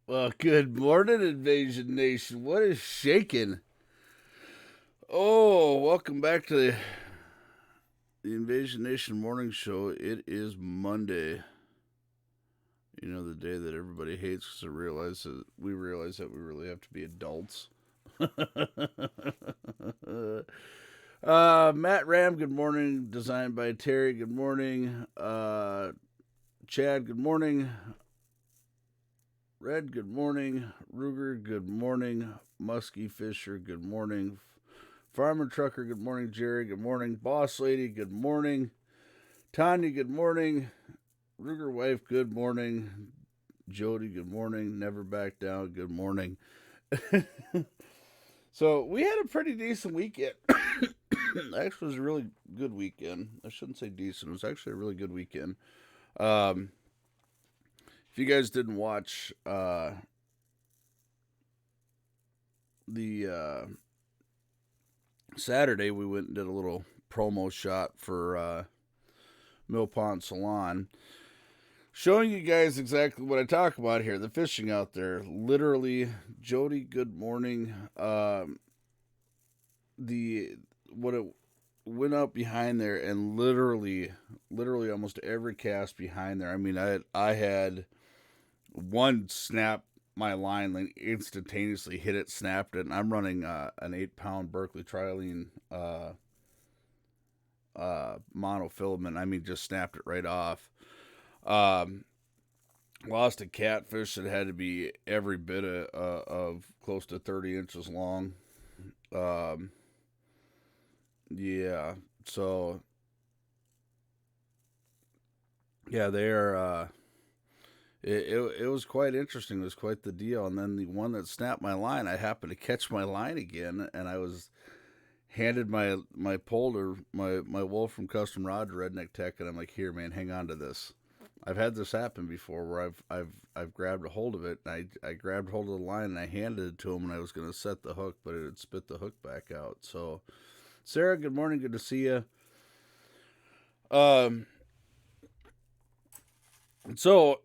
Well, good morning, Invasion Nation. What is shaking? Oh, welcome back to the Invasion Nation Morning Show. It is Monday. You know, the day that everybody hates because we realize that we really have to be adults. Matt Ram, good morning. Designed by Terry, good morning. Chad, good morning. Red, good morning. Ruger, good morning. Muskie Fisher, good morning. Farmer Trucker, good morning. Jerry, good morning. Boss Lady, good morning. Tanya, good morning. Ruger Wife, good morning. Jody, good morning. Never Back Down, good morning. So we had a pretty decent weekend. Actually, it was a really good weekend. I shouldn't say decent. It was actually a really good weekend. Um, if you guys didn't watch the Saturday, we went and did a little promo shot for Mill Pond Salon, showing you guys exactly what I talk about here. The fishing out there, literally. Jody, good morning. The what it went up behind there, and literally almost every cast behind there. I mean, I had one snap my line, like instantaneously hit it, snapped it, and I'm running an 8 pound Berkeley Trilene monofilament. I mean, just snapped it right off. Um, Lost a catfish that had to be every bit of close to 30 inches long. Um, yeah, so yeah, they are. It was quite interesting. It was quite the deal. And then the one that snapped my line, I happened to catch my line again, and I was handed my pole to my wolf from Custom Rod to Redneck Tech, and I'm like, here, man, hang on to this. I've had this happen before where I've grabbed a hold of it. And I grabbed hold of the line and I handed it to him, and I was going to set the hook, but it had spit the hook back out. So, Sarah, good morning. Good to see you. Um, so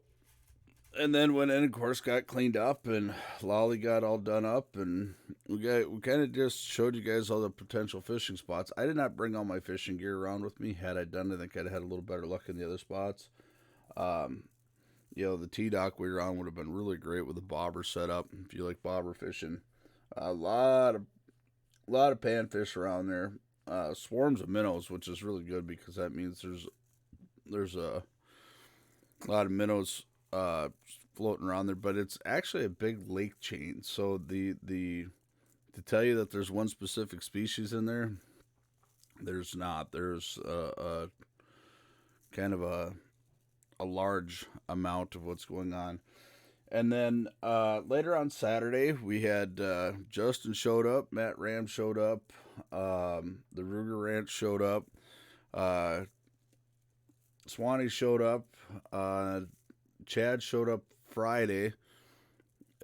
and then went in, of course, got cleaned up, and Lolly got all done up, and we kind of just showed you guys all the potential fishing spots. I did not bring all my fishing gear around with me. Had I done, I think I'd had a little better luck in the other spots. Um, the T dock we were on would have been really great with the bobber setup. If you like bobber fishing, a lot of panfish around there. Swarms of minnows, which is really good because that means there's a lot of minnows floating around there. But it's actually a big lake chain. So the to tell you that there's one specific species in there, there's not. There's kind of a large amount of what's going on. And then later on Saturday, we had Justin showed up, Matt Ram showed up, the Ruger Ranch showed up, uh, Swanee showed up, uh, Chad showed up Friday.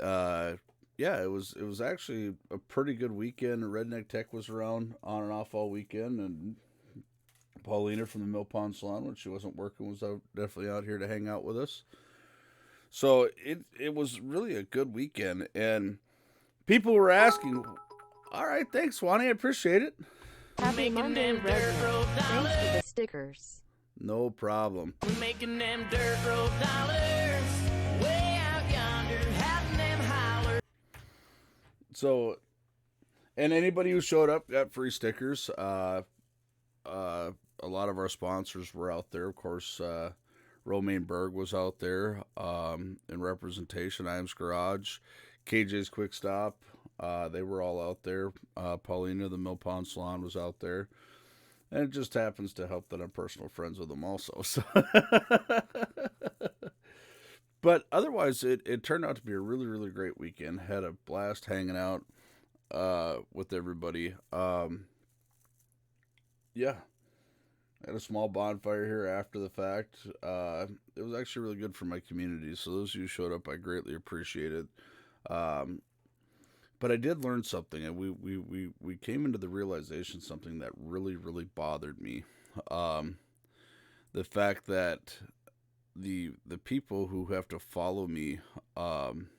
Uh, yeah, it was actually a pretty good weekend. Redneck Tech was around on and off all weekend, and Paulina from the Mill Pond Salon, when she wasn't working, was definitely out here to hang out with us. So it was really a good weekend, and people were asking, all right, thanks, Swanee. I appreciate it. Happy Monday, Redneck. Thanks for the stickers. No problem. Making them dirt road dollars. Way out yonder, having them holler. So, and anybody who showed up got free stickers. A lot of our sponsors were out there. Of course, Romaine Berg was out there in representation. Iams Garage, KJ's Quick Stop. They were all out there. Paulina, the Mill Pond Salon, was out there. And it just happens to help that I'm personal friends with them also. So, but otherwise, it turned out to be a really, really great weekend. Had a blast hanging out with everybody. Yeah, had a small bonfire here after the fact. It was actually really good for my community. So those of you who showed up, I greatly appreciate it. Um, but I did learn something, and we came into the realization something that really, really bothered me. Um, the fact that the people who have to follow me, um,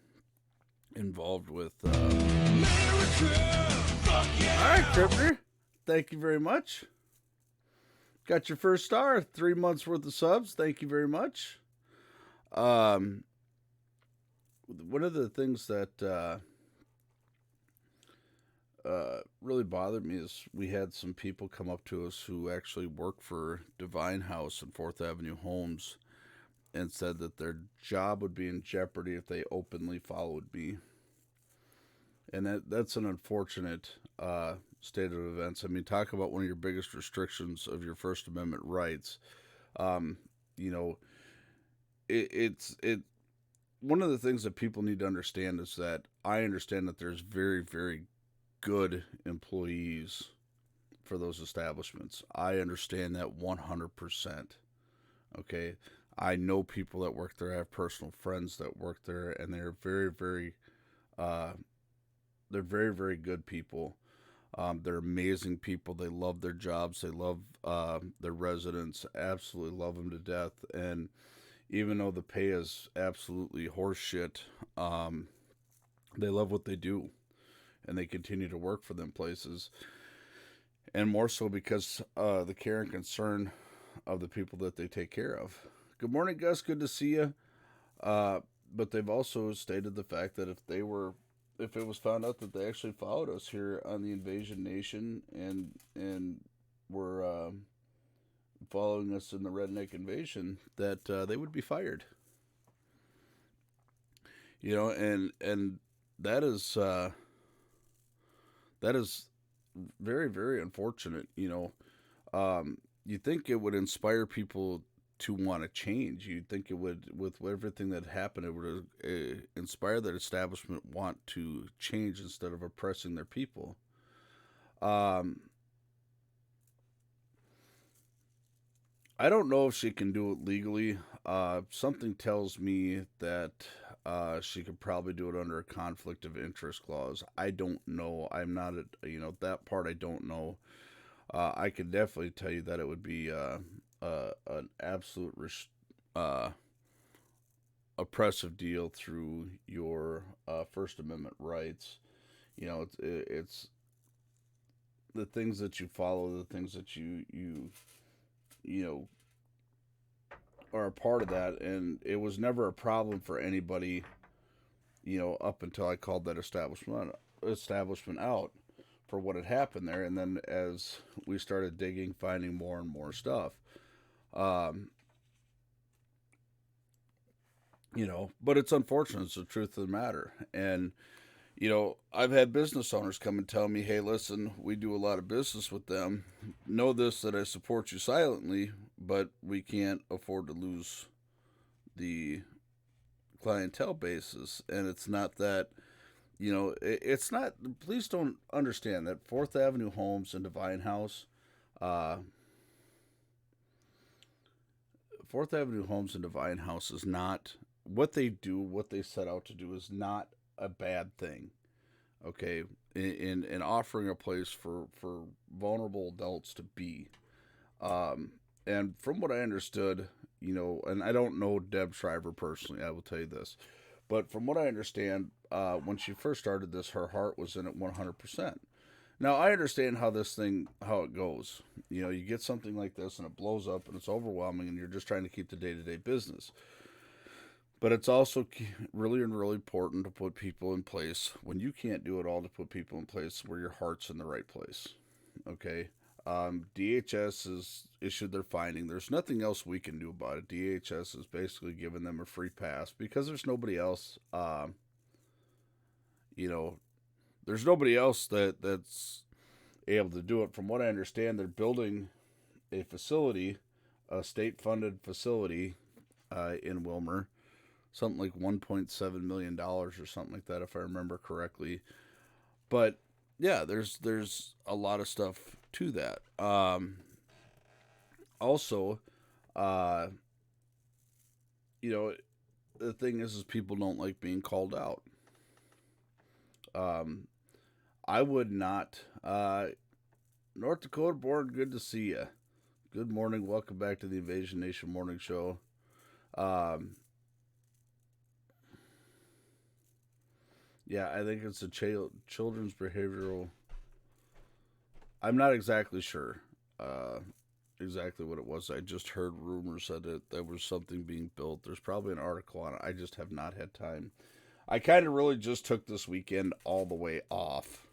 involved with. All right, Kripner. Thank you very much. Got your first star. 3 months worth of subs. Thank you very much. One of the things that really bothered me is we had some people come up to us who actually work for Divine House and 4th Avenue Homes and said that their job would be in jeopardy if they openly followed me. And that's an unfortunate state of events. I mean, talk about one of your biggest restrictions of your First Amendment rights. You know, it's one of the things that people need to understand is that I understand that there's very, very good employees for those establishments. I understand that 100%. Okay. I know people that work there. I have personal friends that work there, and they're very, very, very, very good people. They're amazing people. They love their jobs. They love their residents. Absolutely love them to death. And even though the pay is absolutely horseshit, they love what they do, and they continue to work for them places. And more so because the care and concern of the people that they take care of. Good morning, Gus. Good to see you. But they've also stated the fact that if it was found out that they actually followed us here on the Invasion Nation and were following us in the Redneck Invasion, that they would be fired. You know, and that is very, very unfortunate. You know, you think it would inspire people to want to change. You'd think it would, with everything that happened, it would inspire that establishment want to change instead of oppressing their people. I don't know if she can do it legally. Something tells me that she could probably do it under a conflict of interest clause. I don't know. I'm not, that part I don't know. I can definitely tell you that it would be an absolute oppressive deal through your First Amendment rights. You know, it's the things that you follow, the things that you know are a part of that, and it was never a problem for anybody. You know, up until I called that establishment out for what had happened there, and then as we started digging, finding more and more stuff. You know, but it's unfortunate. It's the truth of the matter. And, you know, I've had business owners come and tell me, hey, listen, we do a lot of business with them. Know this, that I support you silently, but we can't afford to lose the clientele basis. And it's not that, you know, it's not, please don't understand that 4th Avenue Homes and Divine House, 4th Avenue Homes and Divine House is not what they do. What they set out to do is not a bad thing. Okay, in offering a place for vulnerable adults to be, and from what I understood, you know, and I don't know Deb Shriver personally, I will tell you this, but from what I understand, when she first started this, her heart was in it 100%. Now, I understand how it goes. You know, you get something like this and it blows up and it's overwhelming and you're just trying to keep the day-to-day business. But it's also really, really important to put people in place when you can't do it all, to put people in place where your heart's in the right place. Okay? DHS has issued their finding. There's nothing else we can do about it. DHS is basically giving them a free pass because there's nobody else, you know, there's nobody else that's able to do it. From what I understand, they're building a facility, a state-funded facility in Wilmer, something like $1.7 million or something like that, if I remember correctly. But yeah, there's a lot of stuff to that. Also, you know, the thing is people don't like being called out. I would not. North Dakota born, good to see you. Good morning. Welcome back to the Invasion Nation Morning Show. Yeah, I think it's a children's behavioral. I'm not exactly sure exactly what it was. I just heard rumors that there was something being built. There's probably an article on it. I just have not had time. I kind of really just took this weekend all the way off.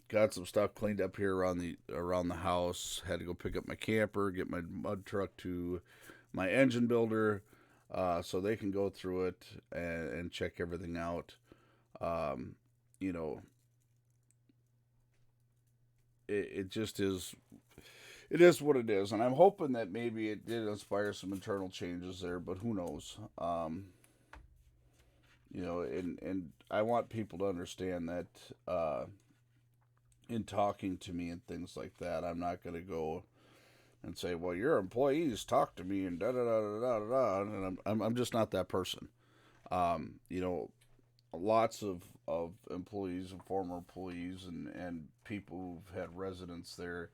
Got some stuff cleaned up here around the house. Had to go pick up my camper, get my mud truck to my engine builder, so they can go through it and check everything out. Um, you know, it just is. It is what it is, and I'm hoping that maybe it did inspire some internal changes there, but who knows? And I want people to understand that in talking to me and things like that, I'm not going to go and say, "Well, your employees talk to me and da da da da da da," and I'm just not that person. You know, lots of employees and former employees and people who've had residents there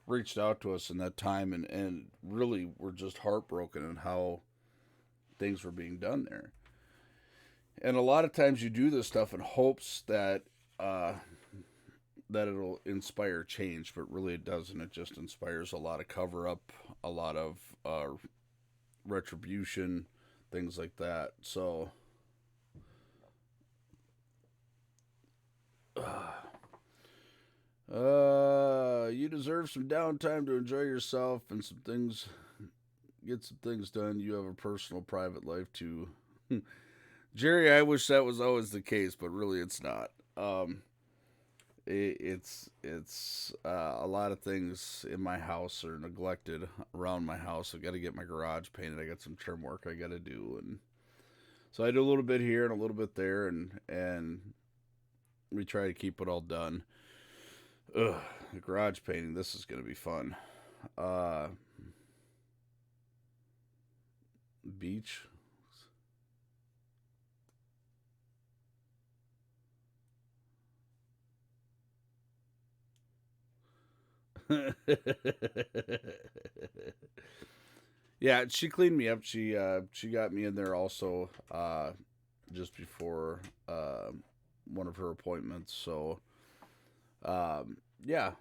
reached out to us in that time and really were just heartbroken in how things were being done there. And a lot of times you do this stuff in hopes uh, that it'll inspire change, but really it doesn't. It just inspires a lot of cover up, a lot of retribution, things like that. So, you deserve some downtime to enjoy yourself and some things, get some things done. You have a personal, private life too. Jerry, I wish that was always the case, but really it's not. It's a lot of things in my house are neglected around my house. I got to get my garage painted. I got some trim work I got to do, and so I do a little bit here and a little bit there, and we try to keep it all done. Ugh, the garage painting. This is gonna be fun. Uh, beach. Yeah, she cleaned me up. She got me in there also just before one of her appointments. So yeah,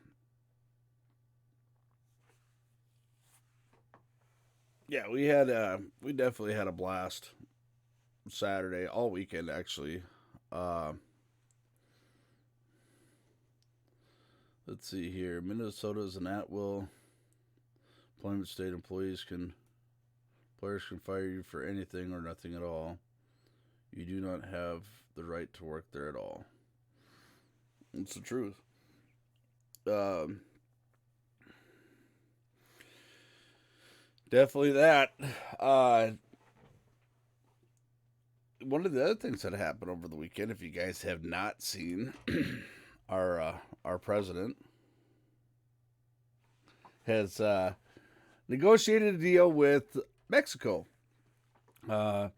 yeah, we definitely had a blast Saturday all weekend actually. Uh, let's see here. Minnesota is an at-will employment state. Employers can fire you for anything or nothing at all. You do not have the right to work there at all. It's the truth. Um, Definitely that. Uh, One of the other things that happened over the weekend, if you guys have not seen, our president has negotiated a deal with Mexico, uh,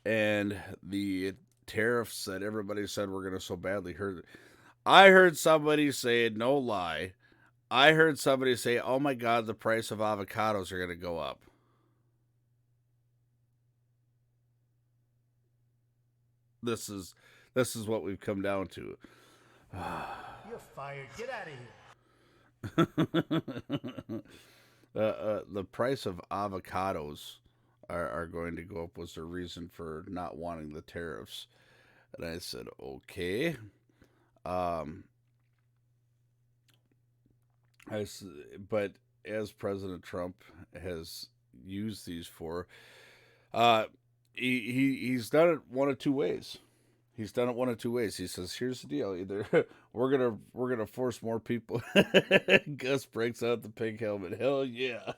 and the tariffs that everybody said were going to so badly hurt. I heard somebody say, no lie, I heard somebody say, "Oh my God, the price of avocados are going to go up." This is this is what we've come down to. You're fired. Get out of here. The price of avocados are going to go up was the reason for not wanting the tariffs. And I said, okay. Um, I s but as President Trump has used these for, uh, he's done it one of two ways. He's done it one of two ways. He says, "Here's the deal: either we're gonna force more people." Gus breaks out the pink helmet. Hell yeah!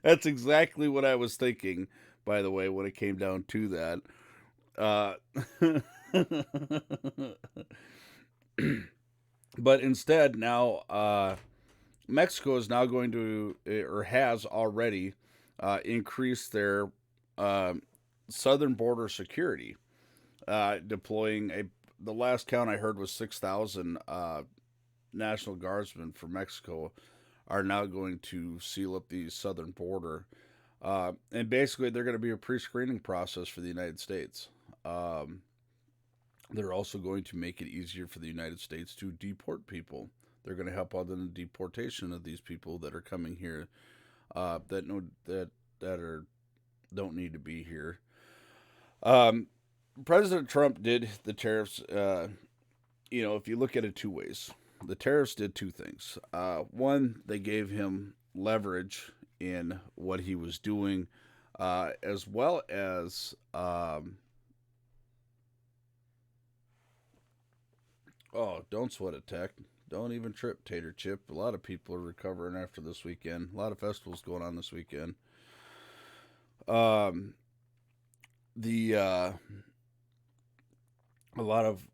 That's exactly what I was thinking. By the way, when it came down to that, uh, but instead now, Mexico is now going to or has already increased their uh, southern border security, deploying a. The last count I heard was 6,000 National Guardsmen for Mexico are now going to seal up the southern border, and basically they're going to be a pre-screening process for the United States. they're also going to make it easier for the United States to deport people. They're going to help out in the deportation of these people that are coming here, that don't need to be here. Um, President Trump did the tariffs. If you look at it two ways, the tariffs did two things. One, they gave him leverage in what he was doing, as well as don't sweat it, Tech. Don't even trip, Tater Chip. A lot of people are recovering after this weekend. A lot of festivals going on this weekend. Um, the a lot of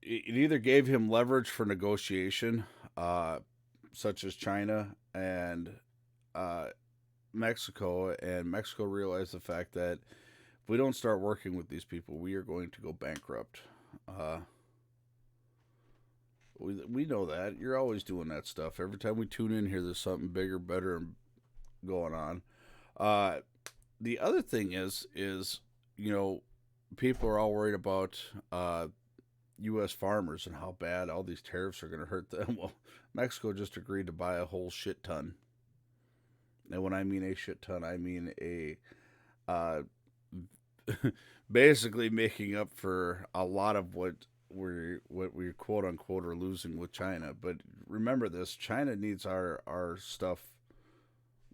it either gave him leverage for negotiation, such as China and uh, Mexico, and Mexico realized the fact that if we don't start working with these people, we are going to go bankrupt. We know that. You're always doing that stuff. Every time we tune in here, there's something bigger, better going on. The other thing is people are all worried about U.S. farmers and how bad all these tariffs are going to hurt them. Well, Mexico just agreed to buy a whole shit ton. And when I mean a shit ton, I mean a basically making up for a lot of what we quote unquote are losing with China. But remember this: China needs our stuff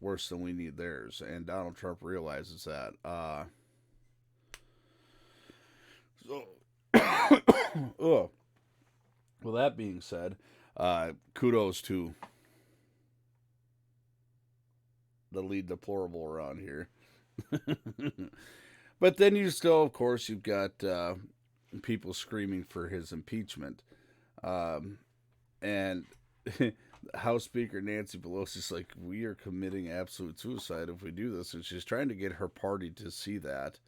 worse than we need theirs, and Donald Trump realizes that. Well, that being said, kudos to the lead deplorable around here. But then you still, of course, you've got people screaming for his impeachment. And House Speaker Nancy Pelosi's like, we are committing absolute suicide if we do this. And she's trying to get her party to see that.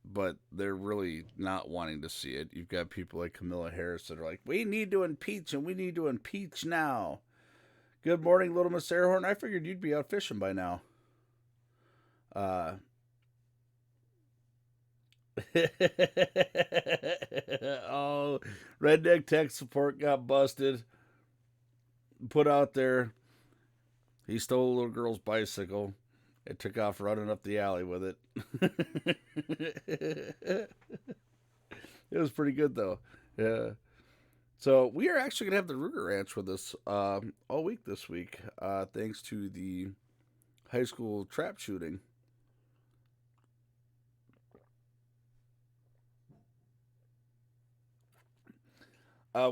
But they're really not wanting to see it. You've got people like Kamala Harris that are like, we need to impeach, and we need to impeach now. Good morning, Little Miss Airhorn. I figured you'd be out fishing by now. Oh, Redneck tech support got busted. Put out there. He stole a little girl's bicycle. It took off running up the alley with it. It was pretty good, though. Yeah. So we are actually going to have the Ruger Ranch with us all week this week, thanks to the high school trap shooting.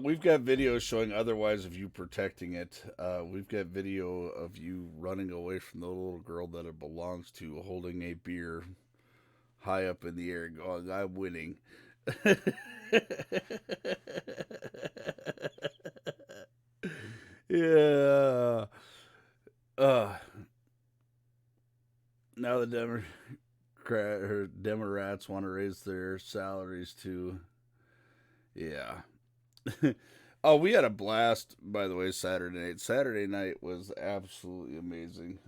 We've got videos showing otherwise of you protecting it. We've got video of you running away from the little girl that it belongs to, holding a beer high up in the air, going, I'm winning. Yeah. Now the Democrats want to raise their salaries too. Yeah. Oh, we had a blast, by the way, Saturday night. Saturday night was absolutely amazing.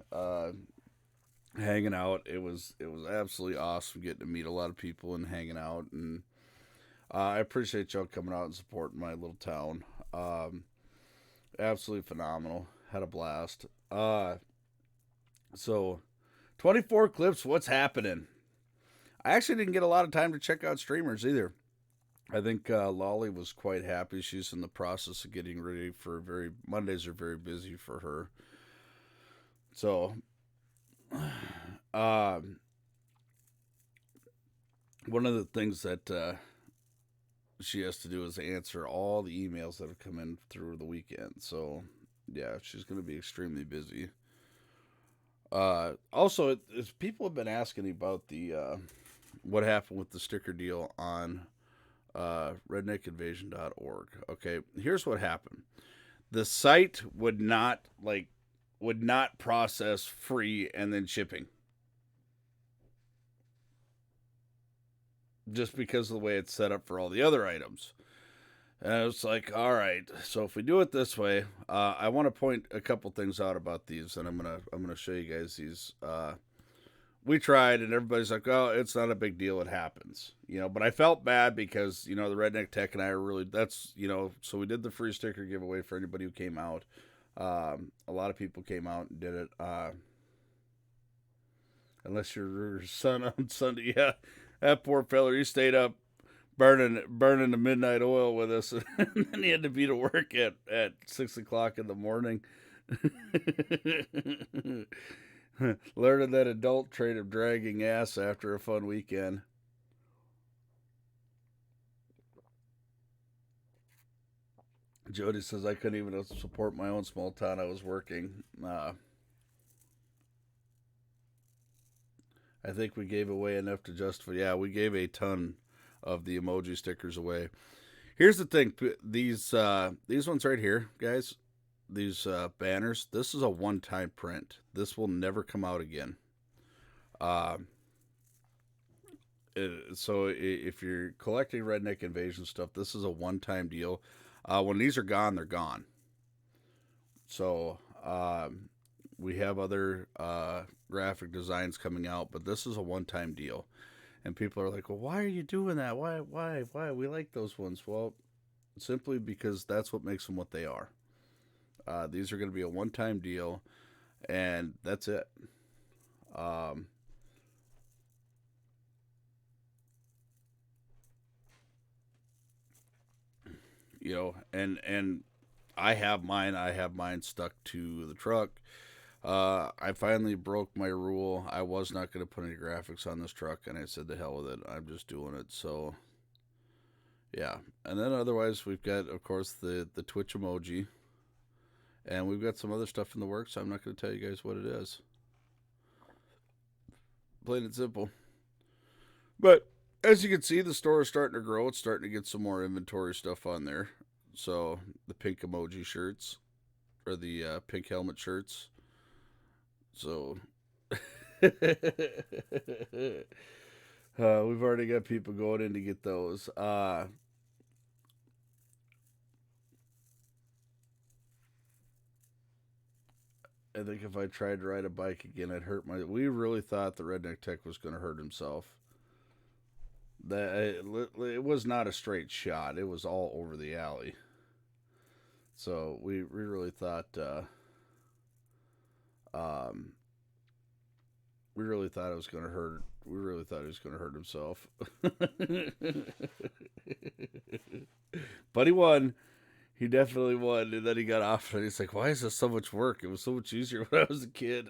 Hanging out, it was absolutely awesome getting to meet a lot of people and hanging out, and I appreciate y'all coming out and supporting my little town. Absolutely phenomenal. Had a blast. So 24 clips. What's happening? I actually didn't get a lot of time to check out streamers either. I think Lolly was quite happy. She's in the process of getting ready for Mondays are very busy for her. So, one of the things that she has to do is answer all the emails that have come in through the weekend. So, yeah, she's going to be extremely busy. Also, people have been asking about the what happened with the sticker deal on redneckinvasion.org. Okay, here's what happened. The site would not process free and then shipping. Just because of the way it's set up for all the other items. And I was like, all right, so if we do it this way, I want to point a couple things out about these, and I'm gonna show you guys these we tried, and everybody's like, "Oh, it's not a big deal. It happens." But I felt bad because the Redneck Tech and I are really so we did the free sticker giveaway for anybody who came out. A lot of people came out and did it. Unless your son on Sunday, yeah, that poor feller, he stayed up burning the midnight oil with us, and then he had to be to work at 6 o'clock in the morning. Learning that adult trait of dragging ass after a fun weekend. Jody says I couldn't even support my own small town. I was working. I think we gave away enough to justify. Yeah, we gave a ton of the emoji stickers away. Here's the thing: these ones right here, guys. These banners. This is a one-time print. This will never come out again. So if you're collecting Redneck Invasion stuff, this is a one-time deal. When these are gone, they're gone. So we have other graphic designs coming out, but this is a one-time deal. And people are like, well, why are you doing that? Why? We like those ones. Well, simply because that's what makes them what they are. These are going to be a one-time deal, and that's it. And I have mine. I have mine stuck to the truck. I finally broke my rule. I was not going to put any graphics on this truck, and I said the hell with it. I'm just doing it. So, yeah. And then otherwise, we've got, of course, the Twitch emoji. And we've got some other stuff in the works. I'm not going to tell you guys what it is. Plain and simple. But as you can see, the store is starting to grow. It's starting to get some more inventory stuff on there. So the pink emoji shirts, or the pink helmet shirts. So we've already got people going in to get those. I think if I tried to ride a bike again, I'd hurt my. We really thought the Redneck Tech was going to hurt himself. That it was not a straight shot. It was all over the alley. So we really thought. We really thought it was going to hurt. We really thought he was going to hurt himself. But he won. He definitely won, and then he got off, and he's like, why is this so much work? It was so much easier when I was a kid.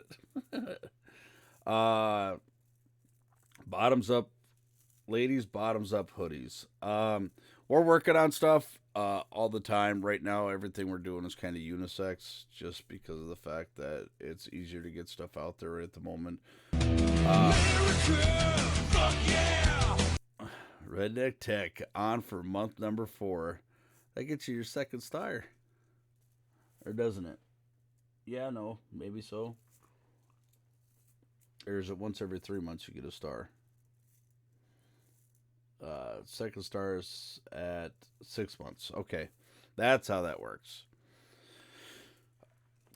Bottoms up, ladies, bottoms up hoodies. We're working on stuff all the time. Right now, everything we're doing is kind of unisex, just because of the fact that it's easier to get stuff out there right at the moment. Redneck Tech on for month number 4. That gets you your second star. Or doesn't it? Yeah, no, maybe so. Or is it once every 3 months you get a star? Second star is at 6 months. Okay. That's how that works.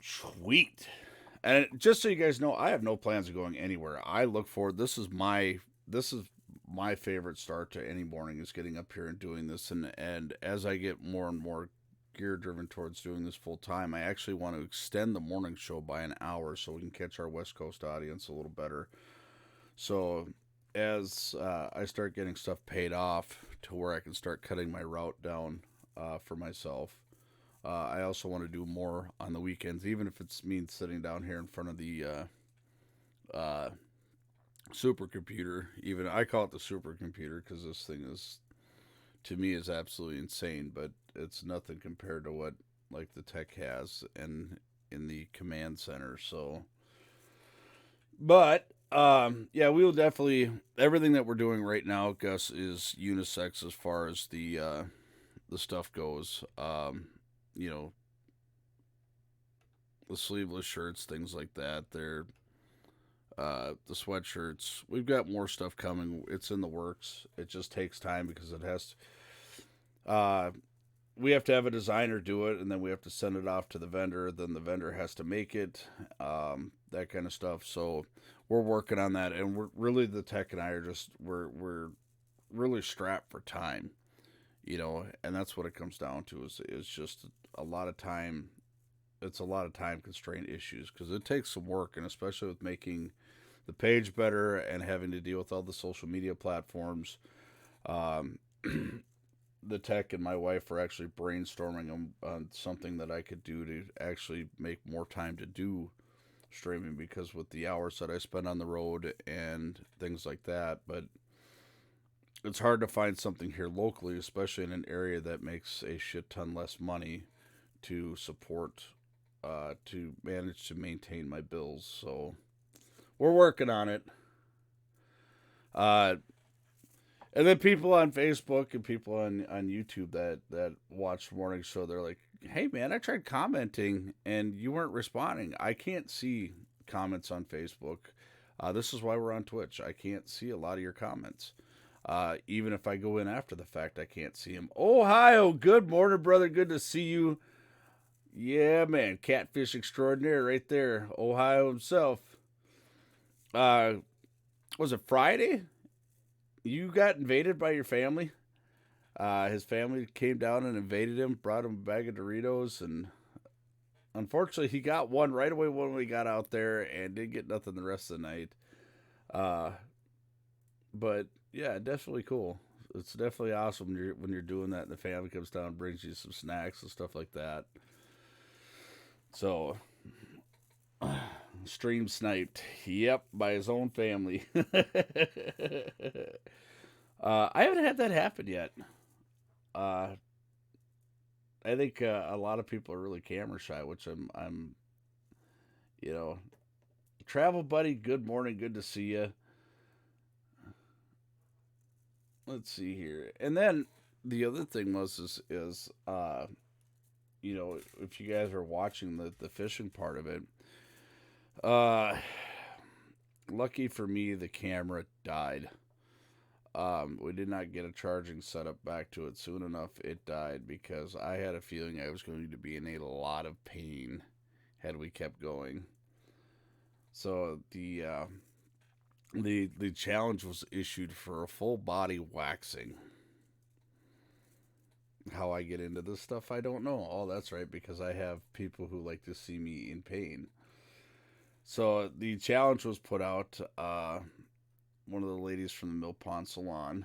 Sweet. And just so you guys know, I have no plans of going anywhere. I look forward. This is my favorite start to any morning, is getting up here and doing this. And as I get more and more gear driven towards doing this full time, I actually want to extend the morning show by an hour so we can catch our West Coast audience a little better. So as I start getting stuff paid off to where I can start cutting my route down for myself, I also want to do more on the weekends, even if it's means sitting down here in front of the supercomputer. Even I call it the supercomputer because this thing is, to me, is absolutely insane, but it's nothing compared to what like the Tech has and in the command center. So, but yeah, we will definitely, everything that we're doing right now, Gus, is unisex as far as the stuff goes. You know, the sleeveless shirts, things like that. They're the sweatshirts. We've got more stuff coming. It's in the works. It just takes time because it has to, we have to have a designer do it, and then we have to send it off to the vendor. Then the vendor has to make it. that kind of stuff. So we're working on that, and we're really the tech and I are just we're really strapped for time, and that's what it comes down to is just a lot of time. It's a lot of time constraint issues because it takes some work, and especially with making the page better and having to deal with all the social media platforms. Um, the tech and my wife are actually brainstorming on something that I could do to actually make more time to do streaming because with the hours that I spend on the road and things like that. But it's hard to find something here locally, especially in an area that makes a shit ton less money to support, to manage to maintain my bills. So we're working on it. Uh, and then people on Facebook and people on YouTube that watch the morning show, they're like, "Hey man, I tried commenting and you weren't responding. I can't see comments on Facebook. This is why we're on Twitch. I can't see a lot of your comments. Even if I go in after the fact, I can't see them." Ohio, good morning, brother. Good to see you. Yeah, man, catfish extraordinaire right there. Ohio himself. Was it Friday? You got invaded by your family? His family came down and invaded him, brought him a bag of Doritos, and unfortunately, he got one right away when we got out there and didn't get nothing the rest of the night. Uh, but yeah, definitely cool. It's definitely awesome when you're doing that and the family comes down and brings you some snacks and stuff like that. So, stream sniped. Yep, by his own family. I haven't had that happen yet. Uh, I think a lot of people are really camera shy, which I'm, you know, travel buddy. Good morning, good to see you. Let's see here, and then the other thing is if you guys are watching the fishing part of it, uh, lucky for me, the camera died. We did not get a charging setup back to it soon enough. It died because I had a feeling I was going to be in a lot of pain had we kept going. So the challenge was issued for a full body waxing. How I get into this stuff, I don't know. Oh, that's right, because I have people who like to see me in pain. So the challenge was put out. One of the ladies from the Mill Pond Salon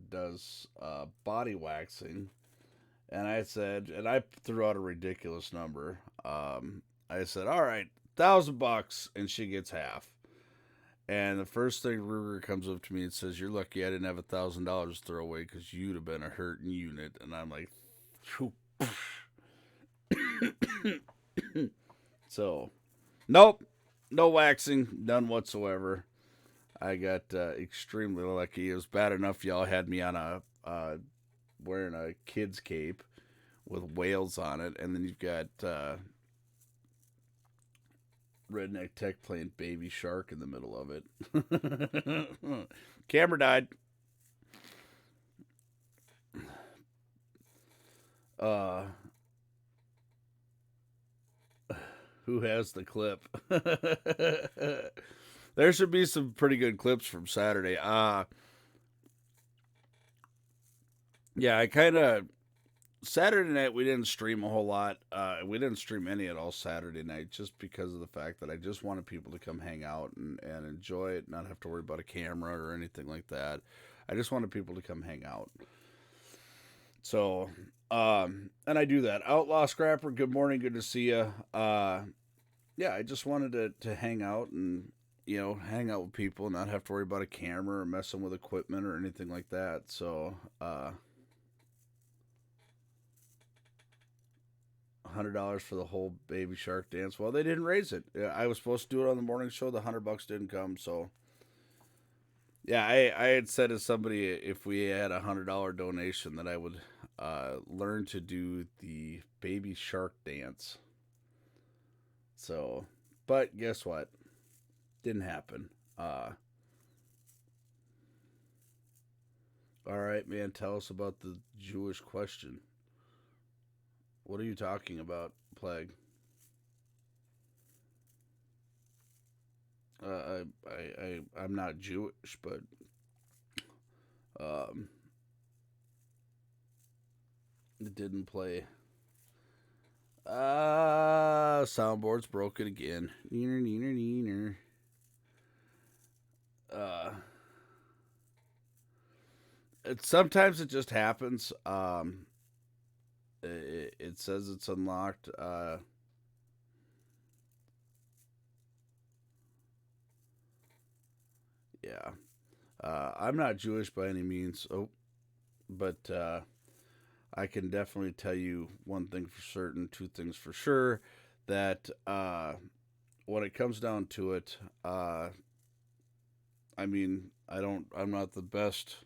does body waxing, and I said, and I threw out a ridiculous number. I said, all right, $1,000, and she gets half. And the first thing Ruger comes up to me and says, "You're lucky I didn't have $1,000 to throw away because you'd have been a hurting unit." And I'm like, so, nope, no waxing, none whatsoever. I got extremely lucky. It was bad enough y'all had me on a wearing a kid's cape with whales on it, and then you've got Redneck Tech playing Baby Shark in the middle of it. Camera died. Uh, who has the clip? There should be some pretty good clips from Saturday. Yeah, I kind of Saturday night we didn't stream a whole lot. We didn't stream any at all Saturday night just because of the fact that I just wanted people to come hang out and enjoy it, not have to worry about a camera or anything like that. I just wanted people to come hang out. So, and I do that. Outlaw Scrapper, good morning, good to see you. Yeah, I just wanted to hang out and hang out with people and not have to worry about a camera or messing with equipment or anything like that. So, $100 for the whole Baby Shark dance. Well, they didn't raise it. I was supposed to do it on the morning show. The $100 didn't come. So, yeah, I had said to somebody if we had $100 donation that I would learn to do the Baby Shark dance. So, but guess what? Didn't happen. All right, man. Tell us about the Jewish question. What are you talking about, Plague? I'm not Jewish, but um, it didn't play. Soundboard's broken again. Neener, neener, neener. Sometimes it just happens. It says it's unlocked. Yeah. I'm not Jewish by any means. Oh, but I can definitely tell you one thing for certain, two things for sure. That when it comes down to it, I mean, I'm not the best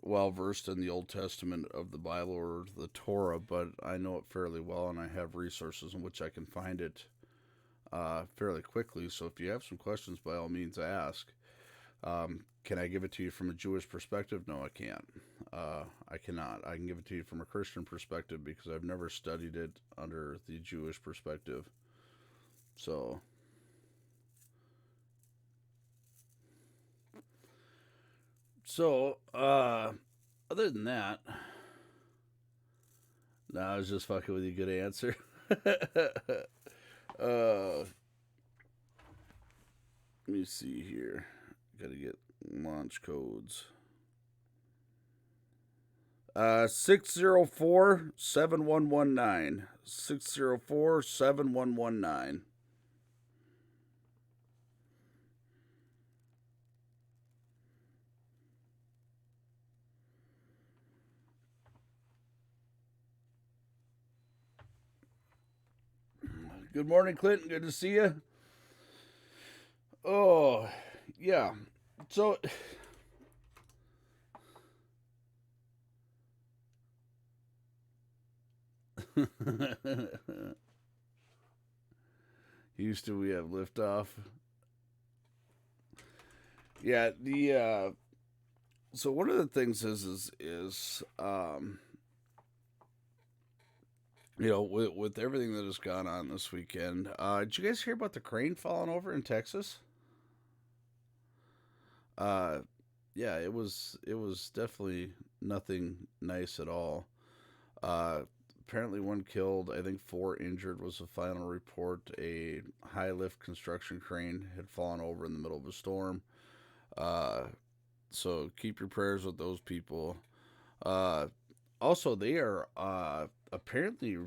well versed in the Old Testament of the Bible or the Torah, but I know it fairly well, and I have resources in which I can find it fairly quickly. So if you have some questions, by all means, ask. Can I give it to you from a Jewish perspective? No, I can't. I cannot. I can give it to you from a Christian perspective because I've never studied it under the Jewish perspective. So, other than that, no, I was just fucking with you. Good answer. Let me see here. Gotta get launch codes. 604-7119. 604-7119. Good morning, Clinton. Good to see you. Oh, yeah. So, Houston, we have liftoff. Yeah, the so one of the things is with everything that has gone on this weekend, did you guys hear about the crane falling over in Texas? Uh, yeah, it was definitely nothing nice at all. Uh, Apparently one killed, I think four injured was the final report. A high lift construction crane had fallen over in the middle of a storm. Uh, so keep your prayers with those people. Uh, Also, they are apparently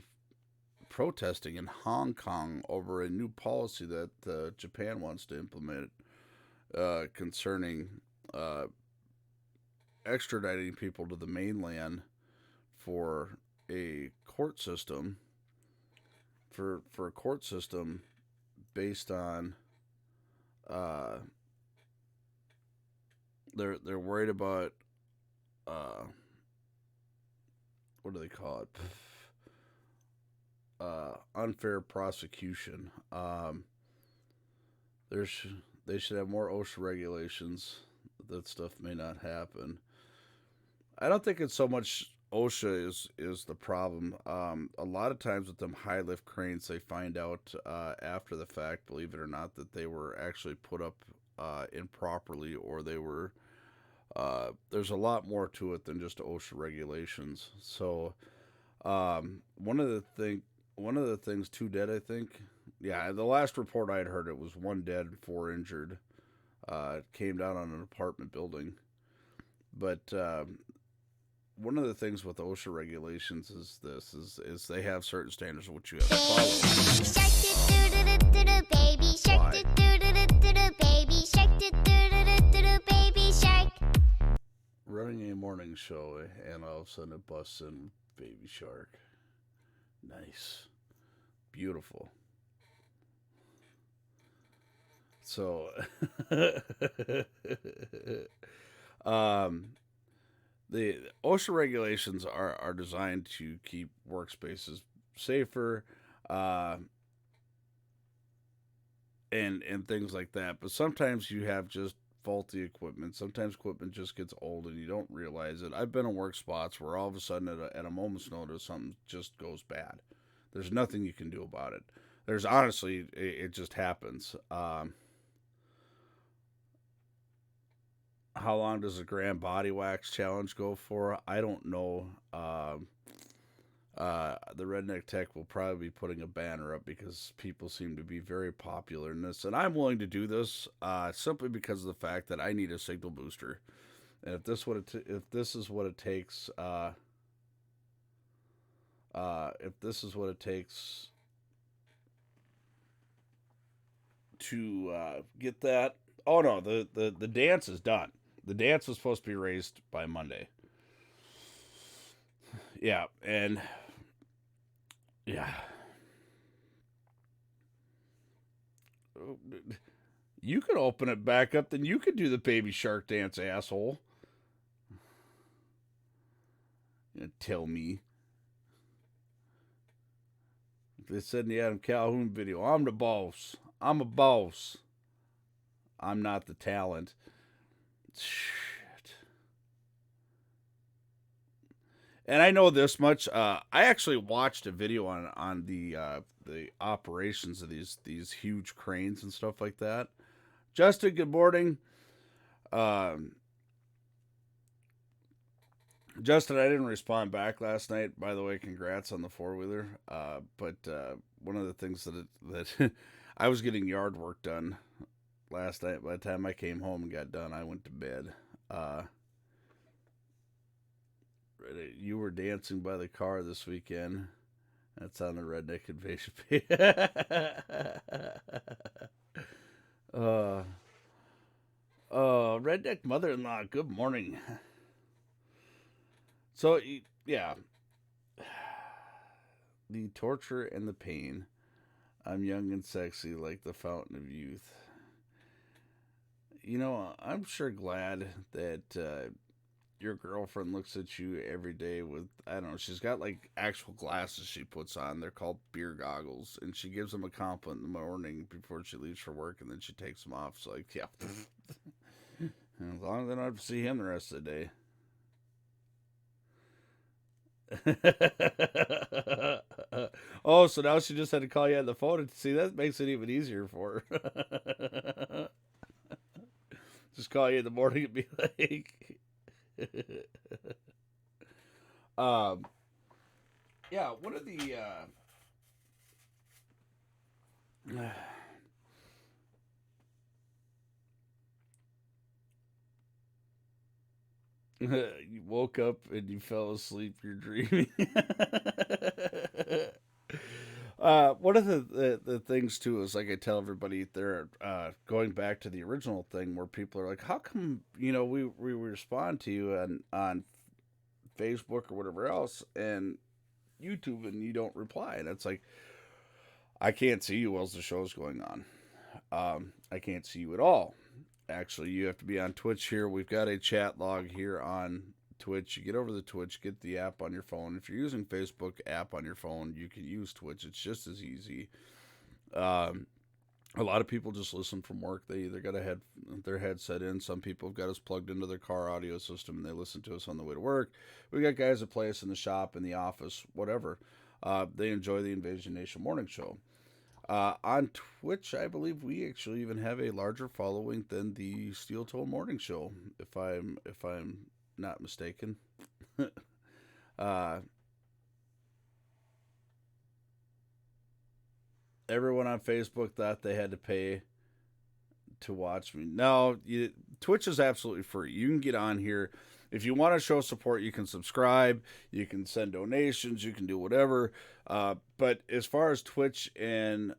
protesting in Hong Kong over a new policy that Japan wants to implement concerning uh, extraditing people to the mainland for a court system for a court system based on uh, they're worried about uh, what do they call it? Unfair prosecution. There's they should have more OSHA regulations. That stuff may not happen. I don't think it's so much OSHA is the problem. A lot of times with them high lift cranes, they find out after the fact, believe it or not, that they were actually put up improperly, or they were. There's a lot more to it than just OSHA regulations. So one of the things, two dead, I think. Yeah, the last report I had heard, it was one dead, four injured. It came down on an apartment building. But one of the things with OSHA regulations is this: is they have certain standards of which you have to follow. Baby shark, baby shark, baby shark. Running a morning show, and all of a sudden it busts in Baby Shark. Nice, beautiful. So, um, the OSHA regulations are designed to keep workspaces safer, uh, and things like that. But sometimes you have just faulty equipment. Sometimes equipment just gets old and you don't realize it. I've been in work spots where all of a sudden at a moment's notice something just goes bad. There's nothing you can do about it. There's honestly it just happens. how long does the Grand Body Wax Challenge go for? I don't know. The Redneck Tech will probably be putting a banner up because people seem to be very popular in this, and I'm willing to do this simply because of the fact that I need a signal booster, and if if this is what it takes, if this is what it takes to get that. Oh no, the dance is done. The dance was supposed to be raised by Monday. Yeah, and yeah. You could open it back up, then you could do the baby shark dance, asshole. Tell me. They said in the Adam Calhoun video, I'm the boss. I'm a boss. I'm not the talent. Shit. And I know this much. I actually watched a video on the operations of these huge cranes and stuff like that. Justin, good morning. Justin, I didn't respond back last night. By the way, congrats on the 4-wheeler. But one of the things that I was getting yard work done last night. By the time I came home and got done, I went to bed. You were dancing by the car this weekend. That's on the Redneck Invasion page. Redneck mother-in-law, good morning. So, yeah. The torture and the pain. I'm young and sexy like the fountain of youth. You know, I'm sure glad that your girlfriend looks at you every day with, I don't know, she's got like actual glasses she puts on. They're called beer goggles. And she gives them a compliment in the morning before she leaves for work, and then she takes them off. So, like, yeah. As long as I don't have to see him the rest of the day. Oh, so now she just had to call you on the phone, and see, that makes it even easier for her. Just call you in the morning and be like, yeah, one of the you woke up and you fell asleep, you're dreaming. One of the things too is, like I tell everybody, they're going back to the original thing where people are like, how come, we respond to you on Facebook or whatever else and YouTube and you don't reply? And it's like, I can't see you whilst the show's going on. I can't see you at all. Actually, you have to be on Twitch here. We've got a chat log here on Twitch. You get over the Twitch, get the app on your phone. If you're using Facebook app on your phone, you can use Twitch. It's just as easy. A lot of people just listen from work. They either got their headset in. Some people have got us plugged into their car audio system, and they listen to us on the way to work. We got guys that play us in the shop, in the office, whatever. They enjoy the Invasion Nation morning show. On Twitch, I believe we actually even have a larger following than the Steel Toe Morning Show, if I'm not mistaken. Everyone on Facebook thought they had to pay to watch me. No, Twitch is absolutely free. You can get on here. If you want to show support, you can subscribe, you can send donations, you can do whatever. But as far as Twitch and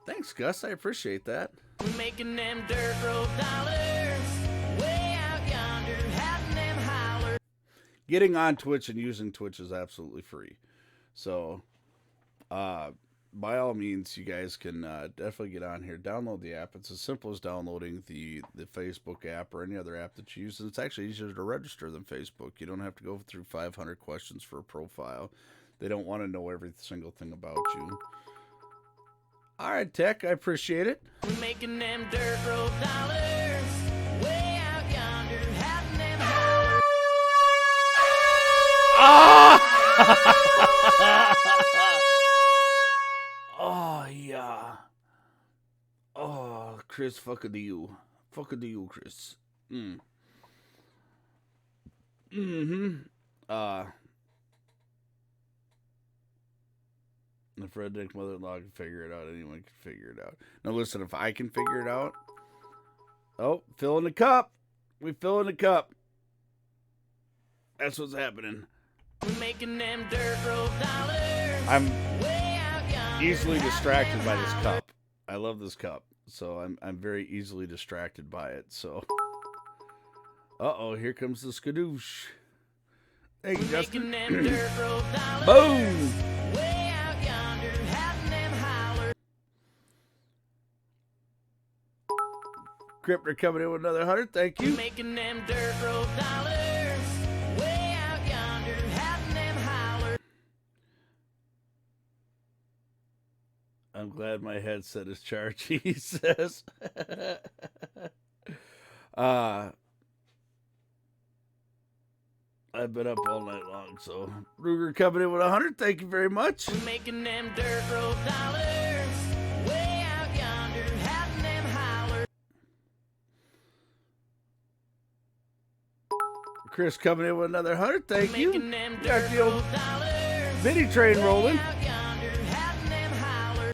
thanks, Gus, I appreciate that. We're making them dirt road dollars way out yonder, having them holler. Getting on Twitch and using Twitch is absolutely free. So, by all means, you guys can definitely get on here. Download the app. It's as simple as downloading the Facebook app or any other app that you use. And it's actually easier to register than Facebook. You don't have to go through 500 questions for a profile. They don't want to know every single thing about you. All right, Tech, I appreciate it. We're making them dirt road dollars way out yonder, having them holler. Oh, yeah. Oh, Chris, fuck you. Fuck do you, Chris. Mm-hmm. If Redneck mother-in-law can figure it out, anyone can figure it out. Now listen, if I can figure it out... Oh, fill in the cup. We fill in the cup. That's what's happening. We're making them dirt road dollars. I'm Way out yonder, easily distracted by this having them cup. I love this cup. So I'm very easily distracted by it. So... Uh-oh, here comes the skadoosh. Thank you, We're Justin. making them dirt road dollars. Boom! Way out yonder, having them holler. Cryptor coming in with another 100. Thank We're you. making them dirt road dollars. Way out yonder, having them holler. I'm glad my headset is charged, he says. I've been up all night long, so Ruger coming in with 100. Thank you very much. We're making them dirt road dollars. Way out yonder, having them holler. Chris coming in with another 100. Thank We're you. making them Got dirt the old road dollars. mini train rolling. Way out yonder, having them holler.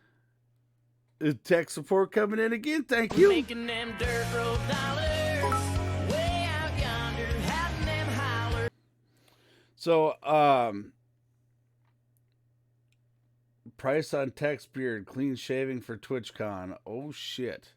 Tech support coming in again. Thank We're you. making them dirt road dollars. Way out yonder, having them holler. So, price on Tech's beard, clean shaving for TwitchCon. Oh, shit.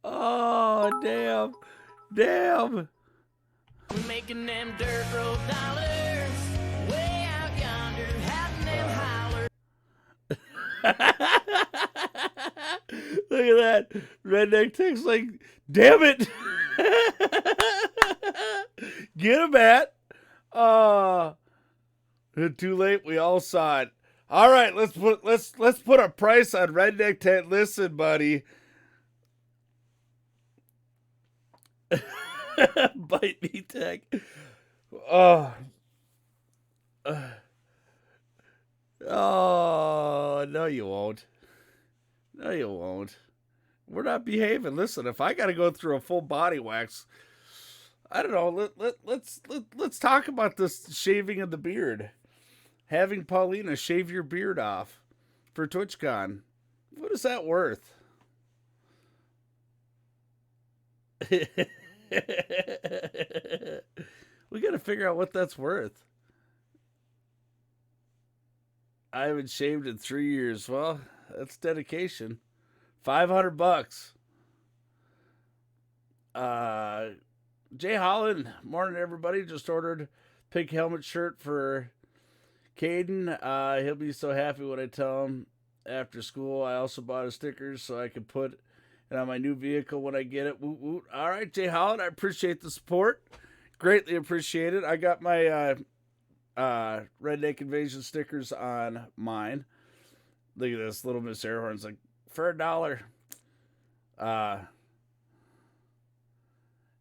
Oh, damn. Damn. We're making them dirt road dollars. Way out yonder, having them holler. Look at that. Redneck Tech's like, damn it. Get him, Matt. Too late. We all saw it. All right, let's put a price on Redneck Tech. Listen, buddy. Bite me, Tech. Oh. Oh, no, you won't. No, you won't. We're not behaving. Listen, if I got to go through a full body wax, I don't know. Let's talk about this shaving of the beard. Having Paulina shave your beard off for TwitchCon. What is that worth? We got to figure out what that's worth. I haven't shaved in 3 years. Well, that's dedication. $500. Jay Holland, morning everybody. Just ordered pink helmet shirt for Caden. He'll be so happy when I tell him after school. I also bought a sticker so I could put it on my new vehicle when I get it. Woot woot. All right, Jay Holland, I appreciate the support. Greatly appreciate it. I got my Redneck Invasion stickers on mine. Look at this. Little Miss Airhorn's like, for $1.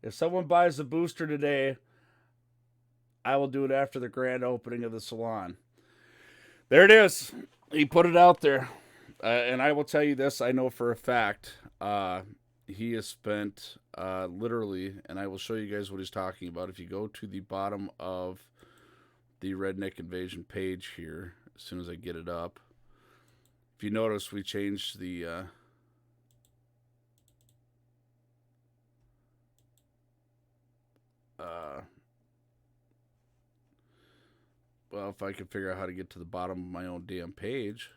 If someone buys a booster today, I will do it after the grand opening of the salon. There it is. He put it out there. And I will tell you this, I know for a fact, he has spent literally, and I will show you guys what he's talking about. If you go to the bottom of the Redneck Invasion page here, as soon as I get it up, if you notice, we changed the well, if I can figure out how to get to the bottom of my own damn page.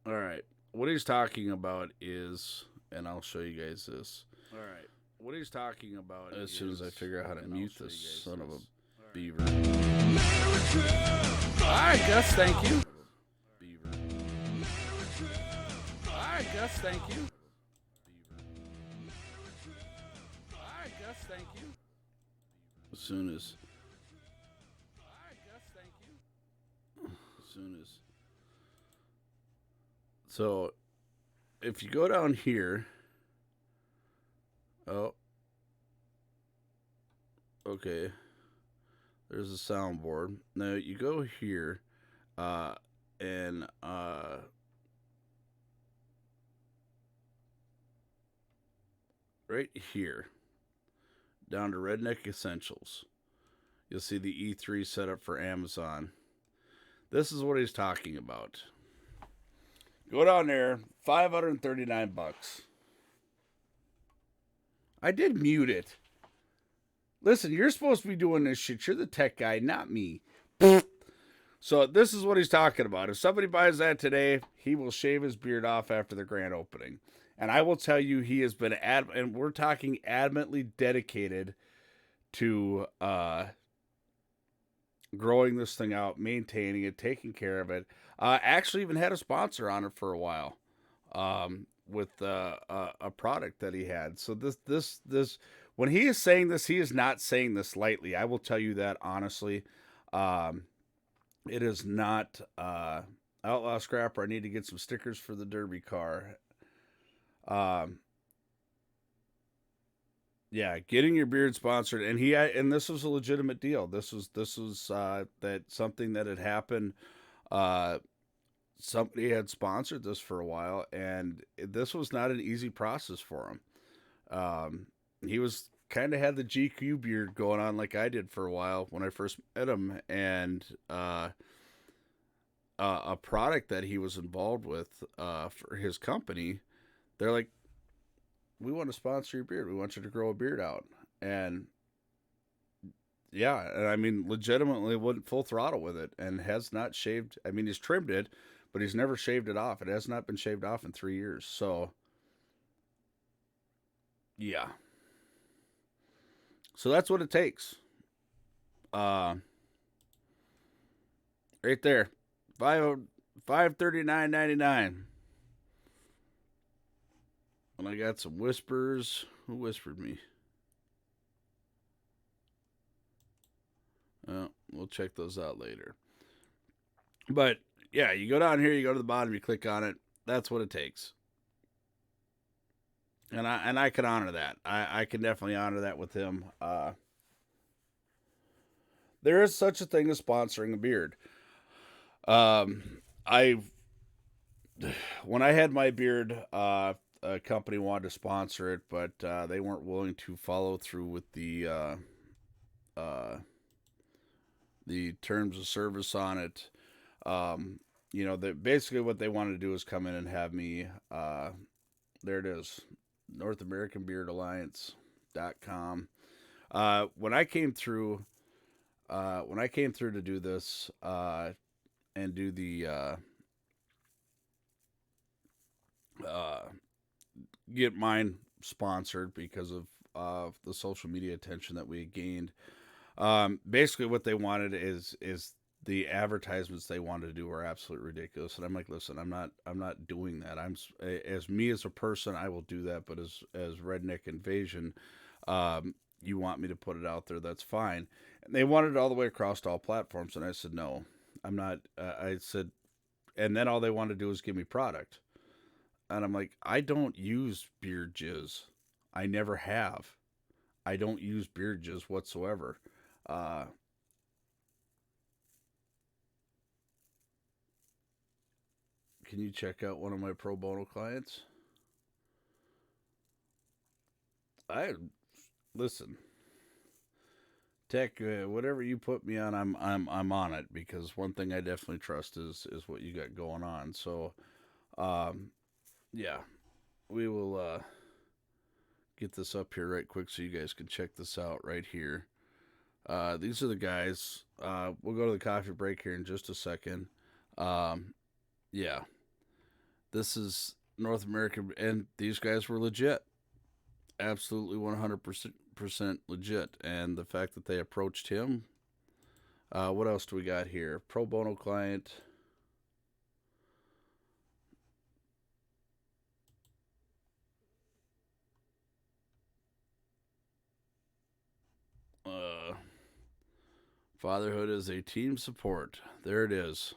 All right. What he's talking about is, and I'll show you guys this. All right. What he's talking about as soon as I figure out how to mute this son of a beaver. All right, Gus, thank you. Beaver. All right, Gus, thank you. Beaver. All right, Gus, thank you. As soon as. All right, Gus, thank you. As soon as. So if you go down here, oh, okay, there's a soundboard. Now you go here, and right here, down to Redneck Essentials, you'll see the E3 setup for Amazon. This is what he's talking about. Go down there, $539. I did mute it. Listen, you're supposed to be doing this shit. You're the tech guy, not me. So this is what he's talking about. If somebody buys that today, he will shave his beard off after the grand opening. And I will tell you, he has been and we're talking adamantly dedicated to growing this thing out, maintaining it, taking care of it. Actually, even had a sponsor on it for a while, with a product that he had. So this when he is saying this, he is not saying this lightly. I will tell you that honestly. It is not Outlaw Scrapper. I need to get some stickers for the Derby car. Yeah, getting your beard sponsored, and this was a legitimate deal. This was that something that had happened. Somebody had sponsored this for a while, and this was not an easy process for him. He was kind of had the GQ beard going on like I did for a while when I first met him, and a product that he was involved with for his company, they're like, we want to sponsor your beard. We want you to grow a beard out. And yeah, and I mean, legitimately went full throttle with it and has not shaved. I mean, he's trimmed it, but he's never shaved it off. It has not been shaved off in 3 years. So, yeah. So that's what it takes. Right there. $539.99. And I got some whispers. Who whispered me? We'll check those out later. But yeah, you go down here, you go to the bottom, you click on it. That's what it takes. And I can honor that. I can definitely honor that with him. There is such a thing as sponsoring a beard. When I had my beard, a company wanted to sponsor it, but they weren't willing to follow through with the terms of service on it. Basically what they wanted to do is come in and have me. There it is, North American Beard Alliance.com. When I came through to do this and do the get mine sponsored because of the social media attention that we had gained. Basically what they wanted is the advertisements they wanted to do are absolutely ridiculous. And I'm like, listen, I'm not doing that. As me as a person, I will do that. But as Redneck Invasion, you want me to put it out there, that's fine. And they wanted it all the way across to all platforms. And I said, no, I'm not. I said, and then all they wanted to do is give me product. And I'm like, I don't use beard jizz. I never have. I don't use beard jizz whatsoever. Can you check out one of my pro bono clients? Listen, tech, whatever you put me on, I'm on it, because one thing I definitely trust is what you got going on. So, yeah, we will get this up here right quick so you guys can check this out right here. These are the guys. We'll go to the coffee break here in just a second. Yeah, this is North American, and these guys were legit. Absolutely 100% legit. And the fact that they approached him. What else do we got here? Pro bono client. Fatherhood is a team support. There it is.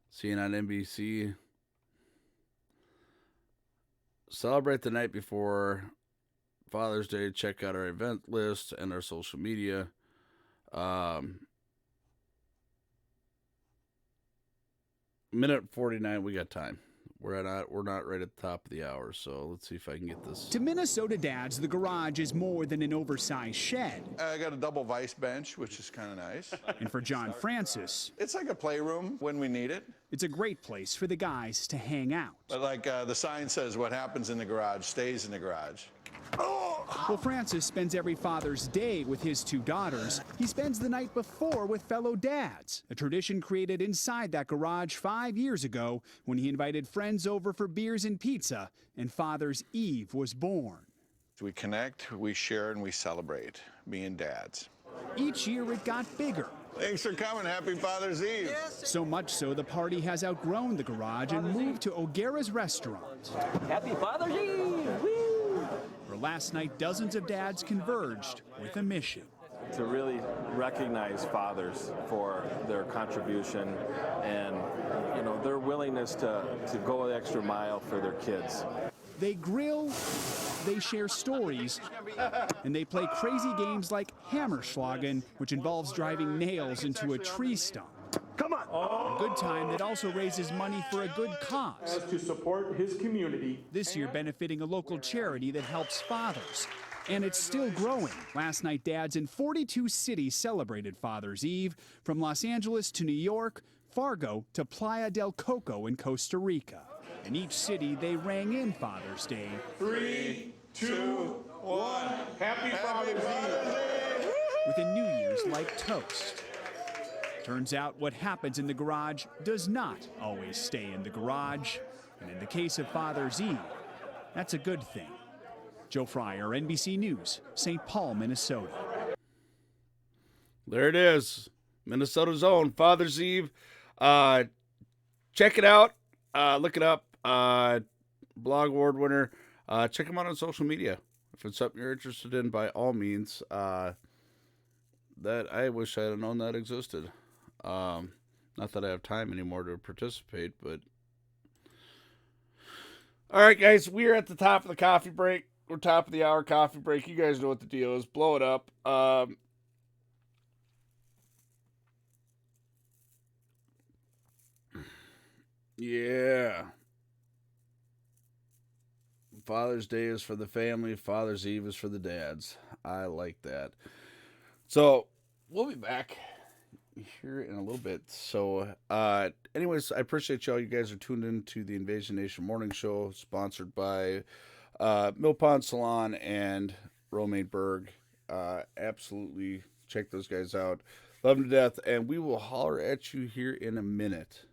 Seeing on NBC. celebrate the night before Father's Day. Check out our event list and our social media. Minute 49, we got time. We're not right at the top of the hour, so let's see if I can get this. To Minnesota dads, the garage is more than an oversized shed. I got a double vice bench, which is kind of nice. And for John Francis, It's like a playroom when we need it. it's a great place for the guys to hang out. But like the sign says, what happens in the garage stays in the garage. Well, Francis spends every Father's Day with his two daughters. He spends the night before with fellow dads, a tradition created inside that garage 5 years ago when he invited friends over for beers and pizza, and Father's Eve was born. We connect, we share, and we celebrate, me and dads. Each year it got bigger. Thanks for coming. Happy Father's Eve. So much so the party has outgrown the garage and moved to O'Gara's restaurant. Happy Father's Eve! Woo! For last night, dozens of dads converged with a mission. To really recognize fathers for their contribution and, their willingness to go the extra mile for their kids. They grill, they share stories, and they play crazy games like Hammerschlagen, which involves driving nails into a tree stump. Come on! A good time that also raises money for a good cause. To support his community. This year benefiting a local charity that helps fathers. And it's still growing. Last night, dads in 42 cities celebrated Father's Eve, from Los Angeles to New York, Fargo to Playa del Coco in Costa Rica. In each city, they rang in Father's Day. 3, 2, 1. Happy Father's Eve. With a New Year's-like toast. Turns out what happens in the garage does not always stay in the garage. And in the case of Father's Eve, that's a good thing. Joe Fryer, NBC News, St. Paul, Minnesota. There it is. Minnesota's own Father's Eve. Check it out. Look it up. Blog award winner. Check them out on social media. If it's something you're interested in, by all means. That I wish I had known that existed. Not that I have time anymore to participate, but. All right, guys, we're at the top of the coffee break. We're top of the hour coffee break. You guys know what the deal is. Blow it up. Yeah. Father's Day is for the family. Father's Eve is for the dads. I like that. So, we'll be back here in a little bit. So, anyways, I appreciate y'all. You guys are tuned in to the Invasion Nation Morning Show, sponsored by Mill Pond Salon and Romaine Berg. Absolutely check those guys out. Love them to death. And we will holler at you here in a minute.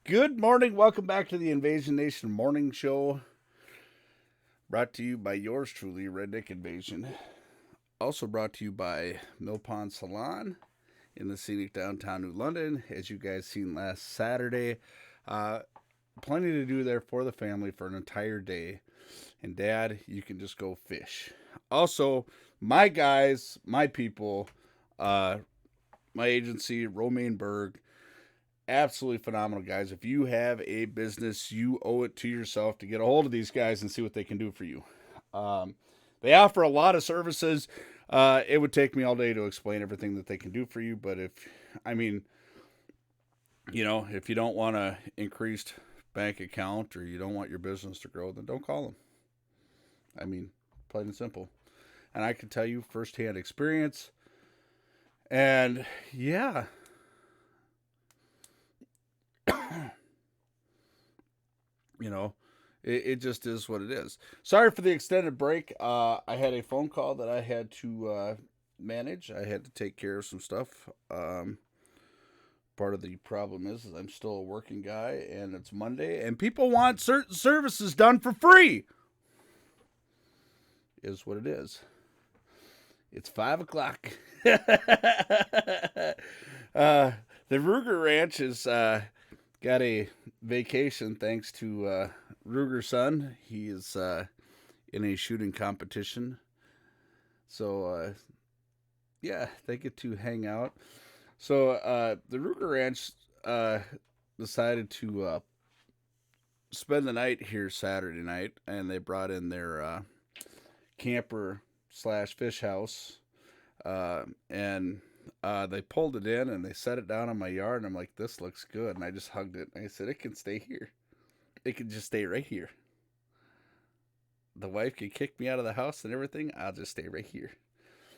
Good morning. Welcome back to the Invasion Nation Morning Show. Brought to you by yours truly, Redneck Invasion. Also brought to you by Mill Pond Salon in the scenic downtown New London. As you guys seen last Saturday, plenty to do there for the family for an entire day. And Dad, you can just go fish. Also, my guys, my people, my agency, Romaine Berg, absolutely phenomenal guys. If you have a business, you owe it to yourself to get a hold of these guys and see what they can do for you. They offer a lot of services. It would take me all day to explain everything that they can do for you. But if you don't want an increased bank account or you don't want your business to grow, then don't call them. Plain and simple. And I can tell you firsthand experience. And yeah. It just is what it is. Sorry for the extended break. I had a phone call that I had to manage. I had to take care of some stuff. Part of the problem is I'm still a working guy, and it's Monday, and people want certain services done for free. Is what it is. It's 5 o'clock. The Ruger Ranch has got a vacation thanks to Ruger's son. He is in a shooting competition. So, they get to hang out. So, the Ruger Ranch decided to spend the night here Saturday night, and they brought in their camper / fish house, and they pulled it in and they set it down in my yard, and I'm like, this looks good. And I just hugged it and I said, it can stay here. It can just stay right here. The wife can kick me out of the house and everything. I'll just stay right here.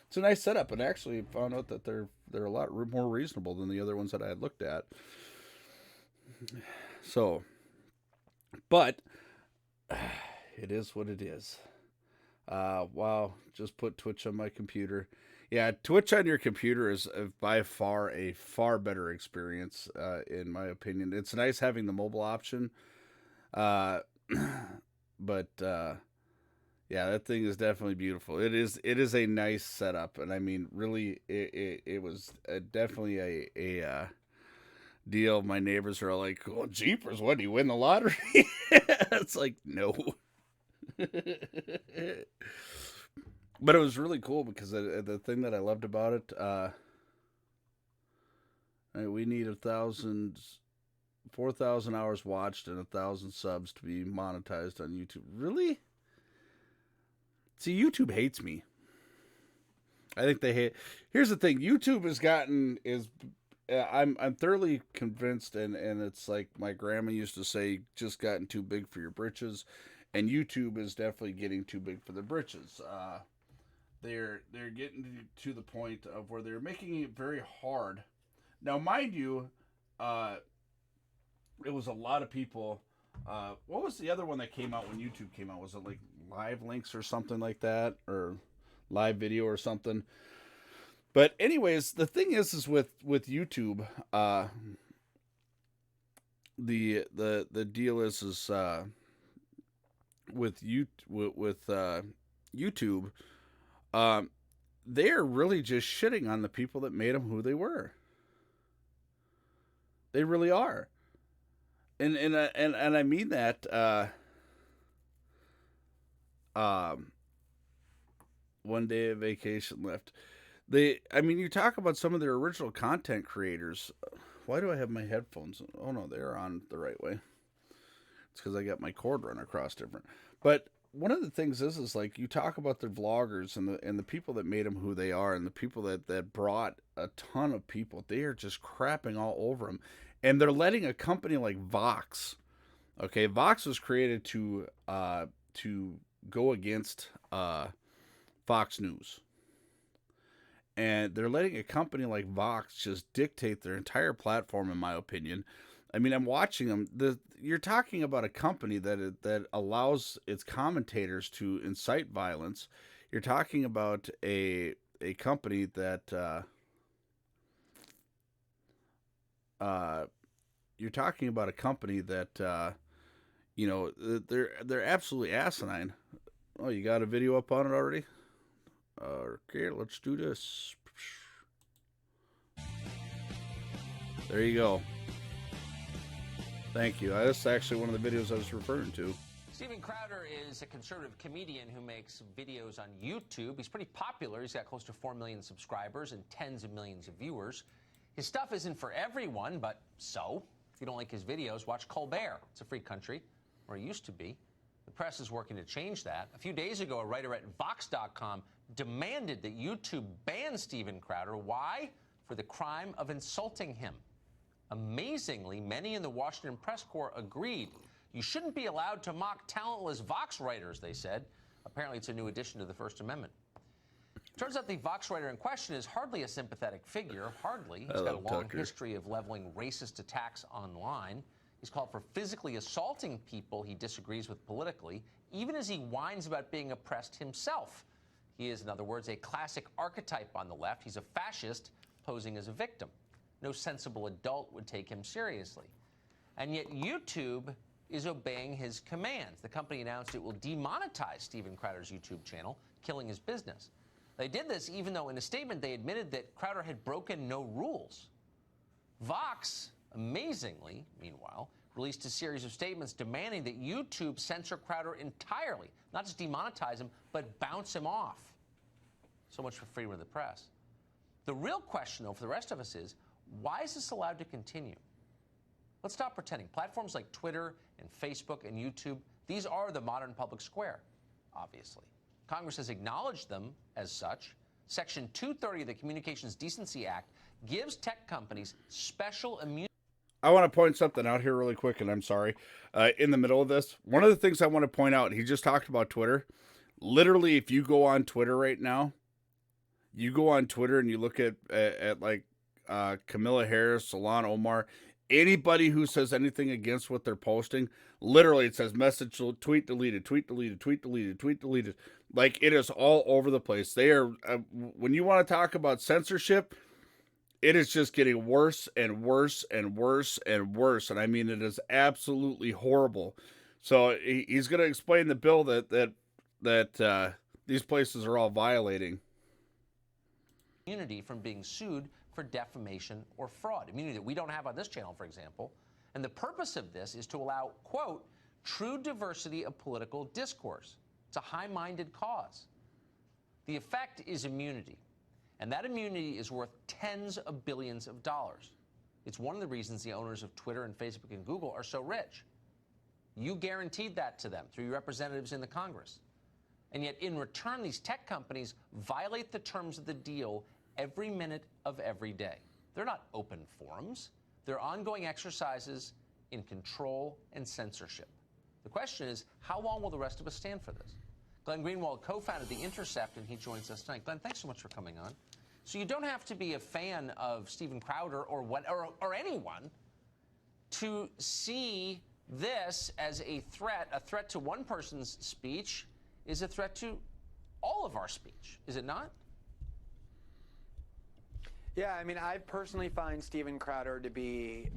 It's a nice setup, and actually found out that they're a lot more reasonable than the other ones that I had looked at. So, but it is what it is. Wow, just put Twitch on my computer. Yeah, Twitch on your computer is by far a far better experience, in my opinion. It's nice having the mobile option, but yeah, that thing is definitely beautiful. It is a nice setup, and really, it was definitely a deal. My neighbors are like, "Oh, jeepers, what, do you win the lottery?" It's like, no. But it was really cool because the thing that I loved about it, we need 4,000 hours watched and 1,000 subs to be monetized on YouTube. Really? See, YouTube hates me. I think they hate. Here's the thing: YouTube I'm thoroughly convinced, and it's like my grandma used to say, just gotten too big for your britches, and YouTube is definitely getting too big for the britches. They're getting to the point of where they're making it very hard. Now, mind you, it was a lot of people. What was the other one that came out when YouTube came out? Was it like Live Links or something like that, or Live Video or something? But anyways, the thing is with YouTube, the deal is with YouTube, they're really just shitting on the people that made them who they were. They really are, and I mean that. One day of vacation left. You talk about some of their original content creators. Why do I have my headphones? Oh no, they're on the right way. It's because I got my cord run across different. But one of the things is like you talk about the vloggers and the people that made them who they are, and the people that brought a ton of people. They are just crapping all over them, and they're letting a company like Vox. Okay, Vox was created to go against Fox News. And they're letting a company like Vox just dictate their entire platform, in my opinion. I'm watching them. You're talking about a company that allows its commentators to incite violence. You're talking about a company that you're talking about a company that, you know, they're absolutely asinine. Oh, you got a video up on it already? Okay, let's do this. There you go. Thank you. That's actually one of the videos I was referring to. Steven Crowder is a conservative comedian who makes videos on YouTube. He's pretty popular. He's got close to 4 million subscribers and tens of millions of viewers. His stuff isn't for everyone, but so. If you don't like his videos, watch Colbert. It's a free country, or it used to be. The press is working to change that. A few days ago, a writer at Vox.com demanded that YouTube ban Steven Crowder. Why? For the crime of insulting him. Amazingly, many in the Washington press corps agreed. You shouldn't be allowed to mock talentless Vox writers, they said. Apparently, it's a new addition to the First Amendment. Turns out the Vox writer in question is hardly a sympathetic figure, hardly. He's got a long history of leveling racist attacks online. He's called for physically assaulting people he disagrees with politically, even as he whines about being oppressed himself. He is, in other words, a classic archetype on the left. He's a fascist posing as a victim. No sensible adult would take him seriously. And yet YouTube is obeying his commands. The company announced it will demonetize Steven Crowder's YouTube channel, killing his business. They did this even though in a statement they admitted that Crowder had broken no rules. Vox, amazingly, meanwhile, released a series of statements demanding that YouTube censor Crowder entirely, not just demonetize him, but bounce him off. So much for freedom of the press. The real question, though, for the rest of us is, why is this allowed to continue? Let's stop pretending. Platforms like Twitter and Facebook and YouTube, these are the modern public square, obviously. Congress has acknowledged them as such. Section 230 of the Communications Decency Act gives tech companies special immunity. I want to point something out here really quick, and I'm sorry. In the middle of this, one of the things I want to point out, he just talked about Twitter. Literally, if you go on Twitter right now, you go on Twitter and you look at like Camilla Harris, Ilhan Omar, anybody who says anything against what they're posting, literally it says message, tweet deleted, tweet deleted, tweet deleted, tweet deleted. Like, it is all over the place. They are, when you want to talk about censorship, it is just getting worse and worse and worse and worse. And I mean, it is absolutely horrible. So he's going to explain the bill that these places are all violating. Immunity from being sued for defamation or fraud. Immunity that we don't have on this channel, for example. And the purpose of this is to allow, quote, true diversity of political discourse. It's a high-minded cause. The effect is immunity. And that immunity is worth tens of billions of dollars. It's one of the reasons the owners of Twitter and Facebook and Google are so rich. You guaranteed that to them through your representatives in the Congress. And yet, in return, these tech companies violate the terms of the deal every minute of every day. They're not open forums. They're ongoing exercises in control and censorship. The question is, how long will the rest of us stand for this? Glenn Greenwald co-founded The Intercept, and he joins us tonight. Glenn, thanks so much for coming on. So you don't have to be a fan of Steven Crowder or anyone to see this as a threat. A threat to one person's speech is a threat to all of our speech, is it not? Yeah, I mean, I personally find Steven Crowder to be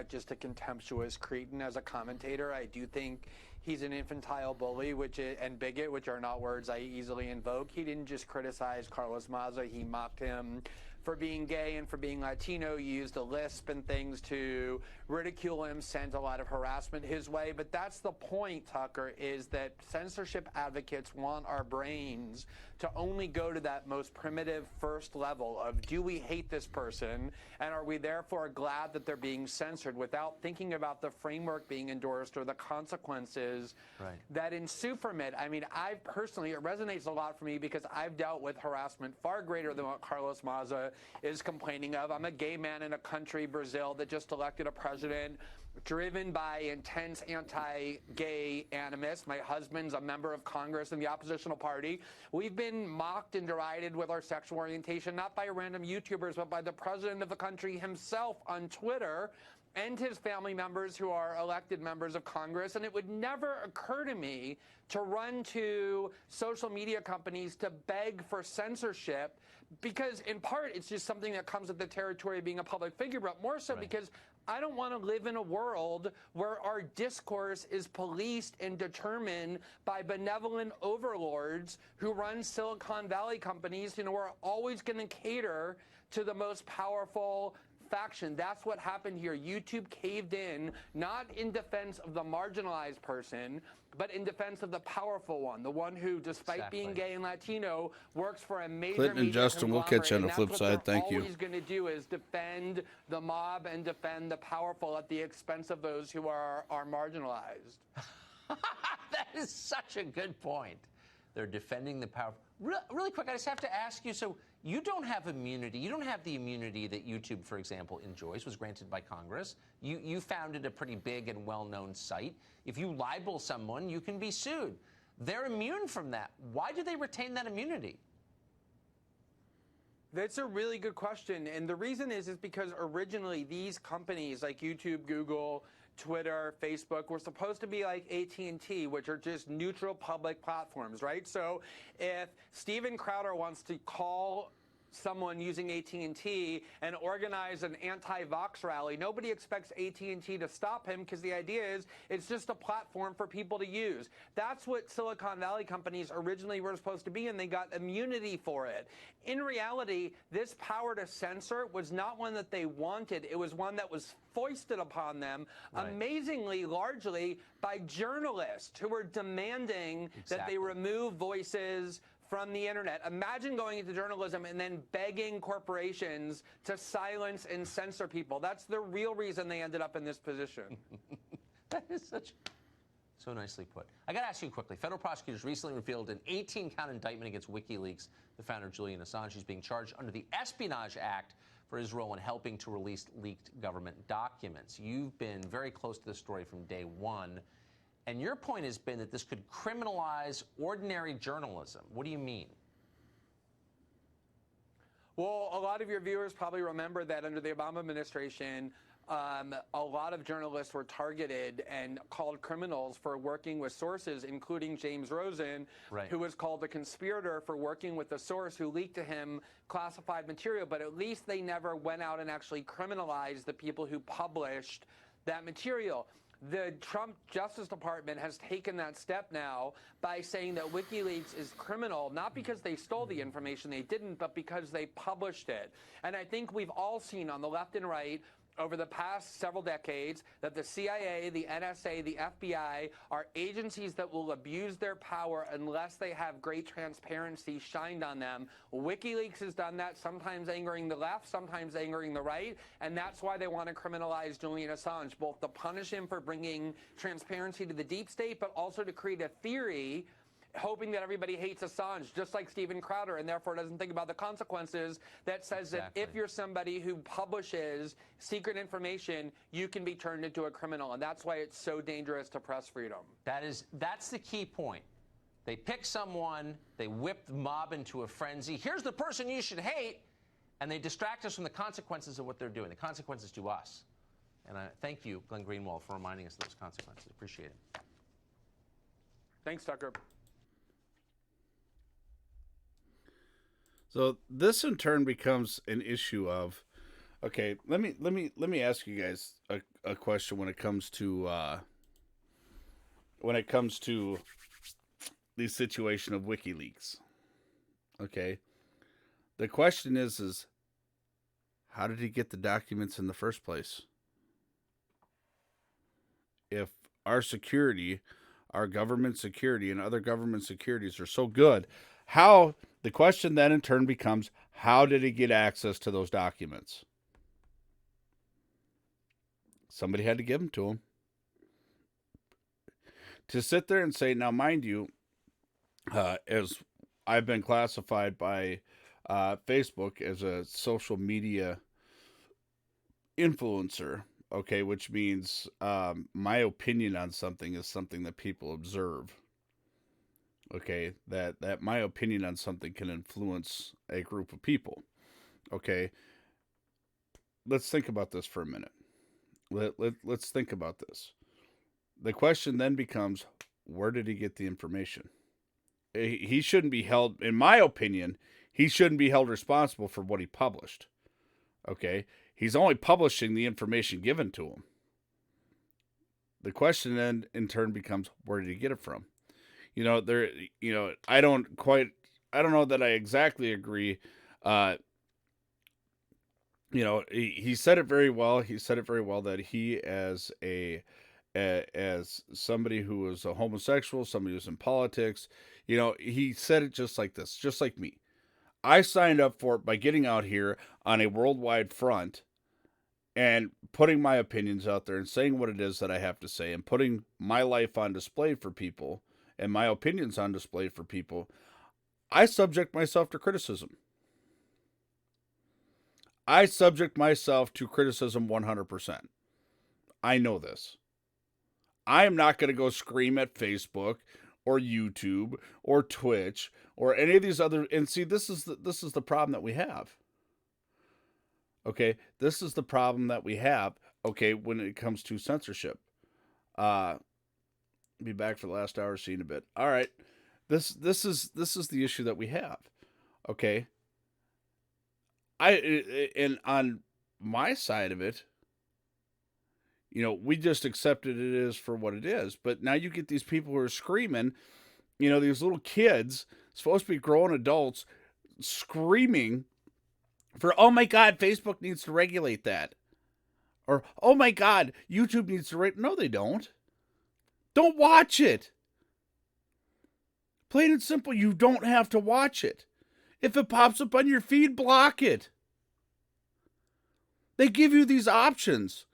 just a contemptuous cretin as a commentator. I do think he's an infantile bully and bigot, which are not words I easily invoke. He didn't just criticize Carlos Maza. He mocked him for being gay and for being Latino, used a lisp and things to ridicule him, sent a lot of harassment his way. But that's the point, Tucker, is that censorship advocates want our brains to only go to that most primitive first level of, do we hate this person, and are we therefore glad that they're being censored, without thinking about the framework being endorsed or the consequences that ensue from it. I mean, I personally, it resonates a lot for me because I've dealt with harassment far greater than what Carlos Maza is complaining of. I'm a gay man in a country, Brazil, that just elected a president driven by intense anti-gay animus. My husband's a member of Congress in the oppositional party. We've been mocked and derided with our sexual orientation, not by random YouTubers, but by the president of the country himself on Twitter, and his family members who are elected members of Congress. And it would never occur to me to run to social media companies to beg for censorship, because in part it's just something that comes with the territory of being a public figure, but more so because I don't want to live in a world where our discourse is policed and determined by benevolent overlords who run Silicon Valley companies, who are always going to cater to the most powerful faction. That's what happened here. YouTube caved in, not in defense of the marginalized person, but in defense of the powerful one, the one who, despite being gay and Latino, works for a major Clinton and media Justin, we'll catch you on the conglomerate, flip and that's side. what they're Thank you. always going to do is defend the mob and defend the powerful at the expense of those who are marginalized. That is such a good point. They're defending the power. Really quick, I just have to ask you, so you don't have immunity. You don't have the immunity that YouTube, for example, enjoys, was granted by Congress. You founded a pretty big and well-known site. If you libel someone, you can be sued. They're immune from that. Why do they retain that immunity? That's a really good question. And the reason is because originally these companies like YouTube, Google, Twitter, Facebook were supposed to be like AT&T, which are just neutral public platforms, right? So if Steven Crowder wants to call someone using AT&T and organize an anti-Vox rally, nobody expects AT&T to stop him, because the idea is it's just a platform for people to use. That's what Silicon Valley companies originally were supposed to be, and they got immunity for it. In reality, this power to censor was not one that they wanted. It was one that was foisted upon them, amazingly, largely by journalists who were demanding that they remove voices from the internet. Imagine going into journalism and then begging corporations to silence and censor people. That's the real reason they ended up in this position. That is so nicely put. I got to ask you quickly. Federal prosecutors recently revealed an 18-count indictment against WikiLeaks, the founder Julian Assange. He's being charged under the Espionage Act for his role in helping to release leaked government documents. You've been very close to this story from day one. And your point has been that this could criminalize ordinary journalism. What do you mean? Well, a lot of your viewers probably remember that under the Obama administration, a lot of journalists were targeted and called criminals for working with sources, including James Rosen, who was called a conspirator for working with the source who leaked to him classified material. But at least they never went out and actually criminalized the people who published that material. The Trump Justice Department has taken that step now by saying that WikiLeaks is criminal, not because they stole the information, they didn't, but because they published it. And I think we've all seen on the left and right over the past several decades that the CIA, the NSA, the FBI are agencies that will abuse their power unless they have great transparency shined on them. WikiLeaks has done that, sometimes angering the left, sometimes angering the right, and that's why they want to criminalize Julian Assange, both to punish him for bringing transparency to the deep state, but also to create a theory hoping that everybody hates Assange, just like Steven Crowder, and therefore doesn't think about the consequences, that says that if you're somebody who publishes secret information, you can be turned into a criminal. And that's why it's so dangerous to press freedom. That's the key point. They pick someone, they whip the mob into a frenzy. Here's the person you should hate, and they distract us from the consequences of what they're doing, the consequences to us. And I thank you, Glenn Greenwald, for reminding us of those consequences. Appreciate it. Thanks, Tucker. So this in turn becomes an issue of, okay, let me ask you guys a question when it comes to the situation of WikiLeaks. Okay, the question is how did he get the documents in the first place? If our security, our government security, and other government securities are so good, how? The question then in turn becomes, how did he get access to those documents? Somebody had to give them to him. To sit there and say, now mind you, as I've been classified by Facebook as a social media influencer, okay, which means my opinion on something is something that people observe. Okay, that my opinion on something can influence a group of people. Okay, let's think about this for a minute. Let's think about this. The question then becomes, where did he get the information? He shouldn't be held, in my opinion, he shouldn't be held responsible for what he published. Okay, He's only publishing the information given to him. The question then in turn becomes, where did he get it from? I don't know that I exactly agree. He said it very well. He said it very well that he, as somebody who was a homosexual, somebody who's in politics, he said it just like this, just like me. I signed up for it by getting out here on a worldwide front and putting my opinions out there and saying what it is that I have to say and putting my life on display for people and my opinions on display for people. I subject myself to criticism. I subject myself to criticism 100%. I know this. I am not going to go scream at Facebook or YouTube or Twitch or any of these other. And see, this is the problem that we have. Okay, this is the problem that we have. Okay, when it comes to censorship. Be back for the last hour, see in a bit. All right, this is the issue that we have. Okay. And on my side of it, we just accepted it is for what it is. But now you get these people who are screaming, these little kids, supposed to be grown adults, screaming for, oh my God, Facebook needs to regulate that. Or, oh my God, YouTube needs to regulate. No, they don't. Don't watch it. Plain and simple, you don't have to watch it. If it pops up on your feed, block it. They give you these options.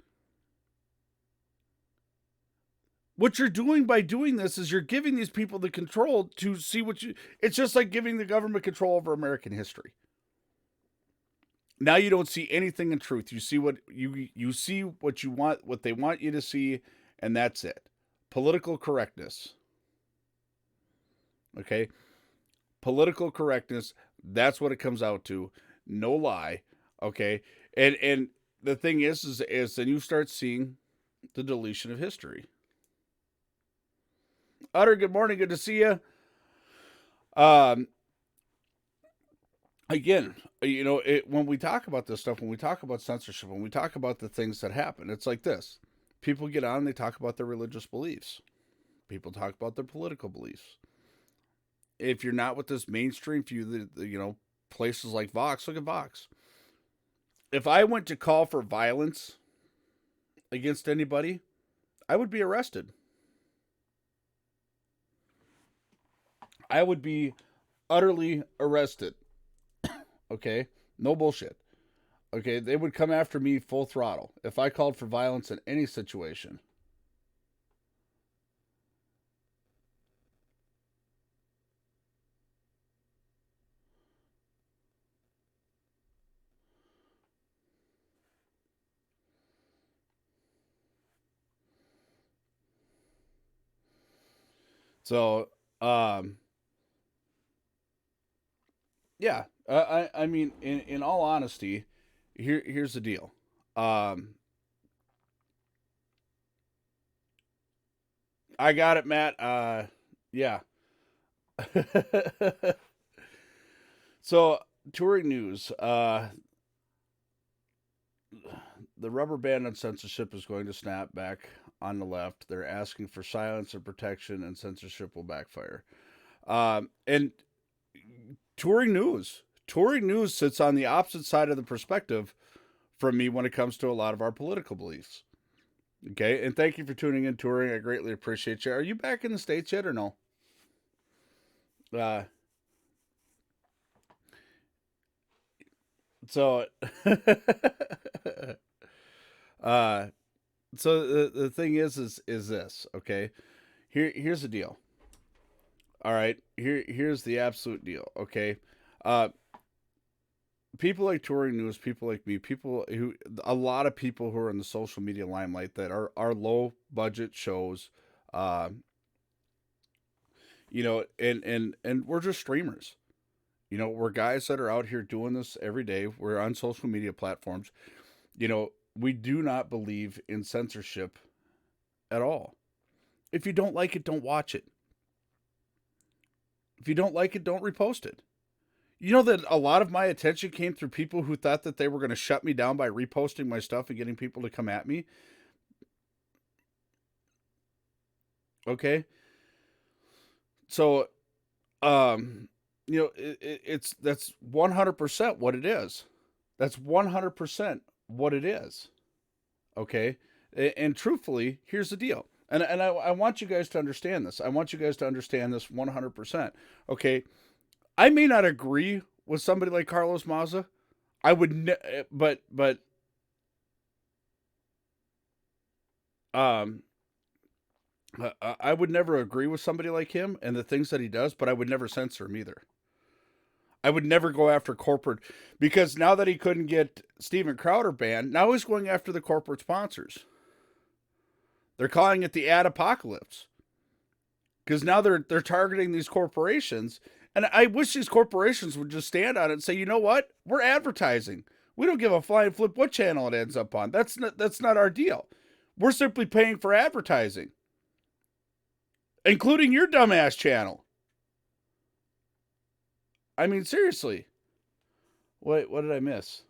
What you're doing by doing this is you're giving these people the control to see it's just like giving the government control over American history. Now you don't see anything in truth. You see what you see what you want, what they want you to see, and that's it. Political correctness. Okay? Political correctness, that's what it comes out to. No lie. Okay? And the thing is then you start seeing the deletion of history. Utter, good morning. Good to see you. Again, when we talk about this stuff, when we talk about censorship, when we talk about the things that happen, it's like this. People get on and they talk about their religious beliefs. People talk about their political beliefs. If you're not with this mainstream view, places like Vox, look at Vox. If I went to call for violence against anybody, I would be arrested. I would be utterly arrested. Okay? No bullshit. Okay? They would come after me full throttle if I called for violence in any situation. So, yeah, I mean, in all honesty, here's the deal. I got it, Matt. Yeah. So, touring news. The rubber band on censorship is going to snap back on the left. They're asking for silence and protection, and censorship will backfire. And touring news sits on the opposite side of the perspective from me when it comes to a lot of our political beliefs. Okay, and thank you for tuning in, touring. I greatly appreciate you. Are you back in the States yet or no? So the thing is this, okay? Here's the deal. All right, here's the absolute deal, okay? People like touring news, people like me, a lot of people who are in the social media limelight that are low budget shows, and we're just streamers. We're guys that are out here doing this every day. We're on social media platforms. We do not believe in censorship at all. If you don't like it, don't watch it. If you don't like it, don't repost it. You know that a lot of my attention came through people who thought that they were going to shut me down by reposting my stuff and getting people to come at me. Okay. So, that's 100% what it is. That's 100% what it is. Okay. And truthfully, here's the deal. And I want you guys to understand this. I want you guys to understand this 100%. Okay. I may not agree with somebody like Carlos Maza. I would, but I would never agree with somebody like him and the things that he does, but I would never censor him either. I would never go after corporate, because now that he couldn't get Steven Crowder banned, now he's going after the corporate sponsors. They're calling it the ad apocalypse, because now they're targeting these corporations. And I wish these corporations would just stand on it and say, you know what? We're advertising. We don't give a flying flip what channel it ends up on. That's not our deal. We're simply paying for advertising, including your dumbass channel. I mean, seriously. What did I miss?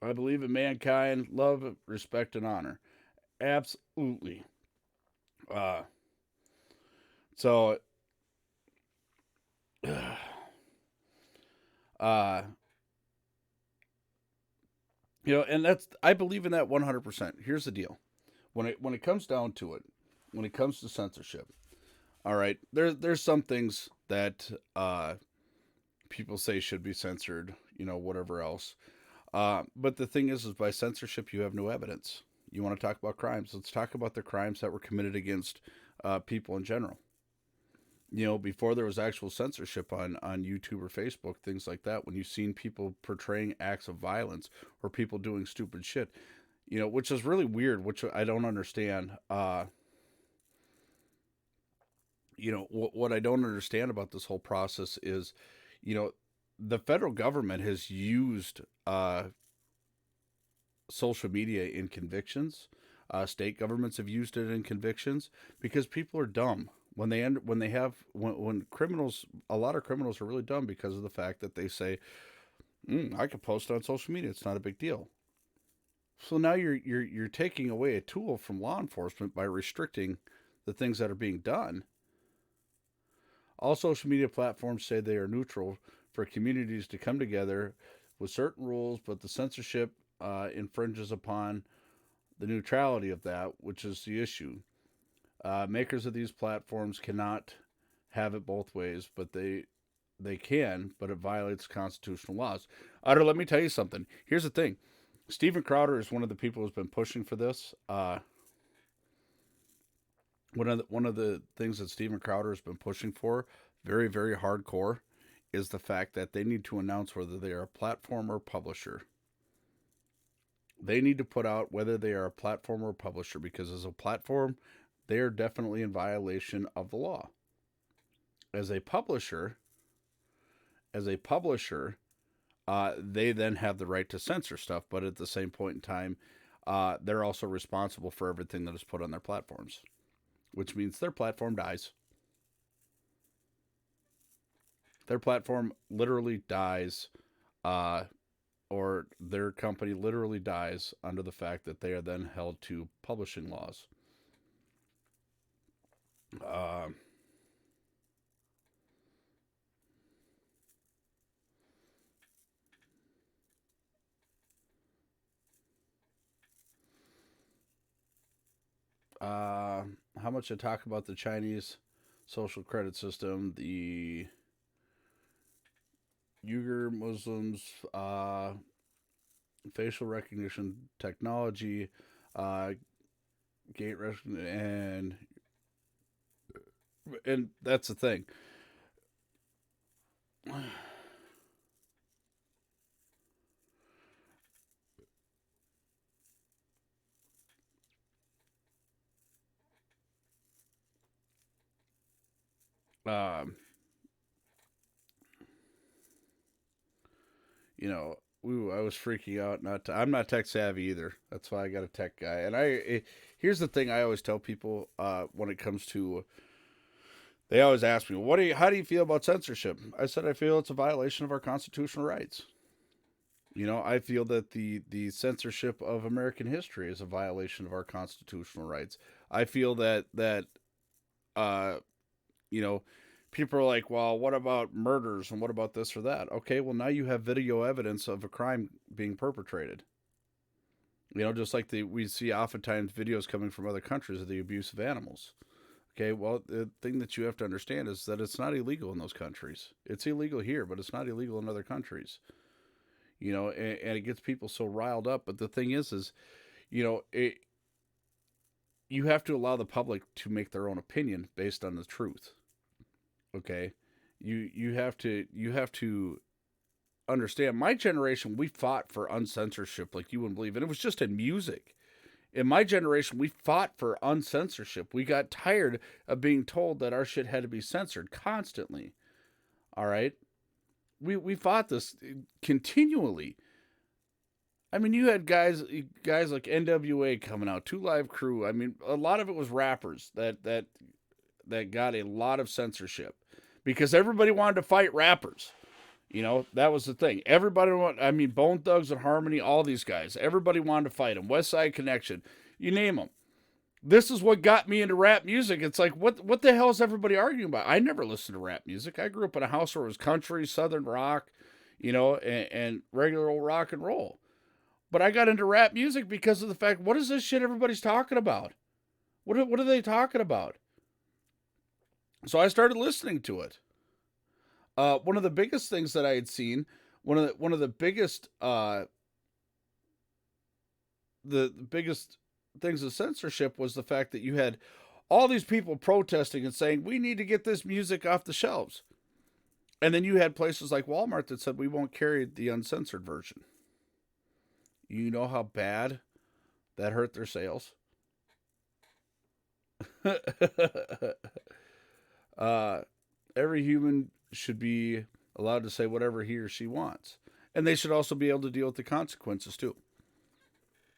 I believe in mankind, love, respect, and honor. Absolutely. So, and I believe in that 100%. Here's the deal. When it comes down to it, when it comes to censorship, all right, there's some things that people say should be censored, whatever else. But the thing is by censorship, you have no evidence. You want to talk about crimes? Let's talk about the crimes that were committed against people in general. Before there was actual censorship on YouTube or Facebook, things like that, when you've seen people portraying acts of violence or people doing stupid shit, which is really weird, which I don't understand. What I don't understand about this whole process is, the federal government has used social media in convictions. State governments have used it in convictions because people are dumb. When criminals, a lot of criminals are really dumb because of the fact that they say, I could post on social media. It's not a big deal. So now you're taking away a tool from law enforcement by restricting the things that are being done. All social media platforms say they are neutral for communities to come together with certain rules, but the censorship infringes upon the neutrality of that, which is the issue. Makers of these platforms cannot have it both ways, but they can, but it violates constitutional laws. Utter, let me tell you something. Here's the thing. Steven Crowder is one of the people who's been pushing for this. One of the things that Steven Crowder has been pushing for, very, very hardcore, is the fact that they need to announce whether they are a platform or publisher. They need to put out whether they are a platform or a publisher, because as a platform, they are definitely in violation of the law. As a publisher, they then have the right to censor stuff, but at the same point in time, they're also responsible for everything that is put on their platforms, which means their platform dies. Their platform literally dies, or their company literally dies under the fact that they are then held to publishing laws. How much I talk about the Chinese social credit system, the Uyghur Muslims, facial recognition technology, gate recognition, and that's the thing. I was freaking out. I'm not tech savvy either. That's why I got a tech guy. And here's the thing I always tell people when it comes to they always ask me, how do you feel about censorship? I said, I feel it's a violation of our constitutional rights. You know, I feel that the censorship of American history is a violation of our constitutional rights. I feel that you know, people are like, well, what about murders and what about this or that? Okay, well, now you have video evidence of a crime being perpetrated. You know, just like we see oftentimes videos coming from other countries of the abuse of animals. Okay, well, the thing that you have to understand is that it's not illegal in those countries. It's illegal here, but it's not illegal in other countries. You know, and it gets people so riled up. But the thing is, you know, you have to allow the public to make their own opinion based on the truth. Okay, you have to understand. My generation, we fought for uncensorship like you wouldn't believe, and it was just in music. In my generation, we fought for uncensorship. We got tired of being told that our shit had to be censored constantly. All right, we fought this continually. I mean, you had guys like NWA coming out, Two Live Crew. I mean, a lot of it was rappers that got a lot of censorship because everybody wanted to fight rappers. You know, that was the thing. Bone Thugs and Harmony, all these guys, everybody wanted to fight them. West Side Connection, you name them. This is what got me into rap music. It's like, what the hell is everybody arguing about? I never listened to rap music. I grew up in a house where it was country, southern rock, you know, and regular old rock and roll. But I got into rap music because of the fact, what is this shit everybody's talking about? What are they talking about? So I started listening to it. One of the biggest things that I had seen, one of the biggest the biggest things of censorship was the fact that you had all these people protesting and saying, we need to get this music off the shelves. And then you had places like Walmart that said, we won't carry the uncensored version. You know how bad that hurt their sales? Every human should be allowed to say whatever he or she wants. And they should also be able to deal with the consequences too.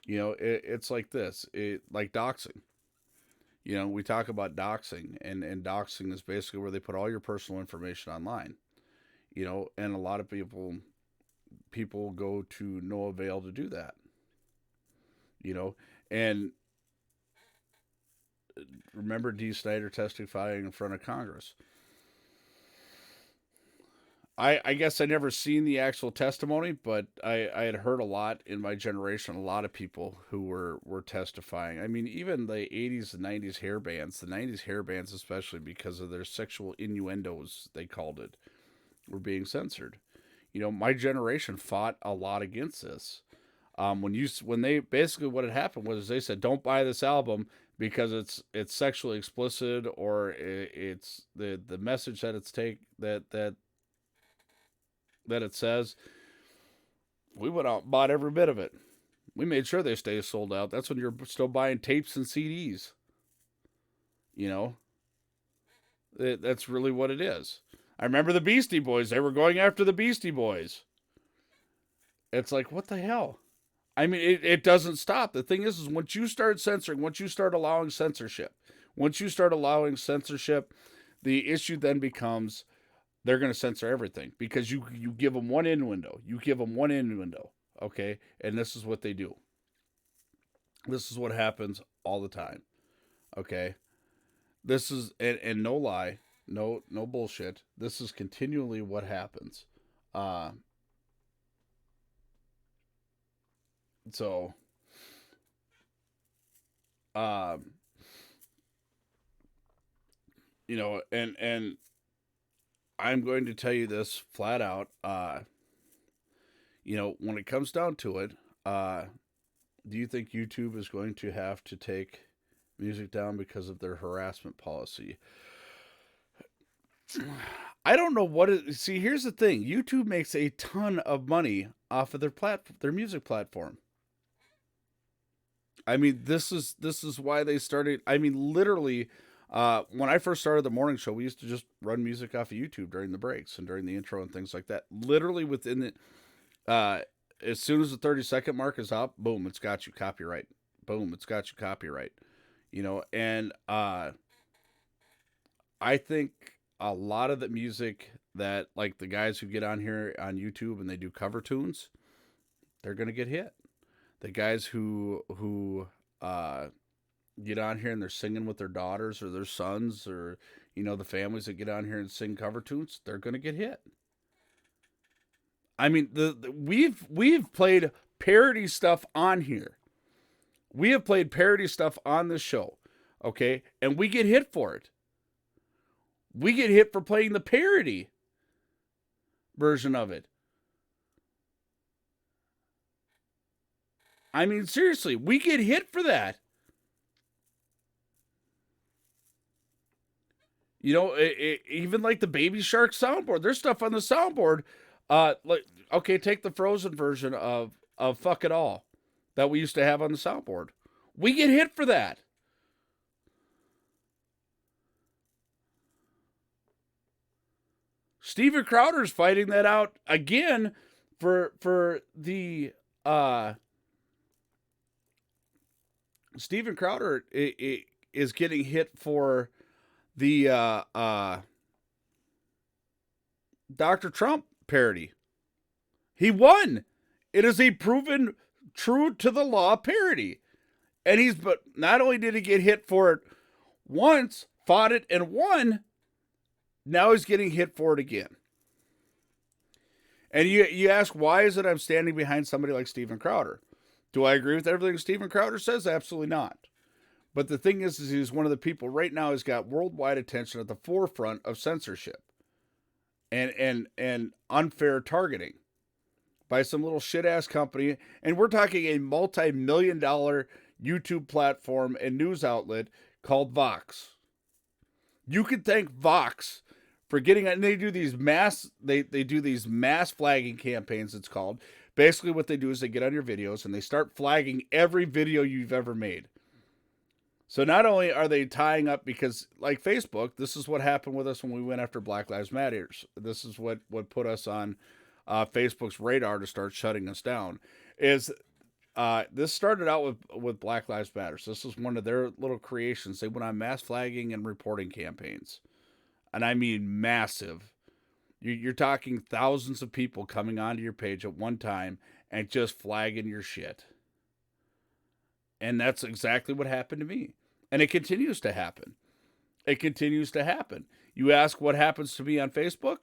You know, it's like this, like doxing. You know, we talk about doxing, and doxing is basically where they put all your personal information online. You know, and a lot of people go to no avail to do that. You know, and remember Dee Snider testifying in front of Congress. I guess I never seen the actual testimony, but I had heard a lot in my generation, a lot of people who were testifying. I mean, even the 80s and 90s hair bands, the 90s hair bands especially because of their sexual innuendos, they called it, were being censored. You know, my generation fought a lot against this. When they basically what had happened was they said, don't buy this album because it's sexually explicit, or it's the message that that it says. We went out and bought every bit of it. We made sure they stay sold out. That's when you're still buying tapes and CDs. You know, that's really what it is. I remember the Beastie Boys. They were going after the Beastie Boys. It's like, what the hell? I mean, it doesn't stop. The thing is once you start censoring, once you start allowing censorship, the issue then becomes they're going to censor everything because you give them one innuendo. Okay? And this is what they do. This is what happens all the time. Okay? This is, and no lie, no bullshit. This is continually what happens. You know, and I'm going to tell you this flat out. You know, when it comes down to it, do you think YouTube is going to have to take music down because of their harassment policy? I don't know what it. See, here's the thing: YouTube makes a ton of money off of their music platform. I mean, this is why they started. I mean, literally. When I first started the morning show, we used to just run music off of YouTube during the breaks and during the intro and things like that. Literally within as soon as the 30-second mark is up, boom, it's got you copyright. Boom, it's got you copyright. You know, and I I think a lot of the music that, like, the guys who get on here on YouTube and they do cover tunes, they're gonna get hit. The guys who get on here and they're singing with their daughters or their sons, or the families that get on here and sing cover tunes, they're gonna get hit. I mean, we've played parody stuff on here. We have played parody stuff on this show, okay? And we get hit for it. We get hit for playing the parody version of it. I mean, seriously, we get hit for that. Even like the Baby Shark soundboard. There's stuff on the soundboard. Okay, take the Frozen version of Fuck It All that we used to have on the soundboard. We get hit for that. Steven Crowder's fighting that out again for the Steven Crowder is getting hit for the Dr. Trump parody. He won. It is a proven true to the law parody. And but not only did he get hit for it once, fought it and won, now he's getting hit for it again. And you ask, why is it I'm standing behind somebody like Steven Crowder? Do I agree with everything Steven Crowder says? Absolutely not. But the thing is he's one of the people right now who's got worldwide attention at the forefront of censorship and unfair targeting by some little shit-ass company. And we're talking a multi-million-dollar YouTube platform and news outlet called Vox. You could thank Vox for getting, and they do these mass flagging campaigns, it's called. Basically what they do is they get on your videos and they start flagging every video you've ever made. So not only are they tying up, because like Facebook, this is what happened with us when we went after Black Lives Matter. This is what put us on Facebook's radar to start shutting us down. Is this started out with Black Lives Matter. So this is one of their little creations. They went on mass flagging and reporting campaigns. And I mean massive. You're talking thousands of people coming onto your page at one time and just flagging your shit. And that's exactly what happened to me. And it continues to happen. It continues to happen. You ask what happens to me on Facebook?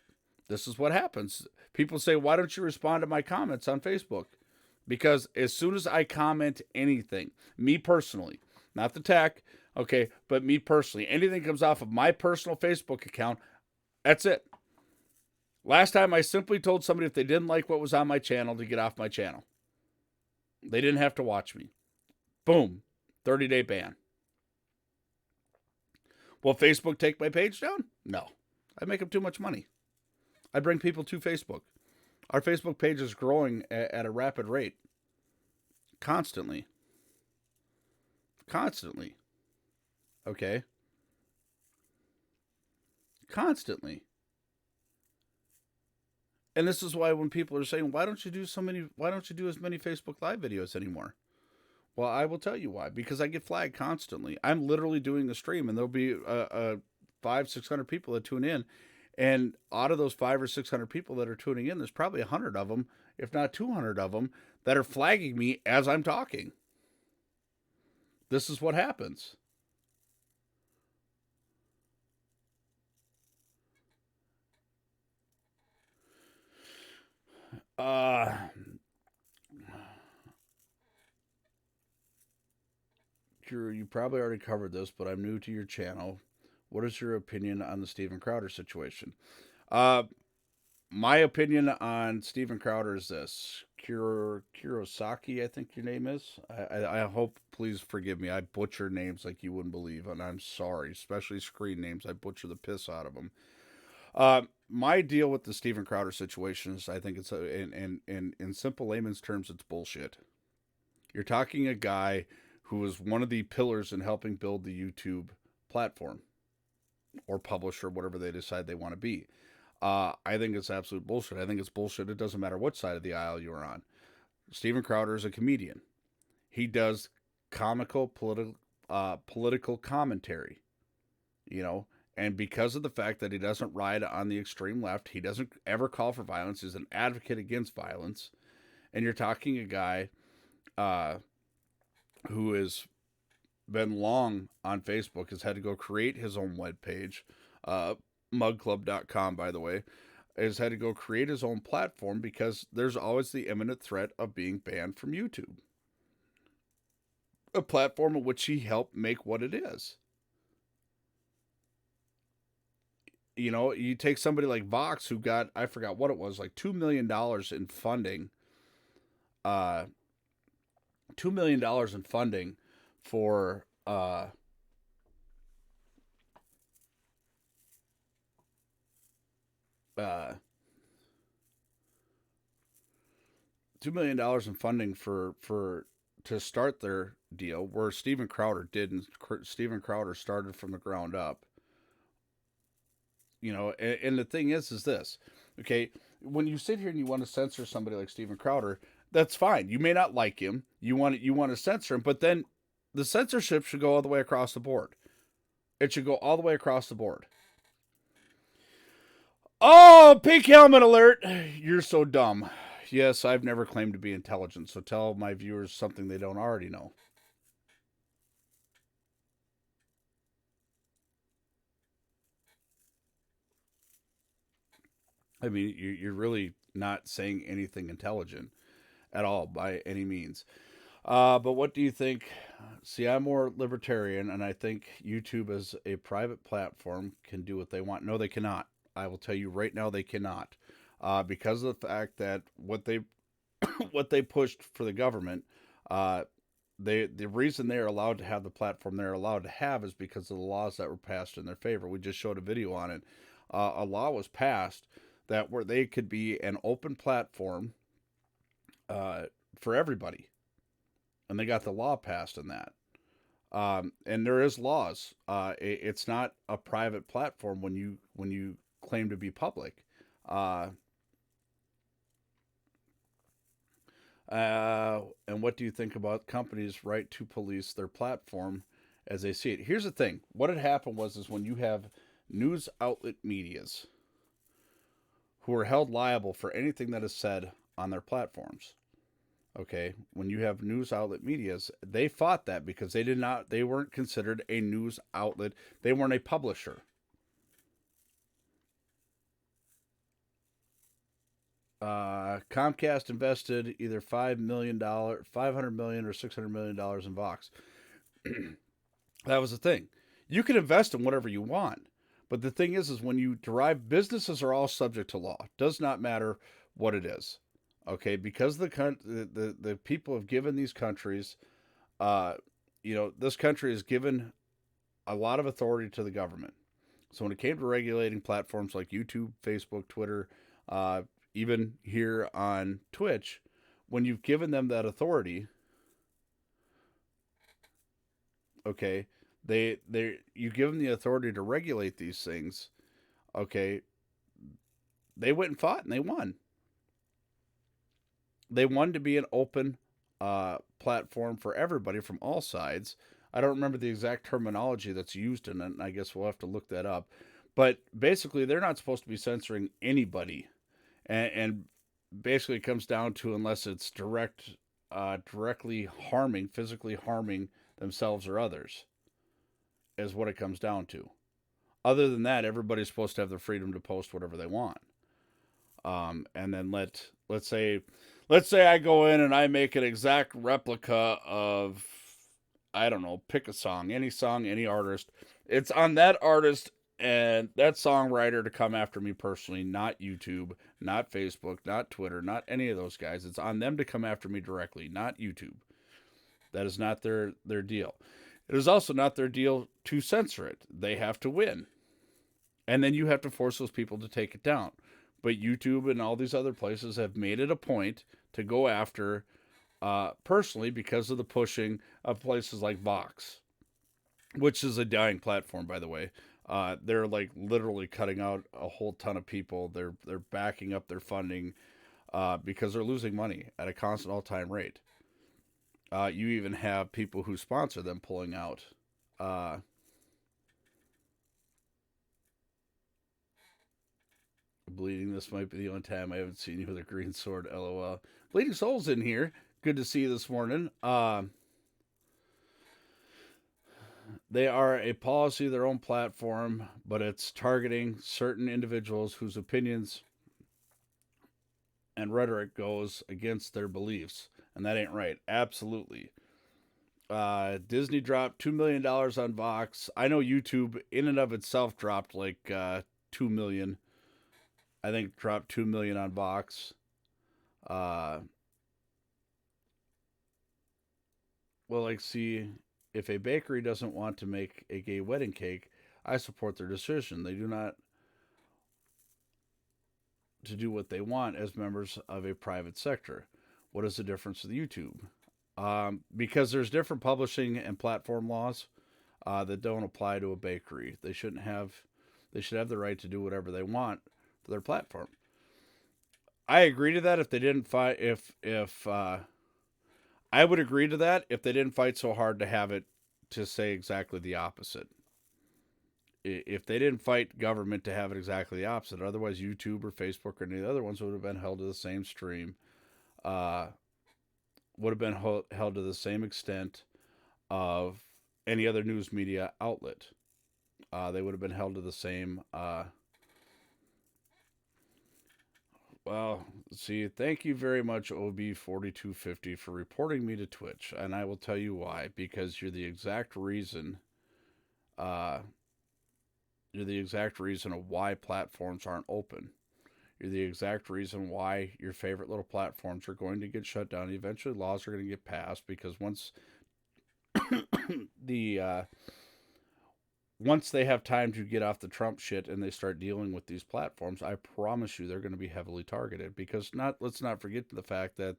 This is what happens. People say, why don't you respond to my comments on Facebook? Because as soon as I comment anything, me personally, not the tech, okay, but me personally, anything comes off of my personal Facebook account, that's it. Last time I simply told somebody if they didn't like what was on my channel to get off my channel. They didn't have to watch me. Boom. 30-day ban. Will Facebook take my page down? No. I make them too much money. I bring people to Facebook. Our Facebook page is growing at a rapid rate. Constantly. Constantly. Okay? Constantly. And this is why when people are saying, why don't you do as many Facebook Live videos anymore? Well, I will tell you why. Because I get flagged constantly. I'm literally doing a stream, and there'll be 500-600 people that tune in. And out of those 500 or 600 people that are tuning in, there's probably 100 of them, if not 200 of them, that are flagging me as I'm talking. This is what happens. You probably already covered this, but I'm new to your channel. What is your opinion on the Steven Crowder situation? My opinion on Steven Crowder is this. Kurosaki, I think your name is. I hope, please forgive me. I butcher names like you wouldn't believe, and I'm sorry. Especially screen names. I butcher the piss out of them. My deal with the Steven Crowder situation is, I think it's, in simple layman's terms, it's bullshit. You're talking a guy who was one of the pillars in helping build the YouTube platform or publisher, whatever they decide they want to be. I think it's absolute bullshit. I think it's bullshit. It doesn't matter what side of the aisle you're on. Steven Crowder is a comedian. He does comical political commentary, And because of the fact that he doesn't ride on the extreme left, he doesn't ever call for violence. He's an advocate against violence. And you're talking a guy who has been long on Facebook, has had to go create his own webpage, mugclub.com, by the way, has had to go create his own platform because there's always the imminent threat of being banned from YouTube. A platform in which he helped make what it is. You know, you take somebody like Vox who got, I forgot what it was, like $2 million in funding. $2 million in funding for $2 million in funding for to start their deal, where Steven Crowder didn't. Steven Crowder started from the ground up. You know, and the thing is this, okay? When you sit here and you want to censor somebody like Steven Crowder, that's fine. You may not like him. You want to censor him, but then the censorship should go all the way across the board. It should go all the way across the board. Oh, pink helmet alert! You're so dumb. Yes, I've never claimed to be intelligent, so tell my viewers something they don't already know. I mean, you're really not saying anything intelligent at all by any means. But what do you think? See, I'm more libertarian, and I think YouTube as a private platform can do what they want. No, they cannot. I will tell you right now, they cannot, because of the fact that what they what they pushed for the government. The reason they are allowed to have the platform they're allowed to have is because of the laws that were passed in their favor. We just showed a video on it. A law was passed that where they could be an open platform for everybody, and they got the law passed in that. And there is laws. It's not a private platform when you claim to be public. And what do you think about companies' right to police their platform as they see it? Here's the thing. What had happened is when you have news outlet medias who are held liable for anything that is said on their platforms. Okay, when you have news outlet medias, they fought that because they weren't considered a news outlet. They weren't a publisher. Comcast invested either $500 million or $600 million in Vox. That was the thing. You can invest in whatever you want, but the thing is when you derive, businesses are all subject to law. Does not matter what it is. Okay, because the people have given these countries, this country has given a lot of authority to the government. So when it came to regulating platforms like YouTube, Facebook, Twitter, even here on Twitch, when you've given them that authority, okay, you give them the authority to regulate these things, okay, they went and fought and they won. They wanted to be an open platform for everybody from all sides. I don't remember the exact terminology that's used in it, and I guess we'll have to look that up. But basically, they're not supposed to be censoring anybody. And basically it comes down to, unless it's directly physically harming themselves or others, is what it comes down to. Other than that, everybody's supposed to have the freedom to post whatever they want. And then let's say I go in and I make an exact replica of, I don't know, pick a song, any artist. It's on that artist and that songwriter to come after me personally, not YouTube, not Facebook, not Twitter, not any of those guys. It's on them to come after me directly, not YouTube. That is not their deal. It is also not their deal to censor it. They have to win. And then you have to force those people to take it down. But YouTube and all these other places have made it a point to go after personally because of the pushing of places like Vox, which is a dying platform, by the way. They're like literally cutting out a whole ton of people. They're backing up their funding because they're losing money at a constant all-time rate. You even have people who sponsor them pulling out. Bleeding, this might be the only time I haven't seen you with a green sword, LOL. Bleeding Soul's in here. Good to see you this morning. They are a policy, their own platform, but it's targeting certain individuals whose opinions and rhetoric goes against their beliefs. And that ain't right. Absolutely. Disney dropped $2 million on Vox. I know YouTube in and of itself dropped like $2 million. I think dropped $2 million on Vox. Well, like, see, if a bakery doesn't want to make a gay wedding cake, I support their decision. They do not to do what they want as members of a private sector. What is the difference with YouTube? Because there's different publishing and platform laws that don't apply to a bakery. They should have the right to do whatever they want for their platform. I agree to that if they didn't fight. I would agree to that if they didn't fight so hard to have it to say exactly the opposite. If they didn't fight government to have it exactly the opposite, otherwise YouTube or Facebook or any of the other ones would have been held to the same stream, would have been held to the same extent of any other news media outlet. They would have been held to the same. Well, see, thank you very much, OB4250, for reporting me to Twitch, and I will tell you why. Because you're the exact reason. You're the exact reason of why platforms aren't open. You're the exact reason why your favorite little platforms are going to get shut down. Eventually, laws are going to get passed because once once they have time to get off the Trump shit and they start dealing with these platforms, I promise you they're going to be heavily targeted. Because let's not forget the fact that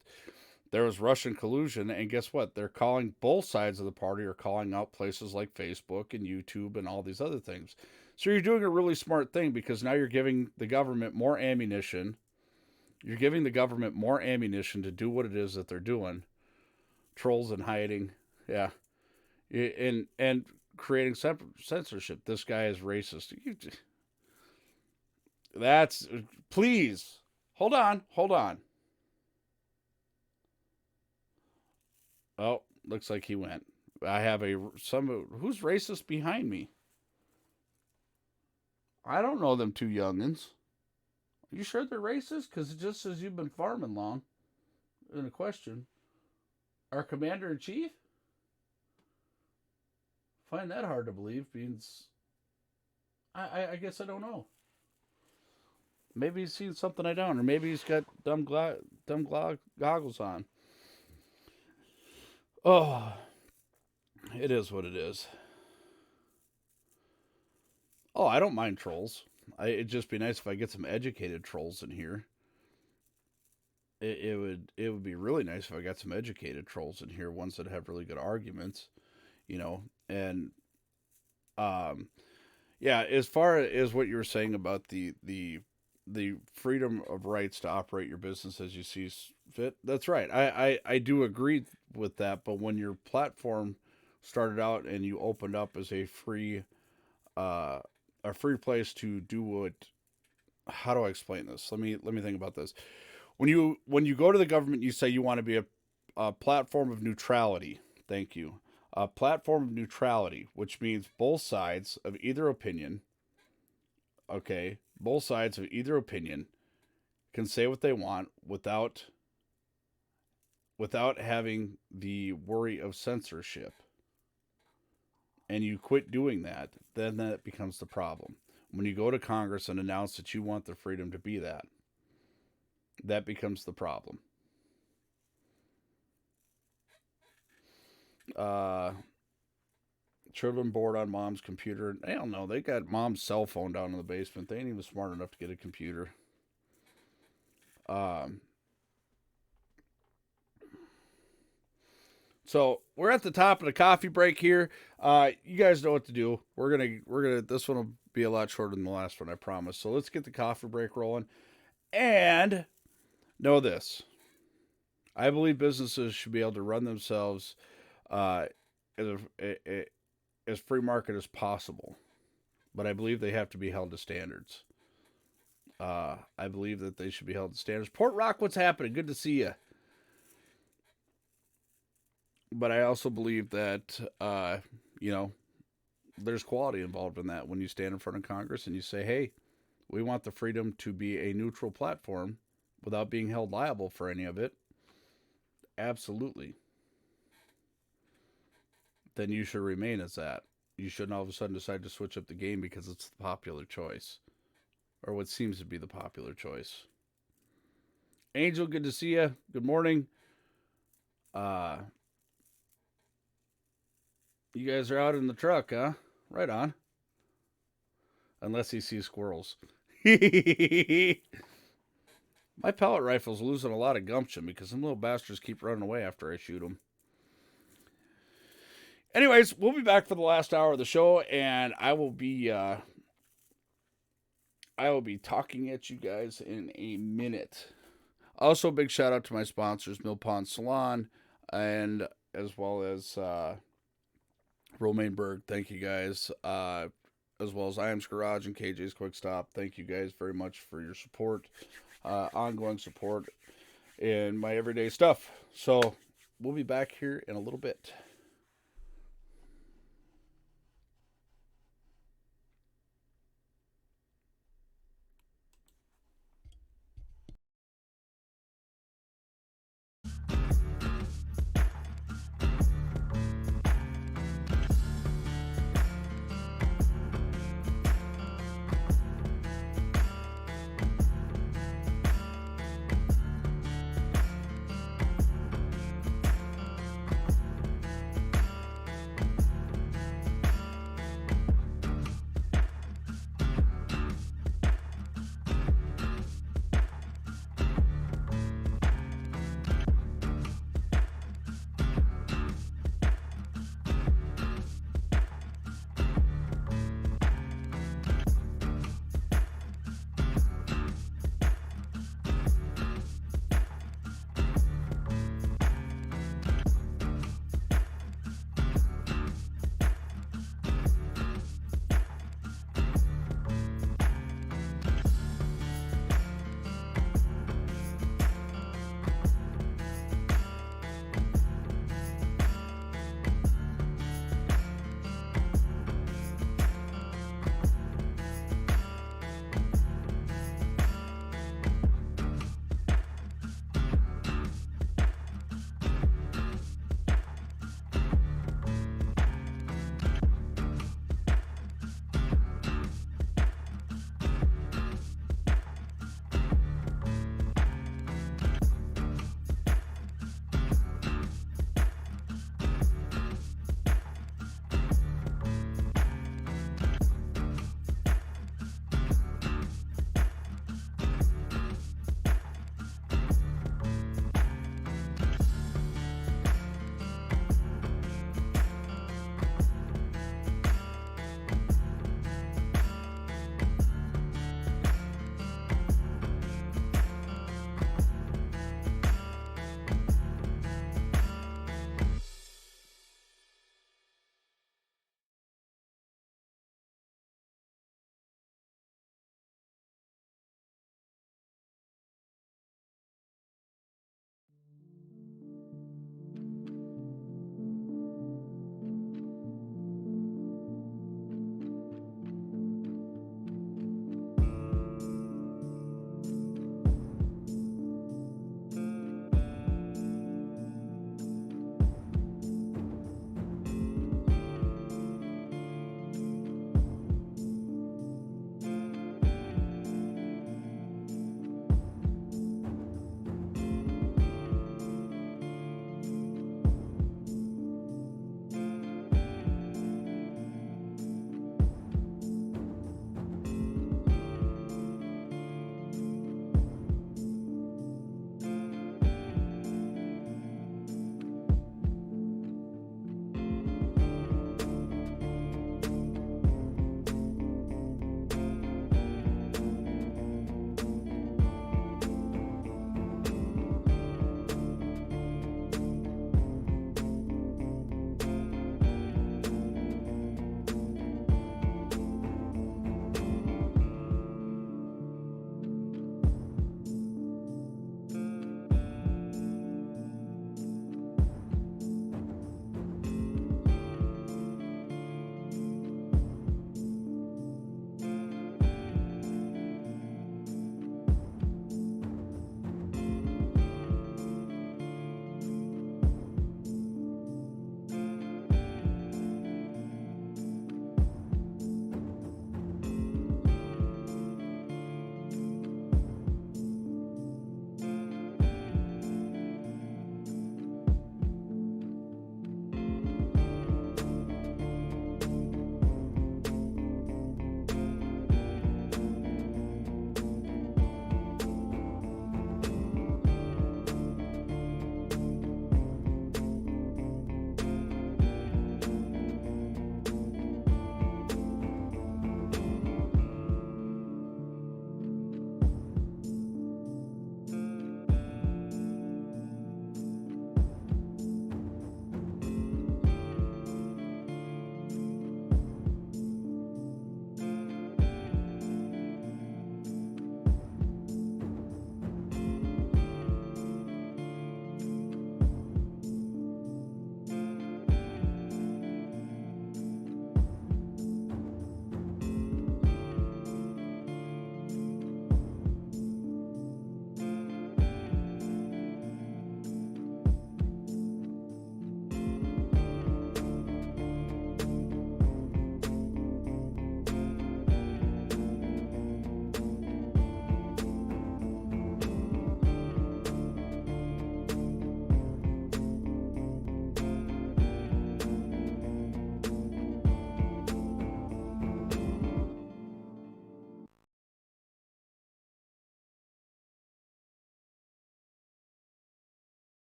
there was Russian collusion, and guess what? They're calling both sides of the party are calling out places like Facebook and YouTube and all these other things. So you're doing a really smart thing because now you're giving the government more ammunition. You're giving the government more ammunition to do what it is that they're doing. Trolls and hiding. Yeah. And creating censorship. This guy is racist. Please. Hold on. Oh, looks like he went. I have who's racist behind me? I don't know them two youngins. Are you sure they're racist? Because it just says you've been farming long. In a question. Our commander-in-chief? Find that hard to believe. Means I guess I don't know. Maybe he's seen something I don't, or maybe he's got dumb goggles on. Oh, it is what it is. Oh, I don't mind trolls. It'd just be nice if I get some educated trolls in here. It would be really nice if I got some educated trolls in here, ones that have really good arguments, and yeah, as far as what you were saying about the freedom of rights to operate your business as you see fit, that's right. I do agree with that, but when your platform started out and you opened up as a free place to do what, how do I explain this? Let me think about this. When you go to the government, you say you want to be a platform of neutrality. Thank you. A platform of neutrality, which means both sides of either opinion. Okay, both sides of either opinion can say what they want without having the worry of censorship. And you quit doing that, then that becomes the problem. When you go to Congress and announce that you want the freedom to be that becomes the problem. Children bored on mom's computer. I don't know. They got mom's cell phone down in the basement. They ain't even smart enough to get a computer. So we're at the top of the coffee break here. You guys know what to do. We're gonna. This one will be a lot shorter than the last one, I promise. So let's get the coffee break rolling. And know this: I believe businesses should be able to run themselves as free market as possible, but I believe they have to be held to standards. I believe that they should be held to standards. Port Rock, what's happening? Good to see you. But I also believe that, there's quality involved in that when you stand in front of Congress and you say, hey, we want the freedom to be a neutral platform without being held liable for any of it. Absolutely. Then you should remain as that. You shouldn't all of a sudden decide to switch up the game because it's the popular choice. Or what seems to be the popular choice. Angel, good to see you. Good morning. You guys are out in the truck, huh? Right on. Unless he sees squirrels. My pellet rifle's losing a lot of gumption because some little bastards keep running away after I shoot them. Anyways, we'll be back for the last hour of the show, and I will be talking at you guys in a minute. Also, big shout out to my sponsors, Mill Pond Salon, and as well as Romainberg. Thank you guys. As well as Iam's Garage and KJ's Quick Stop. Thank you guys very much for your support, ongoing support in my everyday stuff. So we'll be back here in a little bit.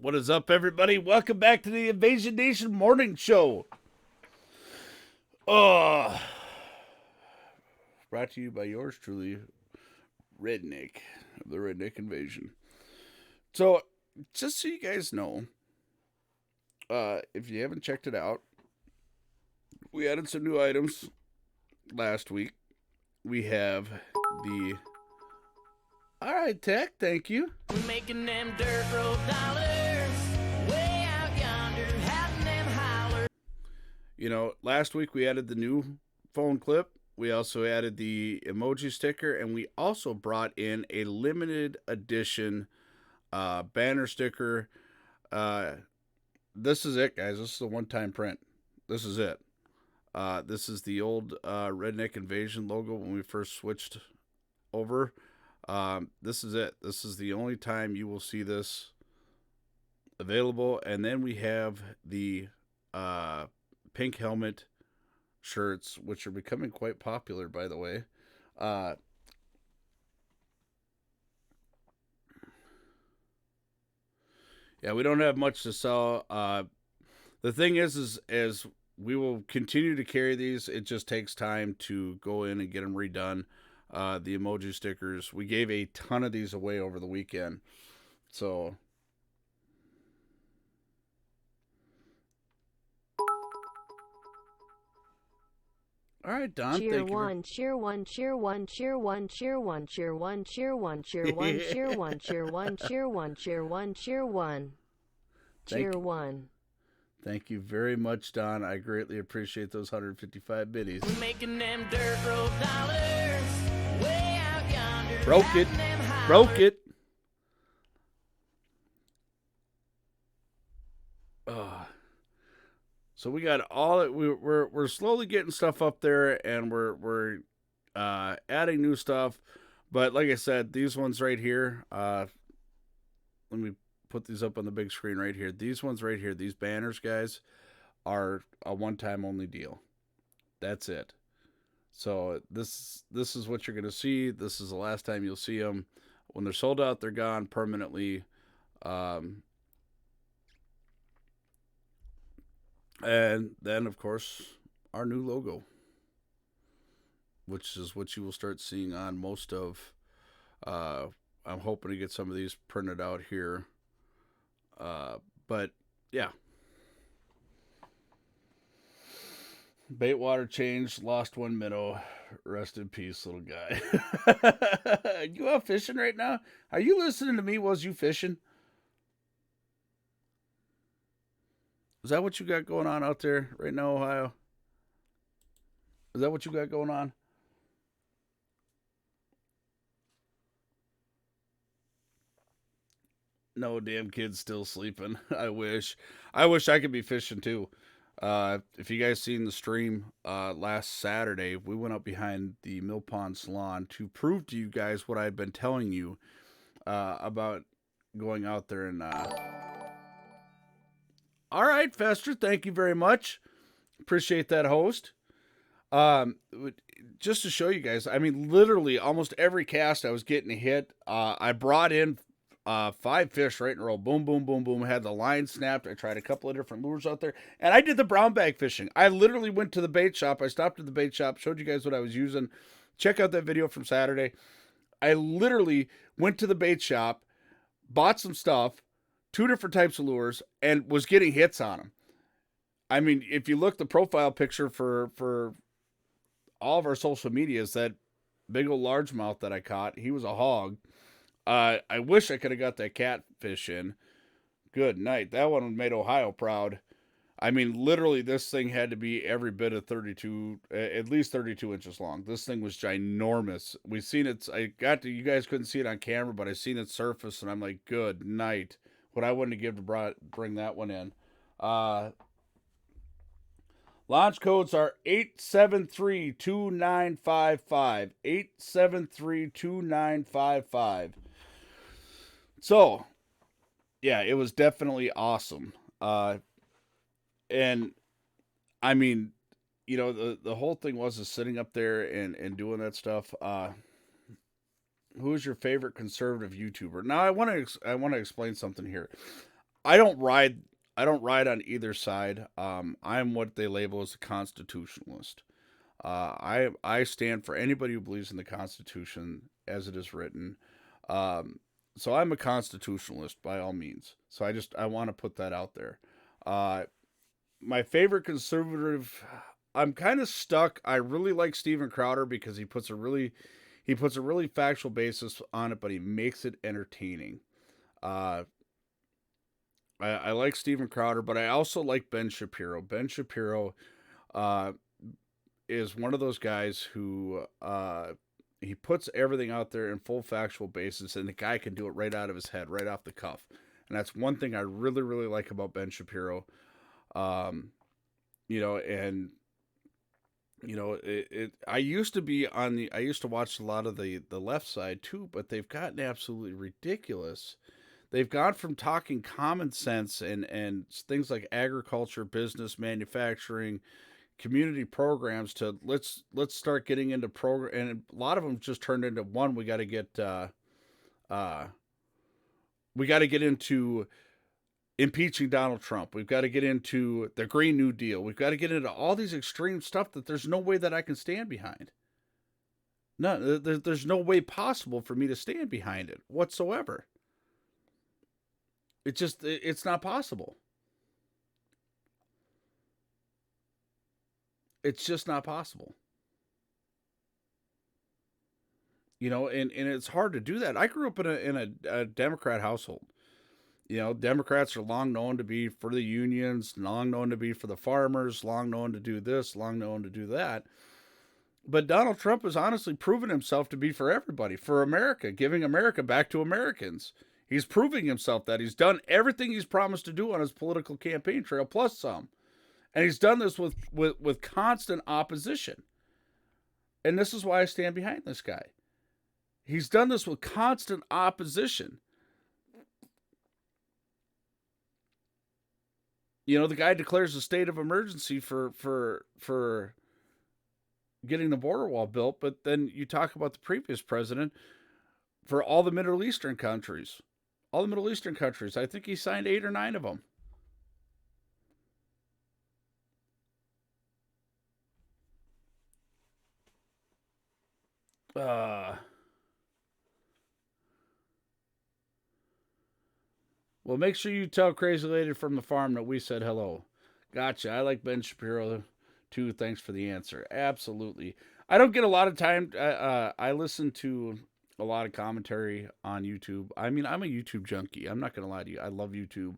What is up, everybody? Welcome back to the Invasion Nation Morning Show. Brought to you by yours truly, Redneck, of the Redneck Invasion. So, just so you guys know, if you haven't checked it out, we added some new items last week. We have the... All right, Tech, thank you. We're making them dirt road dollars. Way out yonder, having them holler. You know, last week we added the new phone clip. We also added the emoji sticker, and we also brought in a limited edition banner sticker. This is it, guys. This is a one-time print. This is it. This is the old Redneck Invasion logo when we first switched over. This is it. This is the only time you will see this available. And then we have the pink helmet shirts, which are becoming quite popular, by the way. Yeah, we don't have much to sell. The thing is we will continue to carry these. It just takes time to go in and get them redone. The emoji stickers. We gave a ton of these away over the weekend. So... All right, Don. Cheer thank you. one, cheer one, cheer one, cheer one, cheer one, cheer one, cheer one, cheer one, cheer one, cheer one, cheer one, cheer one, cheer one, cheer one. Thank you very much, Don. I greatly appreciate those 155 biddies. We're making them dirt road dollars. Way out yonder. Broke it. having them holler. Broke it. So we got all it. We're slowly getting stuff up there, and we're adding new stuff. But like I said, these ones right here. Let me put these up on the big screen right here. These ones right here, these banners, guys, are a one-time only deal. That's it. So this is what you're gonna see. This is the last time you'll see them. When they're sold out, they're gone permanently. And then, of course, our new logo, which is what you will start seeing on most of. I'm hoping to get some of these printed out here. But, yeah. Baitwater changed, lost one minnow. Rest in peace, little guy. You out fishing right now? Are you listening to me? Was you fishing? Is that what you got going on out there right now, Ohio? Is that what you got going on? No, damn kid's still sleeping. I wish I could be fishing too. If you guys seen the stream last Saturday, we went up behind the Mill Pond Salon to prove to you guys what I'd been telling you about going out there and... All right, Fester, thank you very much. Appreciate that, host. Just to show you guys, I mean, literally almost every cast I was getting a hit. I brought in 5 fish right in a row. Boom, boom, boom, boom. Had the line snapped. I tried a couple of different lures out there. And I did the brown bag fishing. I literally went to the bait shop. I stopped at the bait shop, showed you guys what I was using. Check out that video from Saturday. I literally went to the bait shop, bought some stuff, 2 different types of lures, and was getting hits on them. I mean, if you look the profile picture for all of our social medias, that big old largemouth that I caught, he was a hog. I wish I could have got that catfish in. Good night. That one made Ohio proud. I mean, literally, this thing had to be every bit of 32, at least 32 inches long. This thing was ginormous. We seen it. You guys couldn't see it on camera, but I seen it surface, and I'm like, good night. What I wouldn't have given to bring that one in. Launch codes are 873-2955. 873-2955. So, yeah, it was definitely awesome. And, I mean, you know, the whole thing was sitting up there and doing that stuff. Who is your favorite conservative YouTuber? Now, I want to explain something here. I don't ride. I don't ride on either side. I'm what they label as a constitutionalist. I stand for anybody who believes in the Constitution as it is written. So I'm a constitutionalist by all means. So I want to put that out there. Uh, my favorite conservative, I'm kind of stuck. I really like Steven Crowder because he puts a really factual basis on it, but he makes it entertaining. Uh, I like Steven Crowder, but I also like Ben Shapiro. Ben Shapiro uh, is one of those guys who he puts everything out there in full factual basis, and the guy can do it right out of his head, right off the cuff. And that's one thing I really, really like about Ben Shapiro. Um, and I used to be I used to watch a lot of the left side too, but they've gotten absolutely ridiculous. They've gone from talking common sense and things like agriculture, business, manufacturing, community programs to let's start getting into program, and a lot of them just turned into one. We got to get into impeaching Donald Trump. We've got to get into the Green New Deal. We've got to get into all these extreme stuff that there's no way that I can stand behind. No, there's no way possible for me to stand behind it whatsoever. It's not possible. It's just not possible. And it's hard to do that. I grew up in a Democrat household. Democrats are long known to be for the unions, long known to be for the farmers, long known to do this, long known to do that. But Donald Trump has honestly proven himself to be for everybody, for America, giving America back to Americans. He's proving himself that he's done everything he's promised to do on his political campaign trail, plus some. And he's done this with constant opposition. And this is why I stand behind this guy. He's done this with constant opposition. The guy declares a state of emergency for getting the border wall built, but then you talk about the previous president for all the Middle Eastern countries. All the Middle Eastern countries. I think he signed 8 or 9 of them. Well, make sure you tell Crazy Lady from the farm that we said hello. Gotcha. I like Ben Shapiro too. Thanks for the answer. Absolutely. I don't get a lot of time. I listen to a lot of commentary on YouTube. I mean, I'm a YouTube junkie. I'm not going to lie to you. I love YouTube.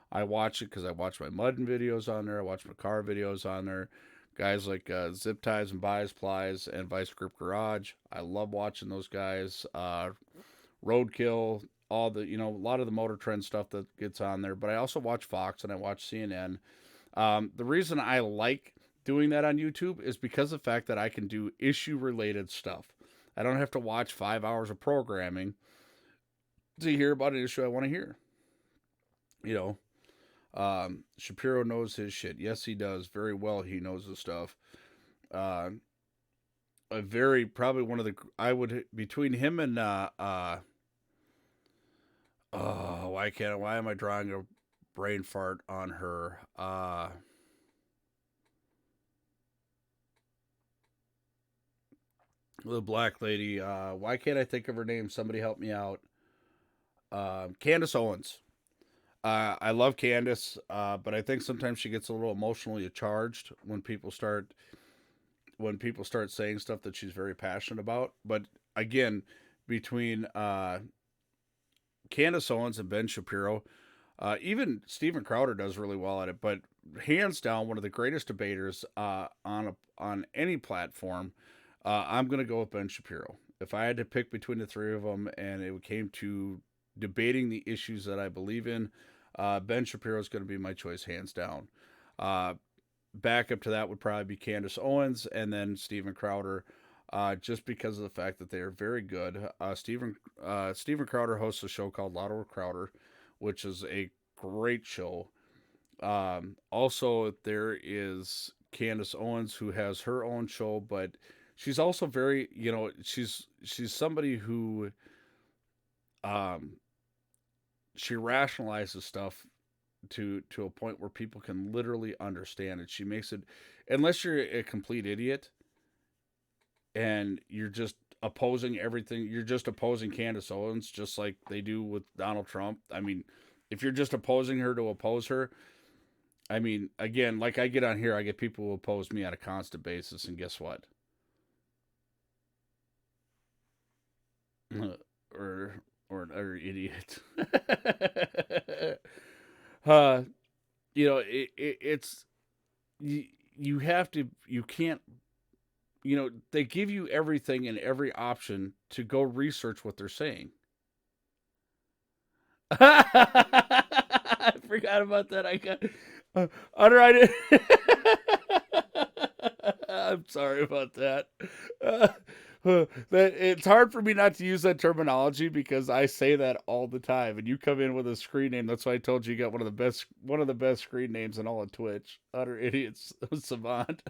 I watch it because I watch my mudding videos on there. I watch my car videos on there. Guys like Zip Ties and Buys Plies and Vice Grip Garage. I love watching those guys. Roadkill, all the, a lot of the Motor Trend stuff that gets on there. But I also watch Fox and I watch CNN. The reason I like doing that on YouTube is because of the fact that I can do issue-related stuff. I don't have to watch 5 hours of programming to hear about an issue I want to hear. Shapiro knows his shit. Yes, he does. Very well, he knows his stuff. Probably one of the, between him and, why am I drawing a brain fart on her? The black lady, why can't I think of her name? Somebody help me out. Candace Owens. I love Candace, but I think sometimes she gets a little emotionally charged when people start saying stuff that she's very passionate about. But again, between Candace Owens and Ben Shapiro, even Steven Crowder does really well at it. But hands down, one of the greatest debaters on any platform. I'm going to go with Ben Shapiro. If I had to pick between the three of them and it came to debating the issues that I believe in, Ben Shapiro is going to be my choice, hands down. Back up to that would probably be Candace Owens and then Steven Crowder, just because of the fact that they are very good. Steven Crowder hosts a show called Lotto with Crowder, which is a great show. Also, there is Candace Owens, who has her own show, but she's also very, she's somebody who, she rationalizes stuff to a point where people can literally understand it. She makes it, unless you're a complete idiot and you're just opposing everything, you're just opposing Candace Owens, just like they do with Donald Trump. I mean, if you're just opposing her to oppose her, I mean, again, like I get on here, I get people who oppose me on a constant basis, and guess what? Or idiot. It's you have to, you can't, they give you everything and every option to go research what they're saying. I forgot about that. I got Utter. I'm sorry about that. That it's hard for me not to use that terminology because I say that all the time. And you come in with a screen name. That's why I told you got one of the best screen names in all of Twitch. Utter idiots, savant.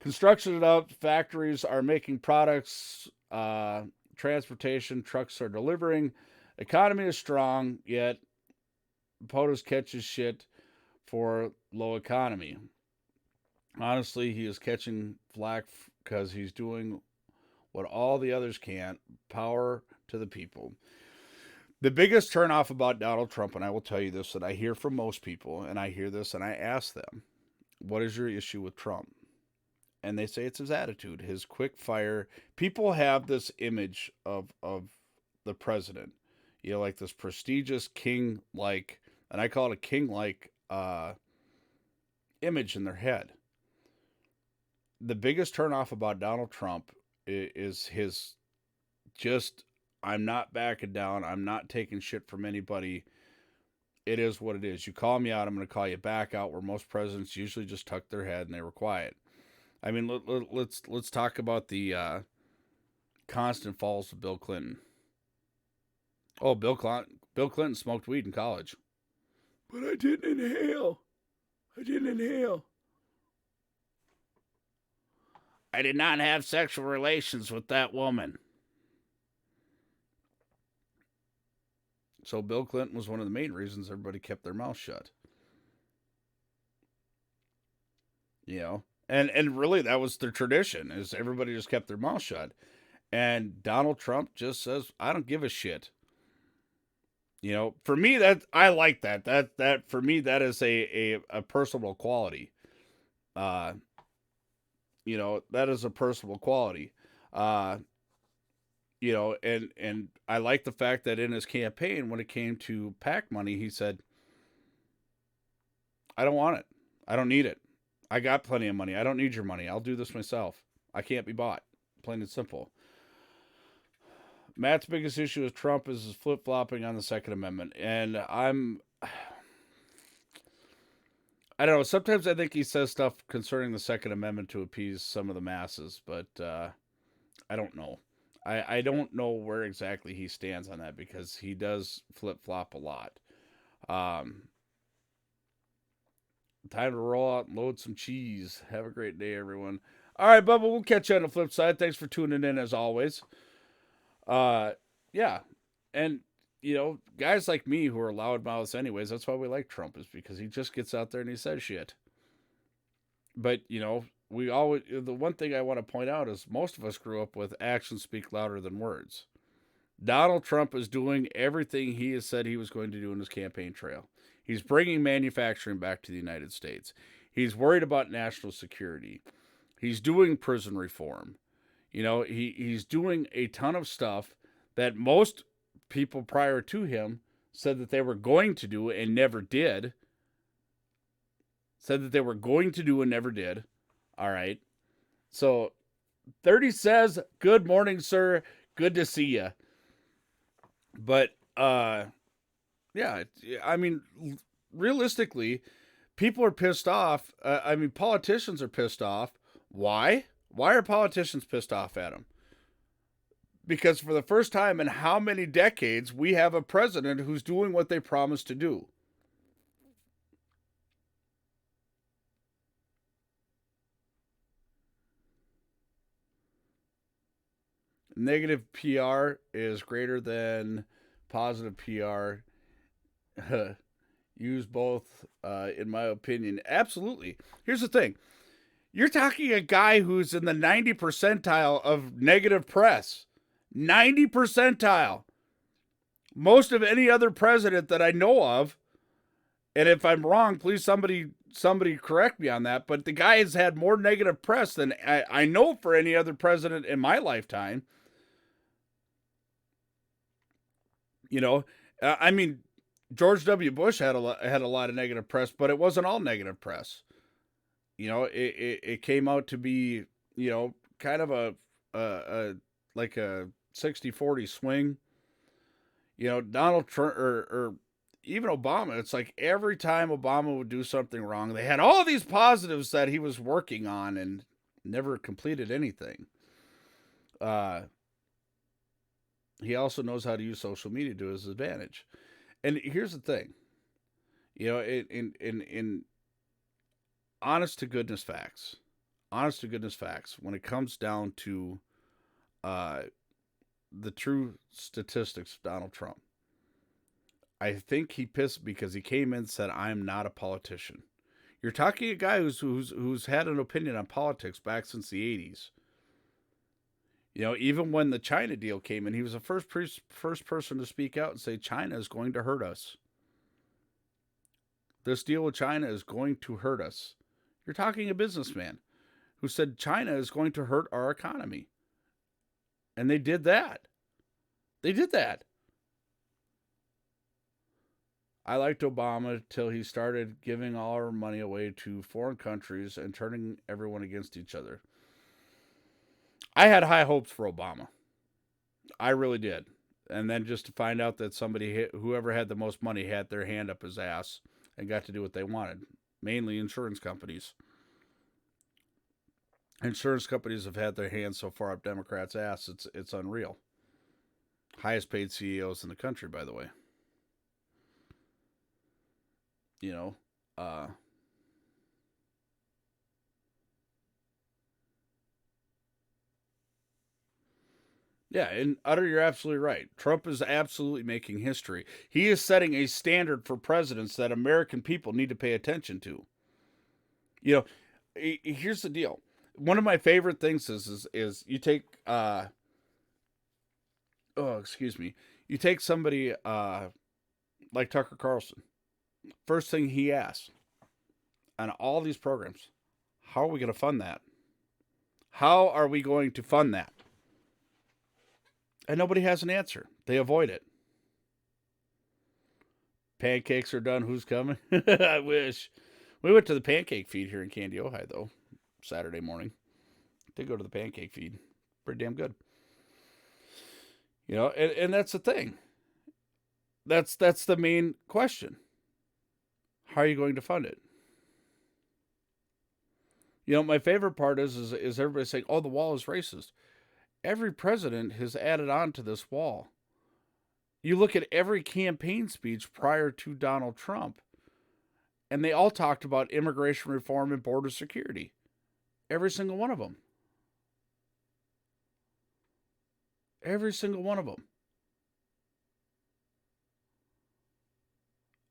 Construction up, factories are making products. Transportation trucks are delivering. Economy is strong, yet POTUS catches shit for low economy. Honestly, he is catching flack because he's doing what all the others can't. Power to the people. The biggest turnoff about Donald Trump, and I will tell you this, that I hear from most people, and I hear this and I ask them, what is your issue with Trump? And they say it's his attitude, his quick fire. People have this image of the president, like this prestigious king-like, and I call it a king-like image in their head. The biggest turnoff about Donald Trump is his just, I'm not backing down. I'm not taking shit from anybody. It is what it is. You call me out, I'm going to call you back out, where most presidents usually just tucked their head and they were quiet. I mean, let's talk about the constant falls of Bill Clinton. Oh, Bill Clinton smoked weed in college. But I didn't inhale. I did not have sexual relations with that woman. So Bill Clinton was one of the main reasons everybody kept their mouth shut. And really that was the tradition, is everybody just kept their mouth shut. And Donald Trump just says, I don't give a shit. For me, that I like that. That for me, that is a personal quality. That is a personal quality. And I like the fact that in his campaign, when it came to PAC money, he said, I don't want it. I don't need it. I got plenty of money. I don't need your money. I'll do this myself. I can't be bought. Plain and simple. Matt's biggest issue with Trump is his flip-flopping on the Second Amendment. And I don't know. Sometimes I think he says stuff concerning the Second Amendment to appease some of the masses, but I don't know. I don't know where exactly he stands on that, because he does flip-flop a lot. Time to roll out and load some cheese. Have a great day, everyone. All right, Bubba, we'll catch you on the flip side. Thanks for tuning in, as always. Yeah. And, guys like me who are loudmouths anyways, that's why we like Trump, is because he just gets out there and he says shit. But, we always, the one thing I want to point out is most of us grew up with actions speak louder than words. Donald Trump is doing everything he has said he was going to do in his campaign trail. He's bringing manufacturing back to the United States. He's worried about national security. He's doing prison reform. He's doing a ton of stuff that most people prior to him said that they were going to do and never did. All right. So 30 says, good morning, sir. Good to see you. But, yeah, I mean, realistically, people are pissed off. Politicians are pissed off. Why? Why are politicians pissed off at him? Because for the first time in how many decades, we have a president who's doing what they promised to do. Negative PR is greater than positive PR. use both, in my opinion. Absolutely. Here's the thing. You're talking a guy who's in the 90 percentile of negative press. 90 percentile. Most of any other president that I know of, and if I'm wrong, please somebody correct me on that, but the guy has had more negative press than I know for any other president in my lifetime. You know, I mean, George W. Bush had a lot of negative press, but it wasn't all negative press. You know, it came out to be, you know, kind of a like a 60-40 swing. You know, Donald Trump or even Obama, it's like every time Obama would do something wrong, they had all these positives that he was working on and never completed anything. He also knows how to use social media to his advantage. And here's the thing, you know, in honest to goodness facts, when it comes down to the true statistics of Donald Trump, I think he pissed because he came in and said, "I'm not a politician." You're talking a guy who's had an opinion on politics back since the 80s. You know, even when the China deal came in, he was the first person to speak out and say China is going to hurt us. This deal with China is going to hurt us. You're talking a businessman who said China is going to hurt our economy. And they did that. I liked Obama till he started giving all our money away to foreign countries and turning everyone against each other. I had high hopes for Obama. I really did. And then just to find out that whoever had the most money had their hand up his ass and got to do what they wanted. Mainly insurance companies. Insurance companies have had their hands so far up Democrats' ass, it's unreal. Highest paid CEOs in the country, by the way. You know, yeah, and Utter, you're absolutely right. Trump is absolutely making history. He is setting a standard for presidents that American people need to pay attention to. You know, here's the deal. One of my favorite things is you take you take somebody like Tucker Carlson. First thing he asks on all these programs, how are we going to fund that? How are we going to fund that? And nobody has an answer. They avoid it. Pancakes are done. Who's coming? I wish. We went to the pancake feed here in Candy, Ohio, though, Saturday morning. Did go to the pancake feed. Pretty damn good. You know, and that's the thing. That's the main question. How are you going to fund it? You know, my favorite part is everybody saying, "Oh, the wall is racist." Every president has added on to this wall. You look at every campaign speech prior to Donald Trump, and they all talked about immigration reform and border security. Every single one of them. Every single one of them.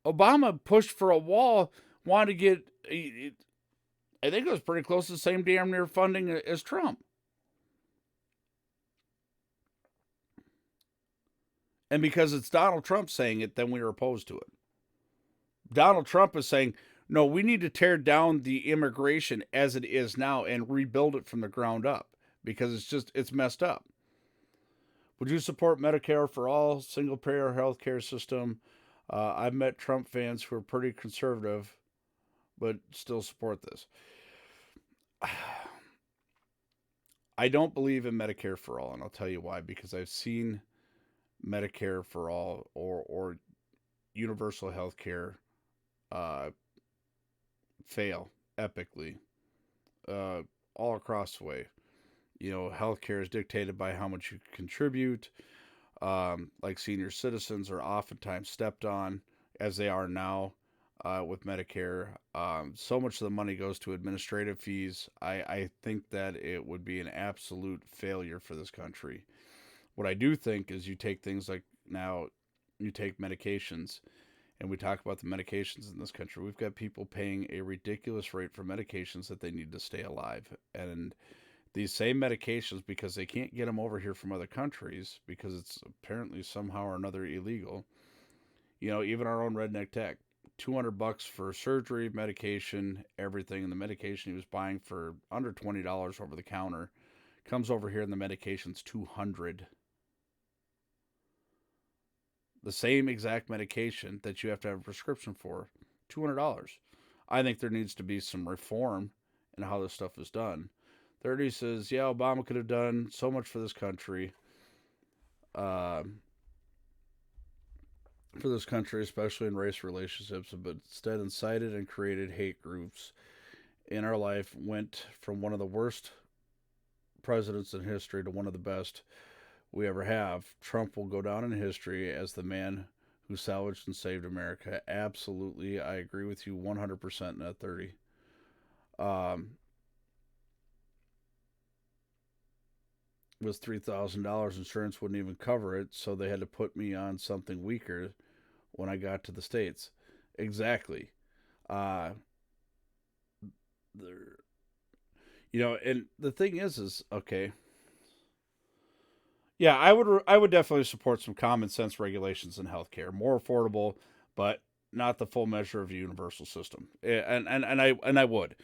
Obama pushed for a wall, wanted to get, I think it was pretty close to the same damn near funding as Trump. And because it's Donald Trump saying it, then we are opposed to it. Donald Trump is saying, no, we need to tear down the immigration as it is now and rebuild it from the ground up because it's messed up. Would you support Medicare for all, single-payer healthcare system? I've met Trump fans who are pretty conservative, but still support this. I don't believe in Medicare for all, and I'll tell you why. Because I've seen Medicare for all or universal health care fail epically all across the way. You know, healthcare is dictated by how much you contribute. Like senior citizens are oftentimes stepped on, as they are now with Medicare. So much of the money goes to administrative fees. I think that it would be an absolute failure for this country. What I do think is you take things like now, you take medications, and we talk about the medications in this country, we've got people paying a ridiculous rate for medications that they need to stay alive. And these same medications, because they can't get them over here from other countries, because it's apparently somehow or another illegal. Even our own Redneck Tech, $200 for surgery, medication, everything. And the medication he was buying for under $20 over the counter comes over here and the medication's $200. The same exact medication that you have to have a prescription for, $200. I think there needs to be some reform in how this stuff is done. 30 says, yeah, Obama could have done so much for this country. Especially in race relationships, but instead incited and created hate groups in our life, went from one of the worst presidents in history to one of the best we ever have. Trump will go down in history as the man who salvaged and saved America. Absolutely. I agree with you 100% in that 30. Was $3,000. Insurance wouldn't even cover it, so they had to put me on something weaker when I got to the States. Exactly. And the thing is okay. Yeah, I would definitely support some common sense regulations in healthcare, more affordable, but not the full measure of a universal system. And I would.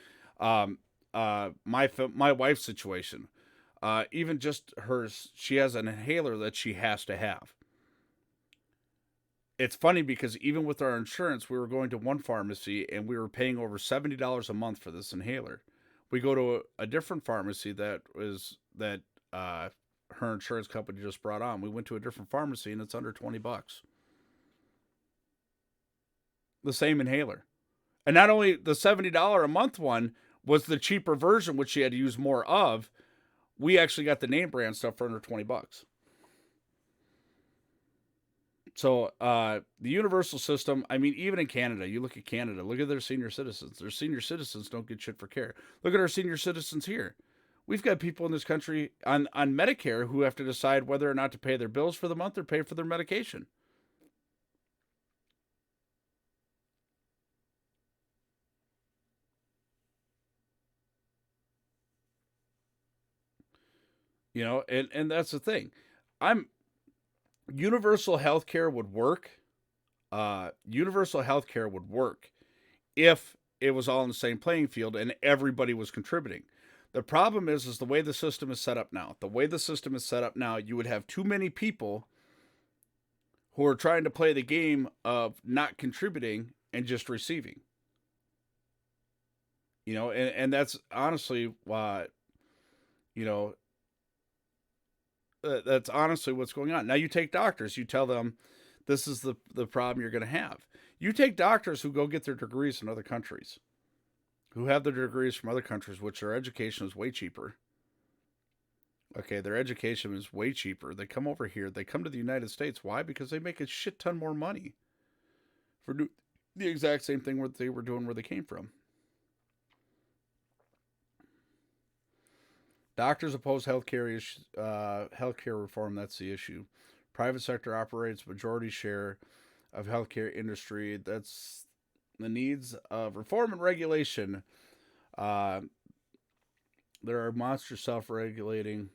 My wife's situation, even just hers, she has an inhaler that she has to have. It's funny because even with our insurance, we were going to one pharmacy and we were paying over $70 a month for this inhaler. We go to a different pharmacy that her insurance company just brought on. We went to a different pharmacy and it's under $20. The same inhaler. And not only the $70 a month one was the cheaper version, which she had to use more of, we actually got the name brand stuff for under $20. So the universal system, I mean, even in Canada, you look at Canada, look at their senior citizens. Their senior citizens don't get shit for care. Look at our senior citizens here. We've got people in this country on Medicare who have to decide whether or not to pay their bills for the month or pay for their medication. And that's the thing. Universal healthcare would work. Universal healthcare would work if it was all in the same playing field and everybody was contributing. The problem is the way the system is set up now. The way the system is set up now, you would have too many people who are trying to play the game of not contributing and just receiving. And that's honestly why, that's honestly what's going on. Now you take doctors, you tell them this is the problem you're going to have. You take doctors who go get their degrees in other countries, who have their degrees from other countries, which their education is way cheaper. Okay, their education is way cheaper. They come over here. They come to the United States. Why? Because they make a shit ton more money for the exact same thing what they were doing where they came from. Doctors oppose healthcare reform. That's the issue. Private sector operates majority share of healthcare industry. That's the needs of reform and regulation. There are monsters self-regulating.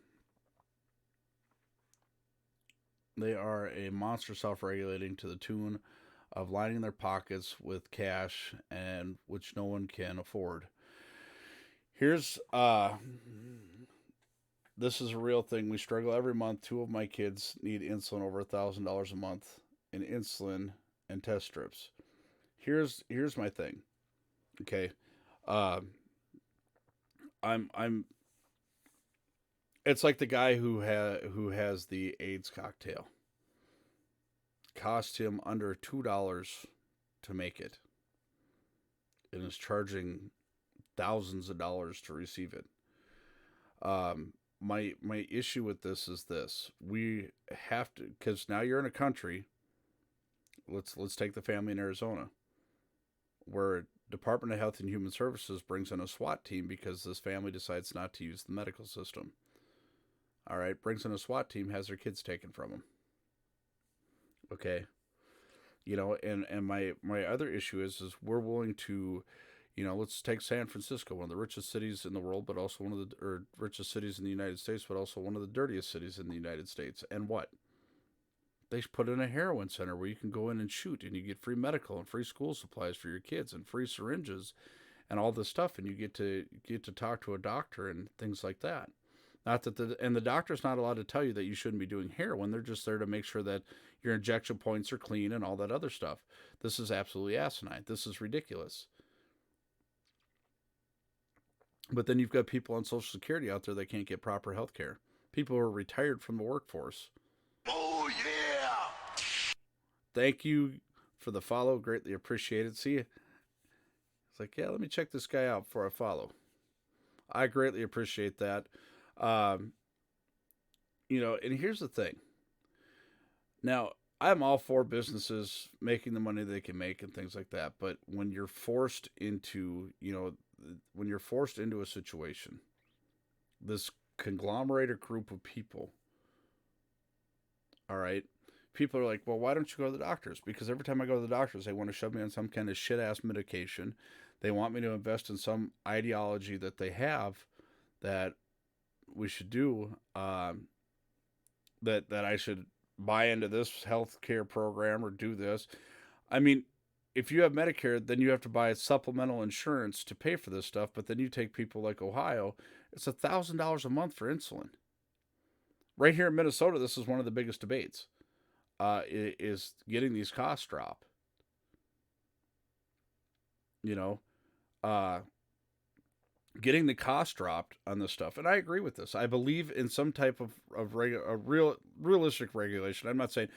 They are a monster self-regulating to the tune of lining their pockets with cash and which no one can afford. Here's this is a real thing. We struggle every month. 2 of my kids need insulin over $1,000 a month in insulin and test strips. Here's my thing. Okay. It's like the guy who has the AIDS cocktail. Cost him under $2 to make it. And is charging thousands of dollars to receive it. My issue with this is this. We have to, because now you're in a country. Let's take the family in Arizona, where Department of Health and Human Services brings in a SWAT team because this family decides not to use the medical system. All right, brings in a SWAT team, has their kids taken from them. Okay, And my other issue is we're willing to, let's take San Francisco, one of the richest cities in the world, but also one of the richest cities in the United States, but also one of the dirtiest cities in the United States. And what? They put in a heroin center where you can go in and shoot, and you get free medical and free school supplies for your kids and free syringes and all this stuff, and you get to talk to a doctor and things like that. Not that the doctor's not allowed to tell you that you shouldn't be doing heroin. They're just there to make sure that your injection points are clean and all that other stuff. This is absolutely asinine. This is ridiculous. But then you've got people on Social Security out there that can't get proper health care. People who are retired from the workforce. Oh, yeah! Thank you for the follow. Greatly appreciated. See, it's like, yeah, let me check this guy out before I follow. I greatly appreciate that. And here's the thing. Now, I'm all for businesses making the money they can make and things like that. But when you're forced into, a situation, this conglomerated group of people, all right, people are like, well, why don't you go to the doctors? Because every time I go to the doctors, they want to shove me on some kind of shit-ass medication. They want me to invest in some ideology that they have that we should do, that I should buy into this health care program or do this. I mean, if you have Medicare, then you have to buy supplemental insurance to pay for this stuff. But then you take people like Ohio, it's $1,000 a month for insulin. Right here in Minnesota, this is one of the biggest debates, is getting these costs dropped. Getting the cost dropped on this stuff. And I agree with this. I believe in some type of realistic regulation. I'm not saying,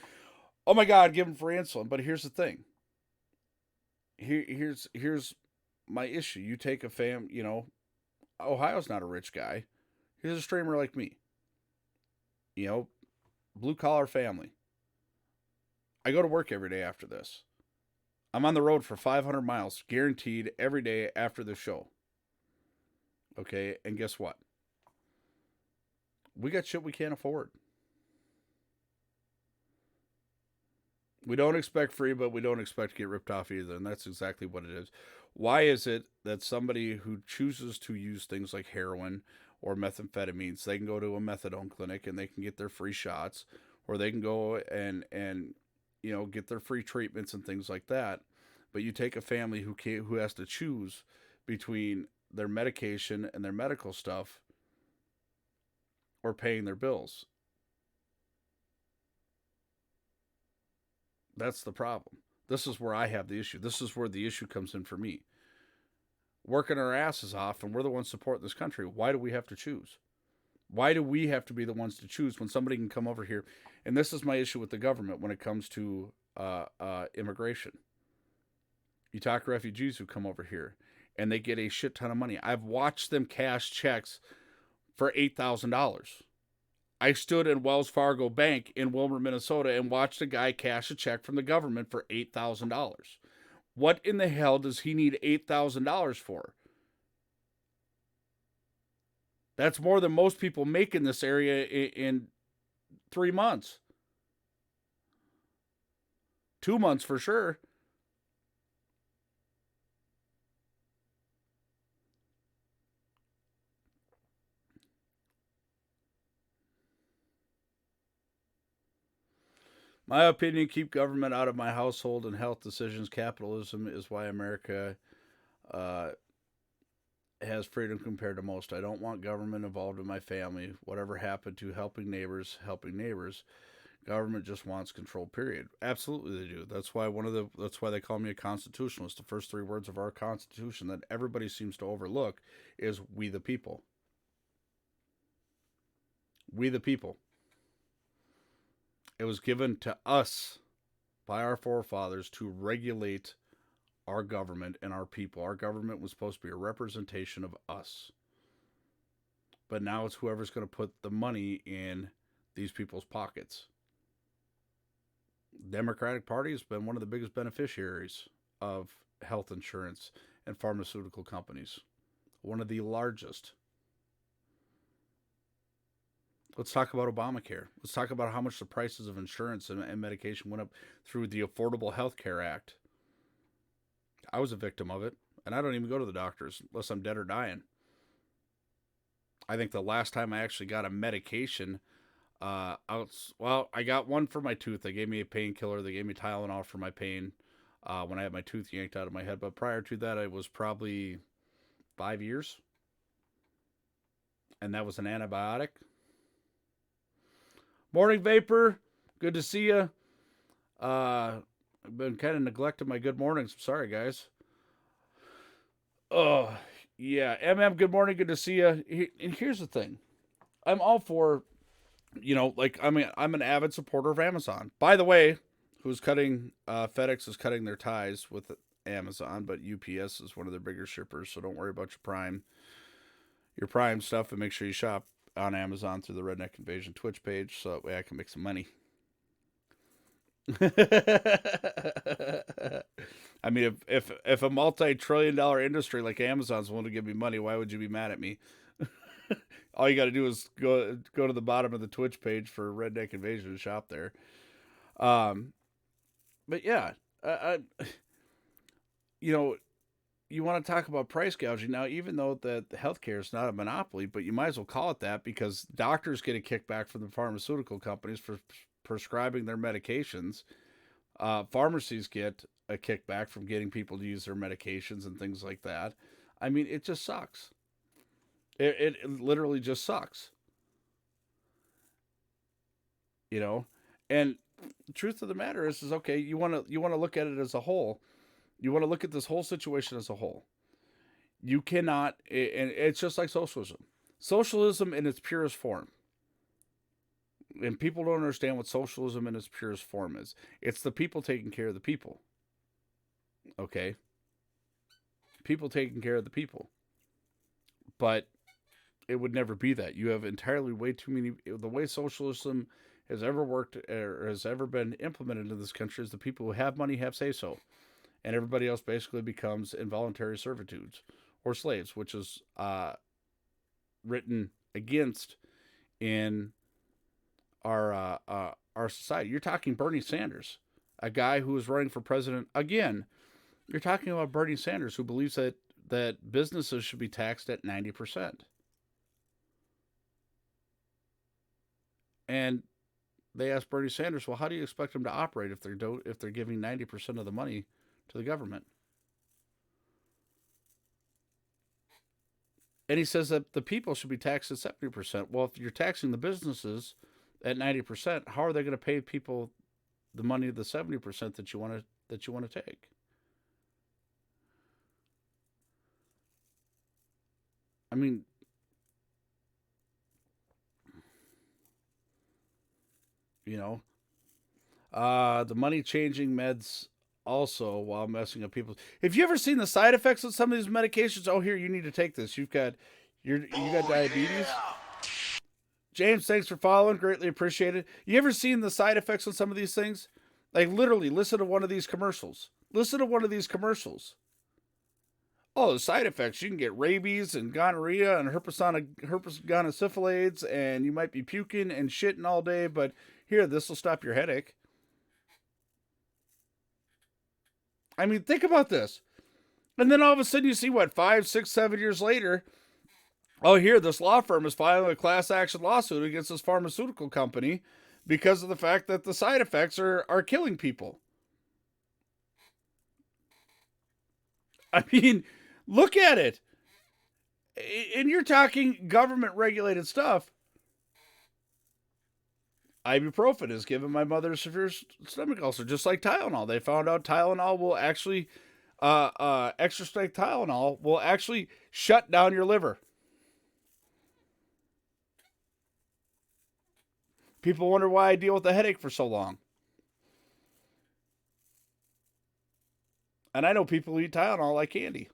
oh my God, give them free insulin. But here's the thing. Here's my issue. You take a Ohio's not a rich guy. Here's a streamer like me. Blue collar family. I go to work every day after this. I'm on the road for 500 miles, guaranteed every day after the show. Okay, and guess what? We got shit we can't afford. We don't expect free, but we don't expect to get ripped off either, and that's exactly what it is. Why is it that somebody who chooses to use things like heroin or methamphetamines, they can go to a methadone clinic and they can get their free shots, or they can go and get their free treatments and things like that, but you take a family who has to choose between their medication and their medical stuff or paying their bills. That's the problem. This is where I have the issue. This is where the issue comes in for me. Working our asses off, and we're the ones supporting this country. Why do we have to choose? Why do we have to be the ones to choose when somebody can come over here? And this is my issue with the government when it comes to immigration. You talk to refugees who come over here, and they get a shit ton of money. I've watched them cash checks for $8,000. I stood in Wells Fargo Bank in Wilmer, Minnesota, and watched a guy cash a check from the government for $8,000. What in the hell does he need $8,000 for? That's more than most people make in this area in 3 months. 2 months for sure. My opinion, keep government out of my household and health decisions. Capitalism is why America has freedom compared to most. I don't want government involved in my family. Whatever happened to helping neighbors. Government just wants control, period. Absolutely they do. That's why they call me a constitutionalist. The first 3 words of our Constitution that everybody seems to overlook is we the people. We the people. It was given to us by our forefathers to regulate our government and our people. Our government was supposed to be a representation of us. But now it's whoever's going to put the money in these people's pockets. Democratic Party has been one of the biggest beneficiaries of health insurance and pharmaceutical companies. One of the largest. Let's talk about Obamacare. Let's talk about how much the prices of insurance and medication went up through the Affordable Health Care Act. I was a victim of it, and I don't even go to the doctors unless I'm dead or dying. I think the last time I actually got a medication, I got one for my tooth. They gave me a painkiller. They gave me Tylenol for my pain when I had my tooth yanked out of my head. But prior to that, it was probably 5 years. And that was an antibiotic. Morning, Vapor. Good to see you. I've been kind of neglecting my good mornings. I'm sorry, guys. Oh, yeah. MM, good morning. Good to see you. And here's the thing. I'm all for, I'm an avid supporter of Amazon. By the way, FedEx is cutting their ties with Amazon, but UPS is one of their bigger shippers, so don't worry about your Prime stuff, and make sure you shop on Amazon through the Redneck Invasion Twitch page, so that way I can make some money. I mean, if a multi-trillion-dollar industry like Amazon's willing to give me money, why would you be mad at me? All you got to do is go to the bottom of the Twitch page for Redneck Invasion and shop there. But yeah, you want to talk about price gouging now, even though the healthcare is not a monopoly, but you might as well call it that, because doctors get a kickback from the pharmaceutical companies for prescribing their medications. Pharmacies get a kickback from getting people to use their medications and things like that. I mean, it just sucks. It literally just sucks. And the truth of the matter is okay, you want to look at it as a whole. You want to look at this whole situation as a whole. You cannot, and it's just like socialism. Socialism in its purest form. And people don't understand what socialism in its purest form is. It's the people taking care of the people. Okay? People taking care of the people. But it would never be that. You have entirely way too many. The way socialism has ever worked or has ever been implemented in this country is the people who have money have say so. And everybody else basically becomes involuntary servitudes or slaves, which is written against in our society. You're talking Bernie Sanders, a guy who is running for president again. You're talking about Bernie Sanders, who believes that businesses should be taxed at 90%. And they asked Bernie Sanders, well, how do you expect them to operate if they're giving 90% of the money to the government? And he says that the people should be taxed at 70%. Well, if you're taxing the businesses at 90%, how are they going to pay people the money of the 70% that you want to take? I mean, the money changing meds also while messing up people. Have you ever seen the side effects of some of these medications? Oh, here, you need to take this. You got diabetes. Yeah. James, thanks for following. Greatly appreciated. You ever seen the side effects of some of these things? Like, literally, listen to one of these commercials. Oh, the side effects. You can get rabies and gonorrhea and herpes gonosyphilis, and you might be puking and shitting all day, but here, this will stop your headache. I mean, think about this. And then all of a sudden you see, 5, 6, 7 years later, oh, here, this law firm is filing a class action lawsuit against this pharmaceutical company because of the fact that the side effects are killing people. I mean, look at it. And you're talking government regulated stuff. Ibuprofen has given my mother a severe stomach ulcer, just like Tylenol. They found out Tylenol will actually, extra strength Tylenol will actually shut down your liver. People wonder why I deal with a headache for so long. And I know people who eat Tylenol like candy.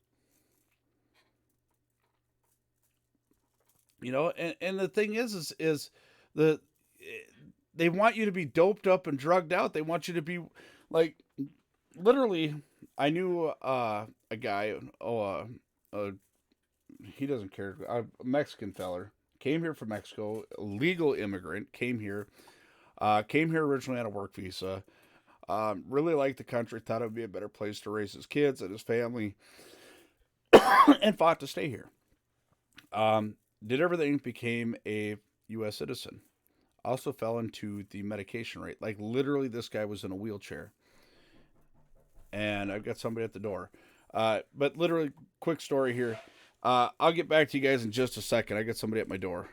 And the thing is they want you to be doped up and drugged out. They want you to be like, literally, I knew a guy, he doesn't care, a Mexican feller, Came here from Mexico, legal immigrant, came here originally on a work visa. Really liked the country, thought it would be a better place to raise his kids and his family, and fought to stay here. Did everything, became a U.S. citizen. Also fell into the medication rate. Like, literally, this guy was in a wheelchair. And I've got somebody at the door. But literally, quick story here. I'll get back to you guys in just a second. I got somebody at my door.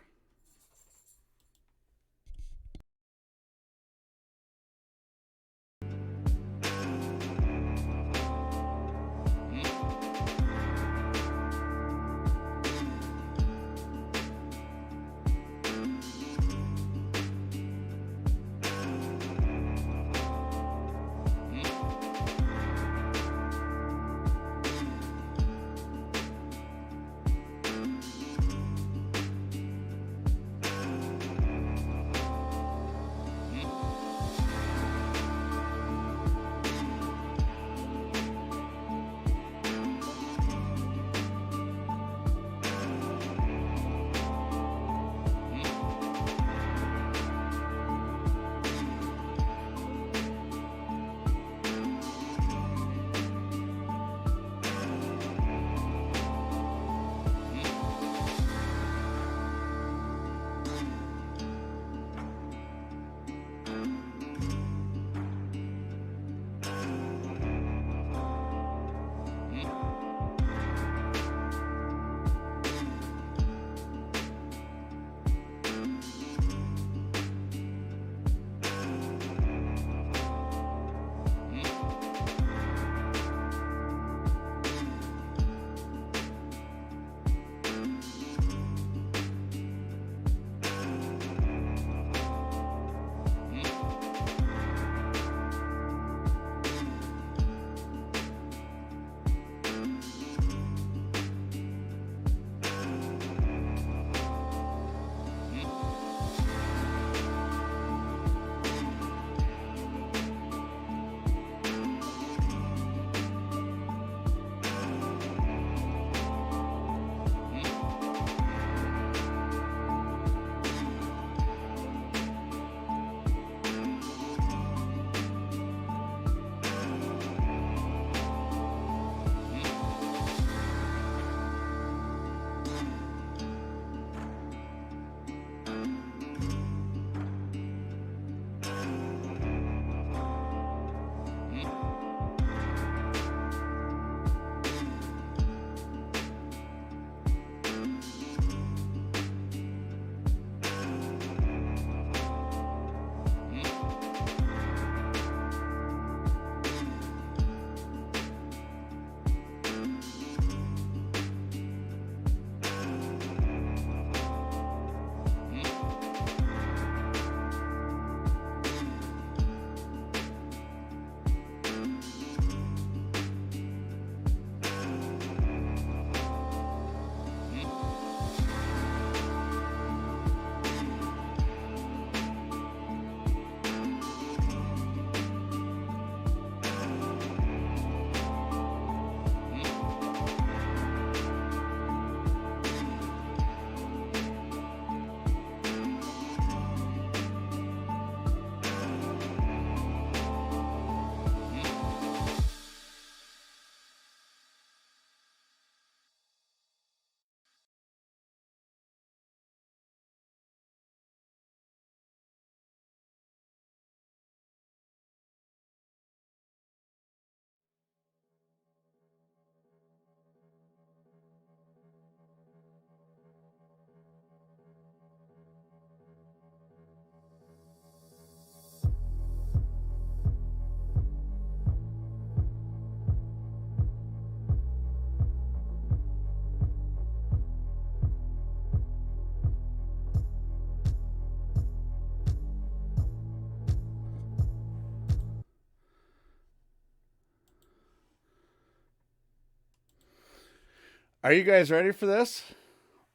Are you guys ready for this?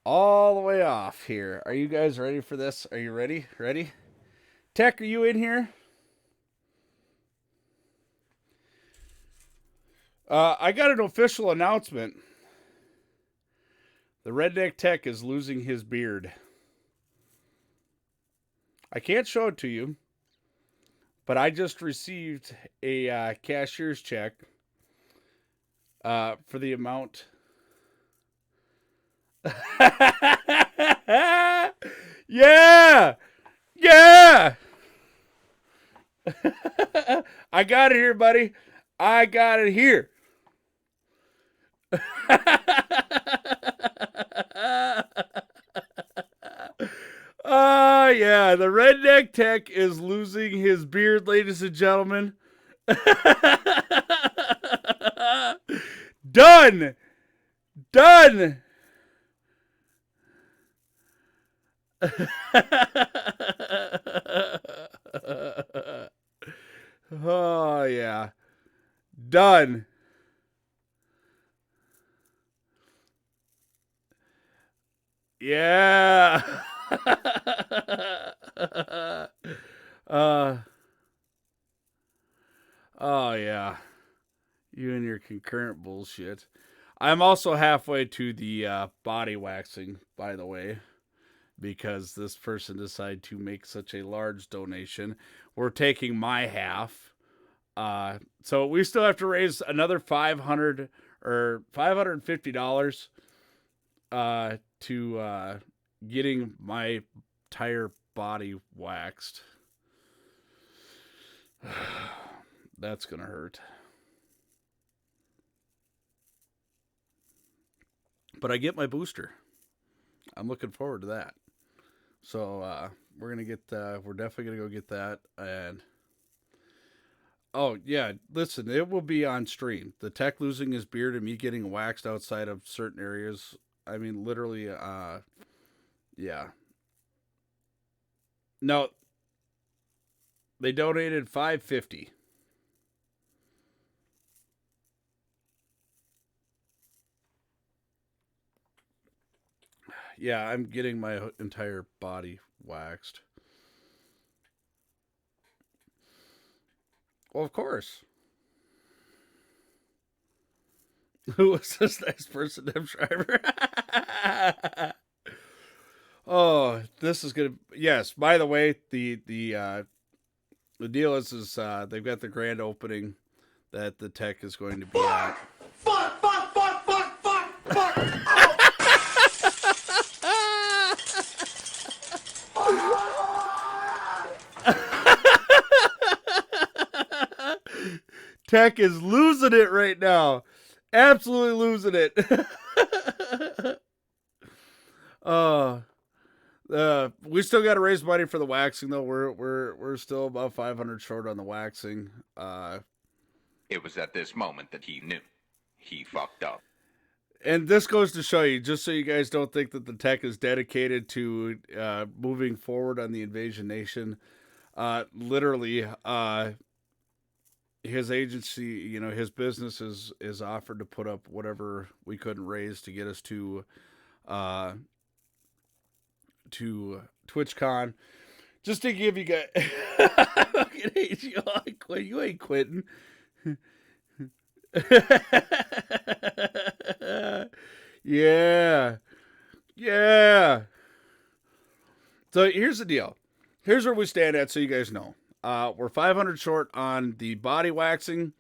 All the way off here. Are you guys ready for this? Are you ready? Ready? Tech, are you in here? I got an official announcement. The Redneck Tech is losing his beard. I can't show it to you, but I just received a cashier's check for the amount. Yeah! Yeah! I got it here, buddy. I got it here. Oh, yeah. The Redneck Tech is losing his beard, ladies and gentlemen. Done. Done. Oh, yeah. Done. Yeah. Oh, yeah. You and your concurrent bullshit. I'm also halfway to the body waxing, by the way, because this person decided to make such a large donation. We're taking my half. So we still have to raise another $500 or $550 to getting my entire body waxed. That's gonna hurt. But I get my booster. I'm looking forward to that. So we're gonna get. We're definitely gonna go get that. And oh yeah, listen, it will be on stream. The tech losing his beard and me getting waxed outside of certain areas. I mean, literally. Yeah. No. They donated $550. Yeah, I'm getting my entire body waxed. Well, of course. Who was this next person, Dem Driver? Oh, this is gonna. Yes. By the way, the deal is they've got the grand opening that the tech is going to be at. Fuck! Tech is losing it right now. Absolutely losing it. We still got to raise money for the waxing though. We're still about 500 short on the waxing. It was at this moment that he knew he fucked up. And this goes to show you, just so you guys don't think that the tech is dedicated to moving forward on the Invasion Nation. Literally, his agency, you know, his business is offered to put up whatever we couldn't raise to get us to TwitchCon. Just to give you guys, you ain't quitting. Yeah. So here's the deal. Here's where we stand at, so you guys know. We're 500 short on the body waxing.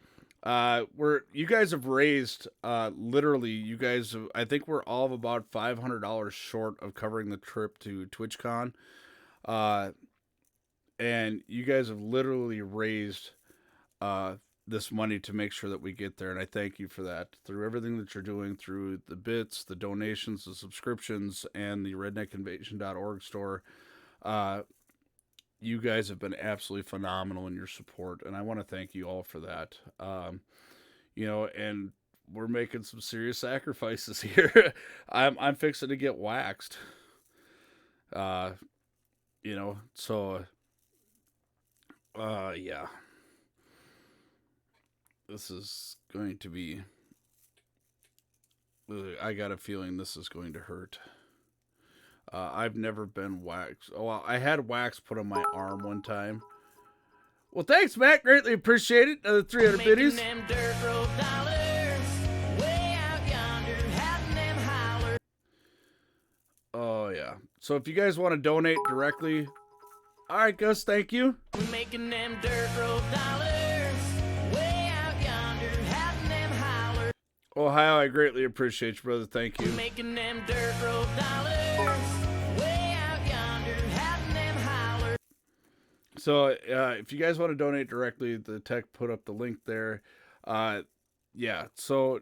You guys have raised, literally, you guys have, I think we're all of about $500 short of covering the trip to TwitchCon. And you guys have literally raised, this money to make sure that we get there. And I thank you for that through everything that you're doing, through the bits, the donations, the subscriptions, and the redneckinvasion.org store. You guys have been absolutely phenomenal in your support, and I want to thank you all for that. You know, and we're making some serious sacrifices here. I'm fixing to get waxed. You know, so yeah. This is going to be, I got a feeling this is going to hurt. I've never been waxed. Oh, well, I had wax put on my arm one time. Well, thanks, Matt. Greatly appreciate it. Another 300 biddies. Oh, yeah. So if you guys want to donate directly, All right, Gus, thank you. We're making them dirt road dollars. Way out yonder, having them holler. Ohio, I greatly appreciate you, brother. Thank you. We're making them dirt road dollars. Way out yonder, having them holler. So, if you guys want to donate directly, the tech put up the link there. Yeah, so...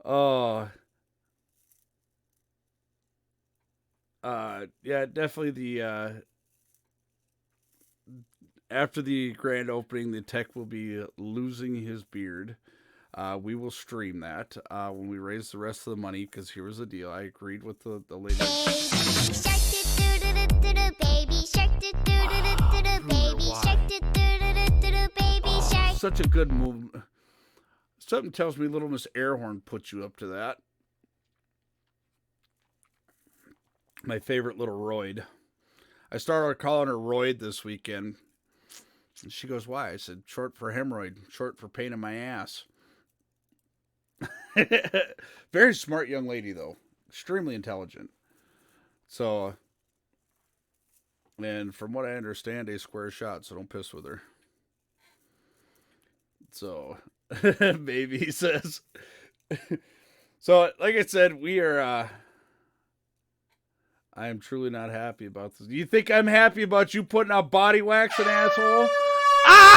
Oh... yeah, definitely the, after the grand opening, the tech will be losing his beard. We will stream that, when we raise the rest of the money, because here was the deal. I agreed with the lady. Baby shark, baby shark, baby shark. Such a good move. Something tells me Little Miss Airhorn put you up to that. My favorite little Royd. I started calling her Royd this weekend. And she goes, why? I said, short for hemorrhoid, short for pain in my ass. Very smart young lady, though. Extremely intelligent. So, and from what I understand, a square shot, so don't piss with her. So, maybe he says. So, like I said, we are... I am truly not happy about this. Do you think I'm happy about you putting out body wax, an asshole? Ah!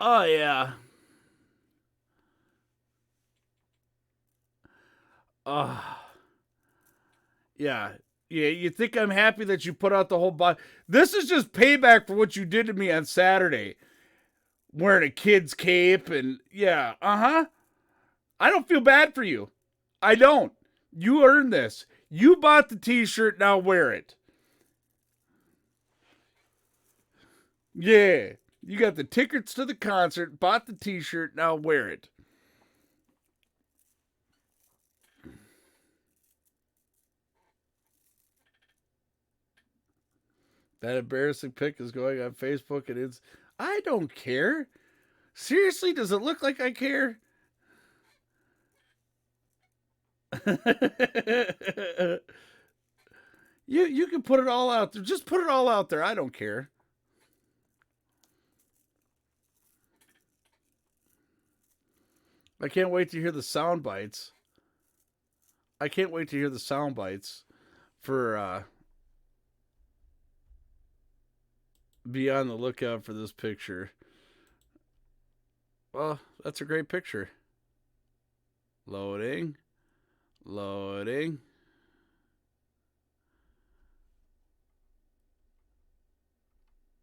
Oh, yeah. Yeah. Yeah, you think I'm happy that you put out the whole body? This is just payback for what you did to me on Saturday. Wearing a kid's cape and, yeah, I don't feel bad for you. I don't. You earned this. You bought the t-shirt, now wear it. Yeah. You got the tickets to the concert, bought the t-shirt, now wear it. That embarrassing pic is going on Facebook and it's... I don't care. Seriously, does it look like I care? You can put it all out there. Just put it all out there. I don't care. I can't wait to hear the sound bites. I can't wait to hear the sound bites for be on the lookout for this picture. Well, that's a great picture. Loading. Loading.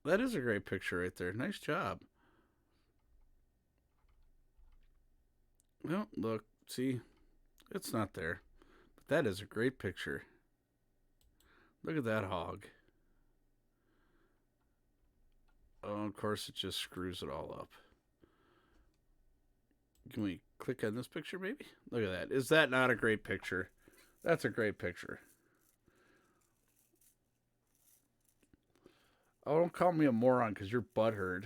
That is a great picture right there. Nice job. Well, look, see, it's not there. But that is a great picture. Look at that hog. Oh, of course, it just screws it all up. Can we click on this picture, maybe? Look at that. Is that not a great picture? That's a great picture. Oh, don't call me a moron because you're butthurt.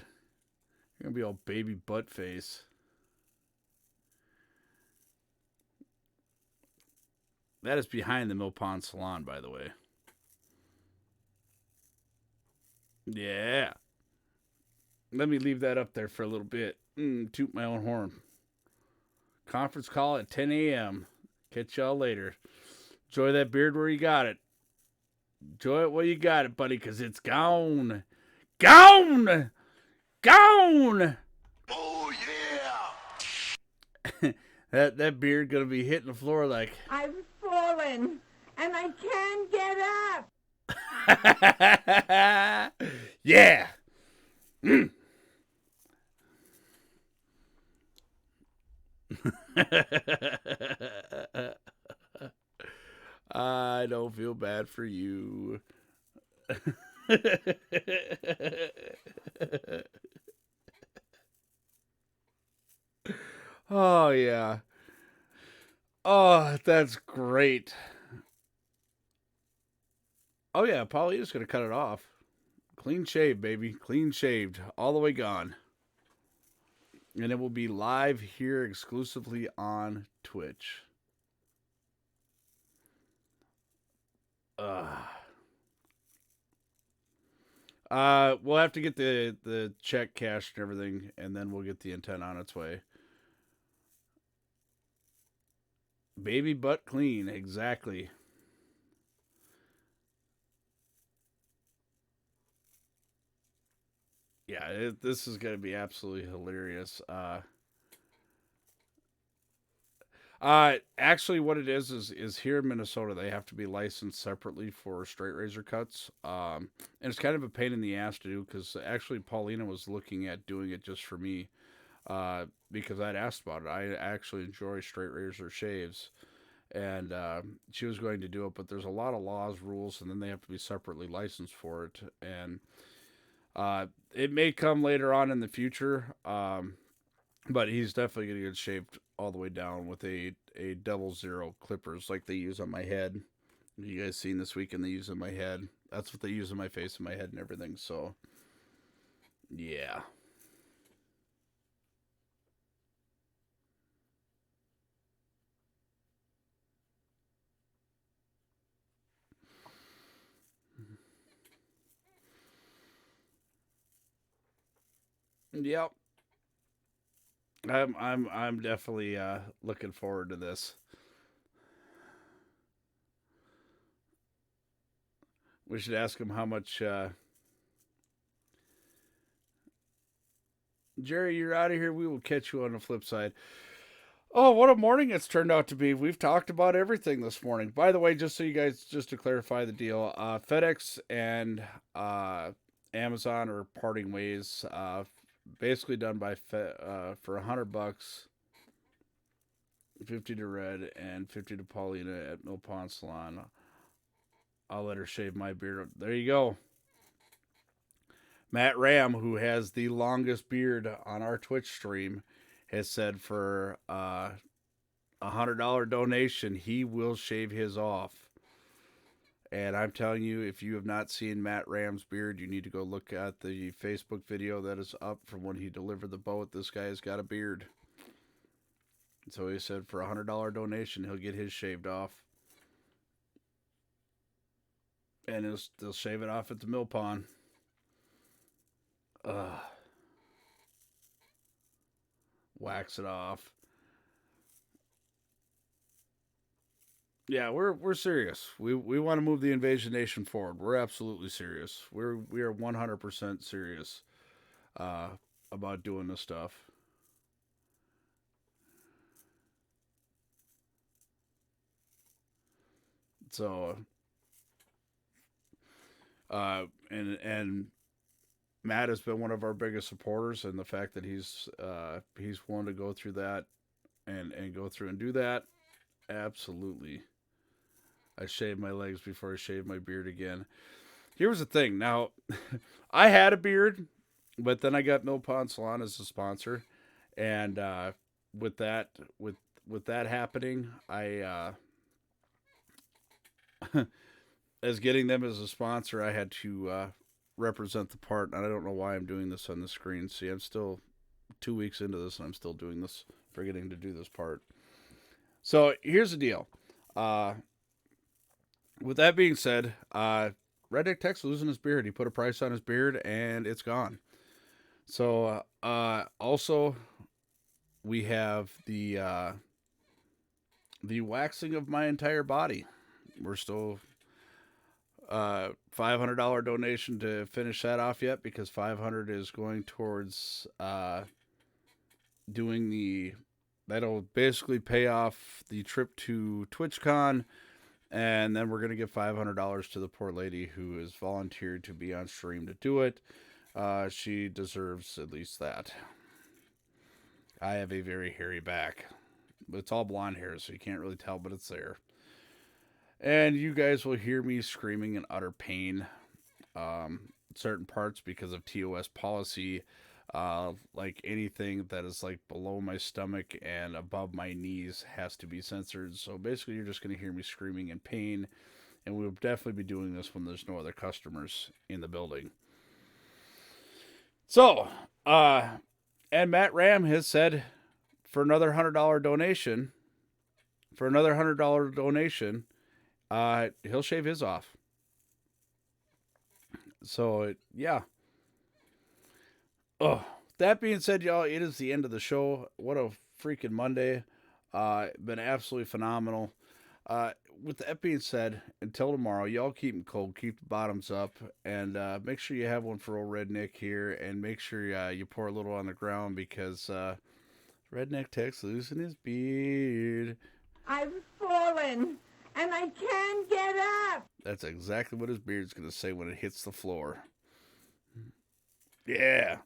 You're going to be all baby butt face. That is behind the Mill Pond Salon, by the way. Yeah. Let me leave that up there for a little bit. Toot my own horn. Conference call at 10 a.m. Catch y'all later. Enjoy that beard where you got it. Enjoy it where you got it, buddy, because it's gone. Gone! Gone! Oh, yeah! that beard going to be hitting the floor like... I've fallen, and I can't get up. Yeah! I don't feel bad for you. Oh, yeah. Oh, that's great. Oh, yeah, Paulina's going to cut it off. Clean shaved, baby. Clean shaved. All the way gone. And it will be live here exclusively on Twitch. We'll have to get the check cashed and everything, and then we'll get the intent on its way. Baby butt clean, exactly. Yeah, this is going to be absolutely hilarious. Actually, what it is here in Minnesota, they have to be licensed separately for straight razor cuts. And it's kind of a pain in the ass to do because actually Paulina was looking at doing it just for me, because I'd asked about it. I actually enjoy straight razor shaves, and she was going to do it, but there's a lot of laws, rules, and then they have to be separately licensed for it, and it may come later on in the future. But he's definitely going to get shaved all the way down with a double zero clippers like they use on my head. You guys seen this weekend they use on my head. That's what they use on my face and my head and everything. So, yeah. Yep. I'm definitely looking forward to this. We should ask him how much. Jerry, you're out of here. We will catch you on the flip side. Oh, what a morning it's turned out to be. We've talked about everything this morning. By the way, just so you guys, just to clarify the deal, FedEx and Amazon are parting ways. Basically done by for $100, 50 to Red and 50 to Paulina at Mill Pond Salon. I'll let her shave my beard. There you go. Matt Ram, who has the longest beard on our Twitch stream, has said for $100 donation, he will shave his off. And I'm telling you, if you have not seen Matt Ram's beard, you need to go look at the Facebook video that is up from when he delivered the boat. This guy has got a beard. So he said for $100 donation, he'll get his shaved off. And they'll shave it off at the mill pond. Wax it off. Yeah, we're serious. We want to move the Invasion Nation forward. We're absolutely serious. We are 100% serious about doing this stuff. So and Matt has been one of our biggest supporters, and the fact that he's willing to go through that and go through and do that, absolutely. I shaved my legs before I shaved my beard again. Here's the thing. Now, I had a beard, but then I got Mill Pond Salon as a sponsor, and with that happening, I as getting them as a sponsor, I had to represent the part, and I don't know why I'm doing this on the screen. See, I'm still 2 weeks into this, and I'm still doing this, forgetting to do this part. So here's the deal. With that being said, Redneck Tech's losing his beard. He put a price on his beard, and it's gone. So also, we have the waxing of my entire body. We're still $500 donation to finish that off yet, because $500 is going towards doing that'll basically pay off the trip to TwitchCon, and then we're going to give $500 to the poor lady who has volunteered to be on stream to do it. She deserves at least that. I have a very hairy back. It's all blonde hair, so you can't really tell, but it's there. And you guys will hear me screaming in utter pain. Certain parts because of TOS policy, like anything that is like below my stomach and above my knees has to be censored. So basically, you're just going to hear me screaming in pain. And we'll definitely be doing this when there's no other customers in the building. So, and Matt Ram has said for another $100 donation, he'll shave his off. So, yeah. Oh, that being said, y'all, it is the end of the show. What a freaking Monday. Been absolutely phenomenal. With that being said, until tomorrow, y'all keep them cold, keep the bottoms up, and make sure you have one for old Redneck here, and make sure you pour a little on the ground because Redneck takes losing his beard. I've fallen, and I can't get up. That's exactly what his beard's going to say when it hits the floor. Yeah.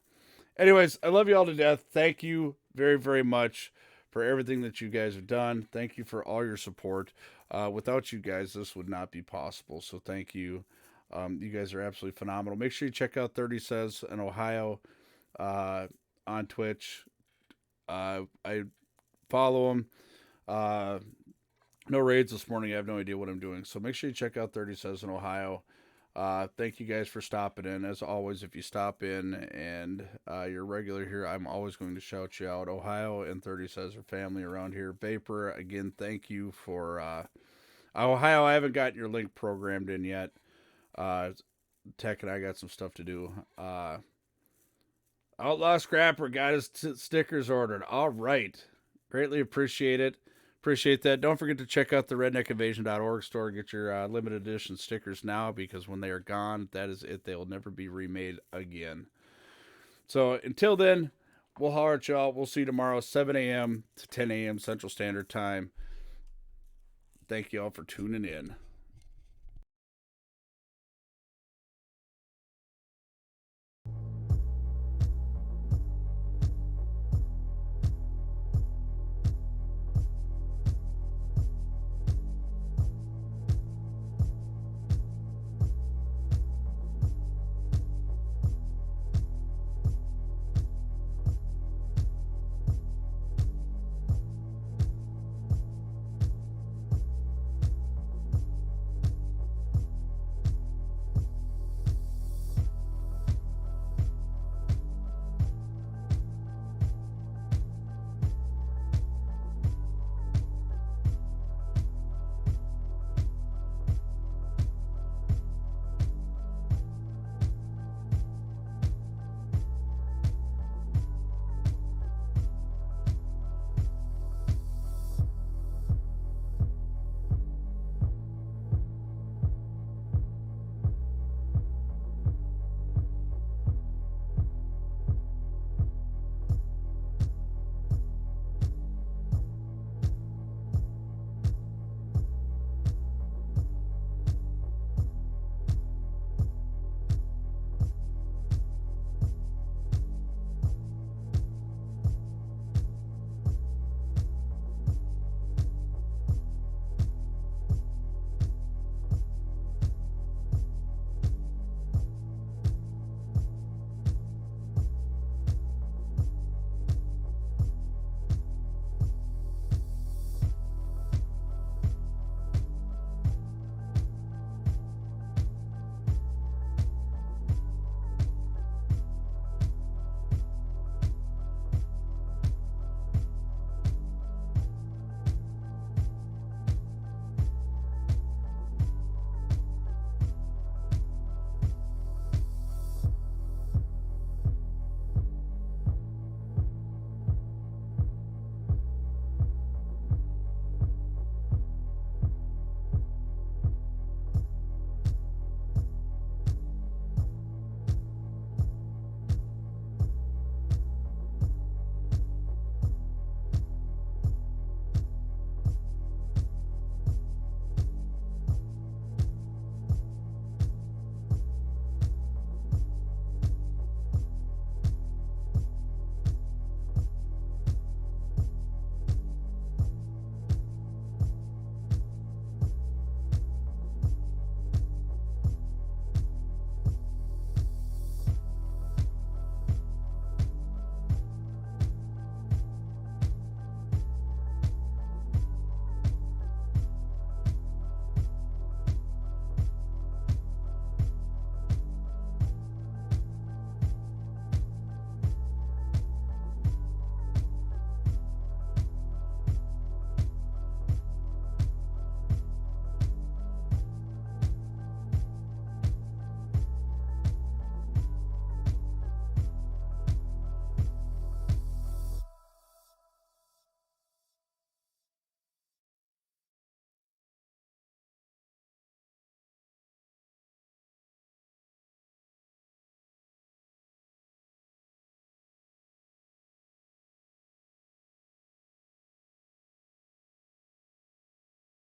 Anyways, I love you all to death. Thank you very, very much for everything that you guys have done. Thank you for all your support. Without you guys, this would not be possible. So thank you. You guys are absolutely phenomenal. Make sure you check out 30 Says in Ohio on Twitch. I follow him. No raids this morning. I have no idea what I'm doing. So make sure you check out 30 Says in Ohio. Thank you guys for stopping in. As always, if you stop in and you're regular here, I'm always going to shout you out. Ohio and 30 Says are family around here. Vapor, again, thank you for Ohio. I haven't got your link programmed in yet. Tech and I got some stuff to do. Outlaw Scrapper got his stickers ordered. All right. Greatly appreciate it. Appreciate that. Don't forget to check out the redneckinvasion.org store. Get your limited edition stickers now because when they are gone, that is it. They will never be remade again. So until then, we'll holler at y'all. We'll see you tomorrow, 7 a.m. to 10 a.m. Central Standard Time. Thank you all for tuning in.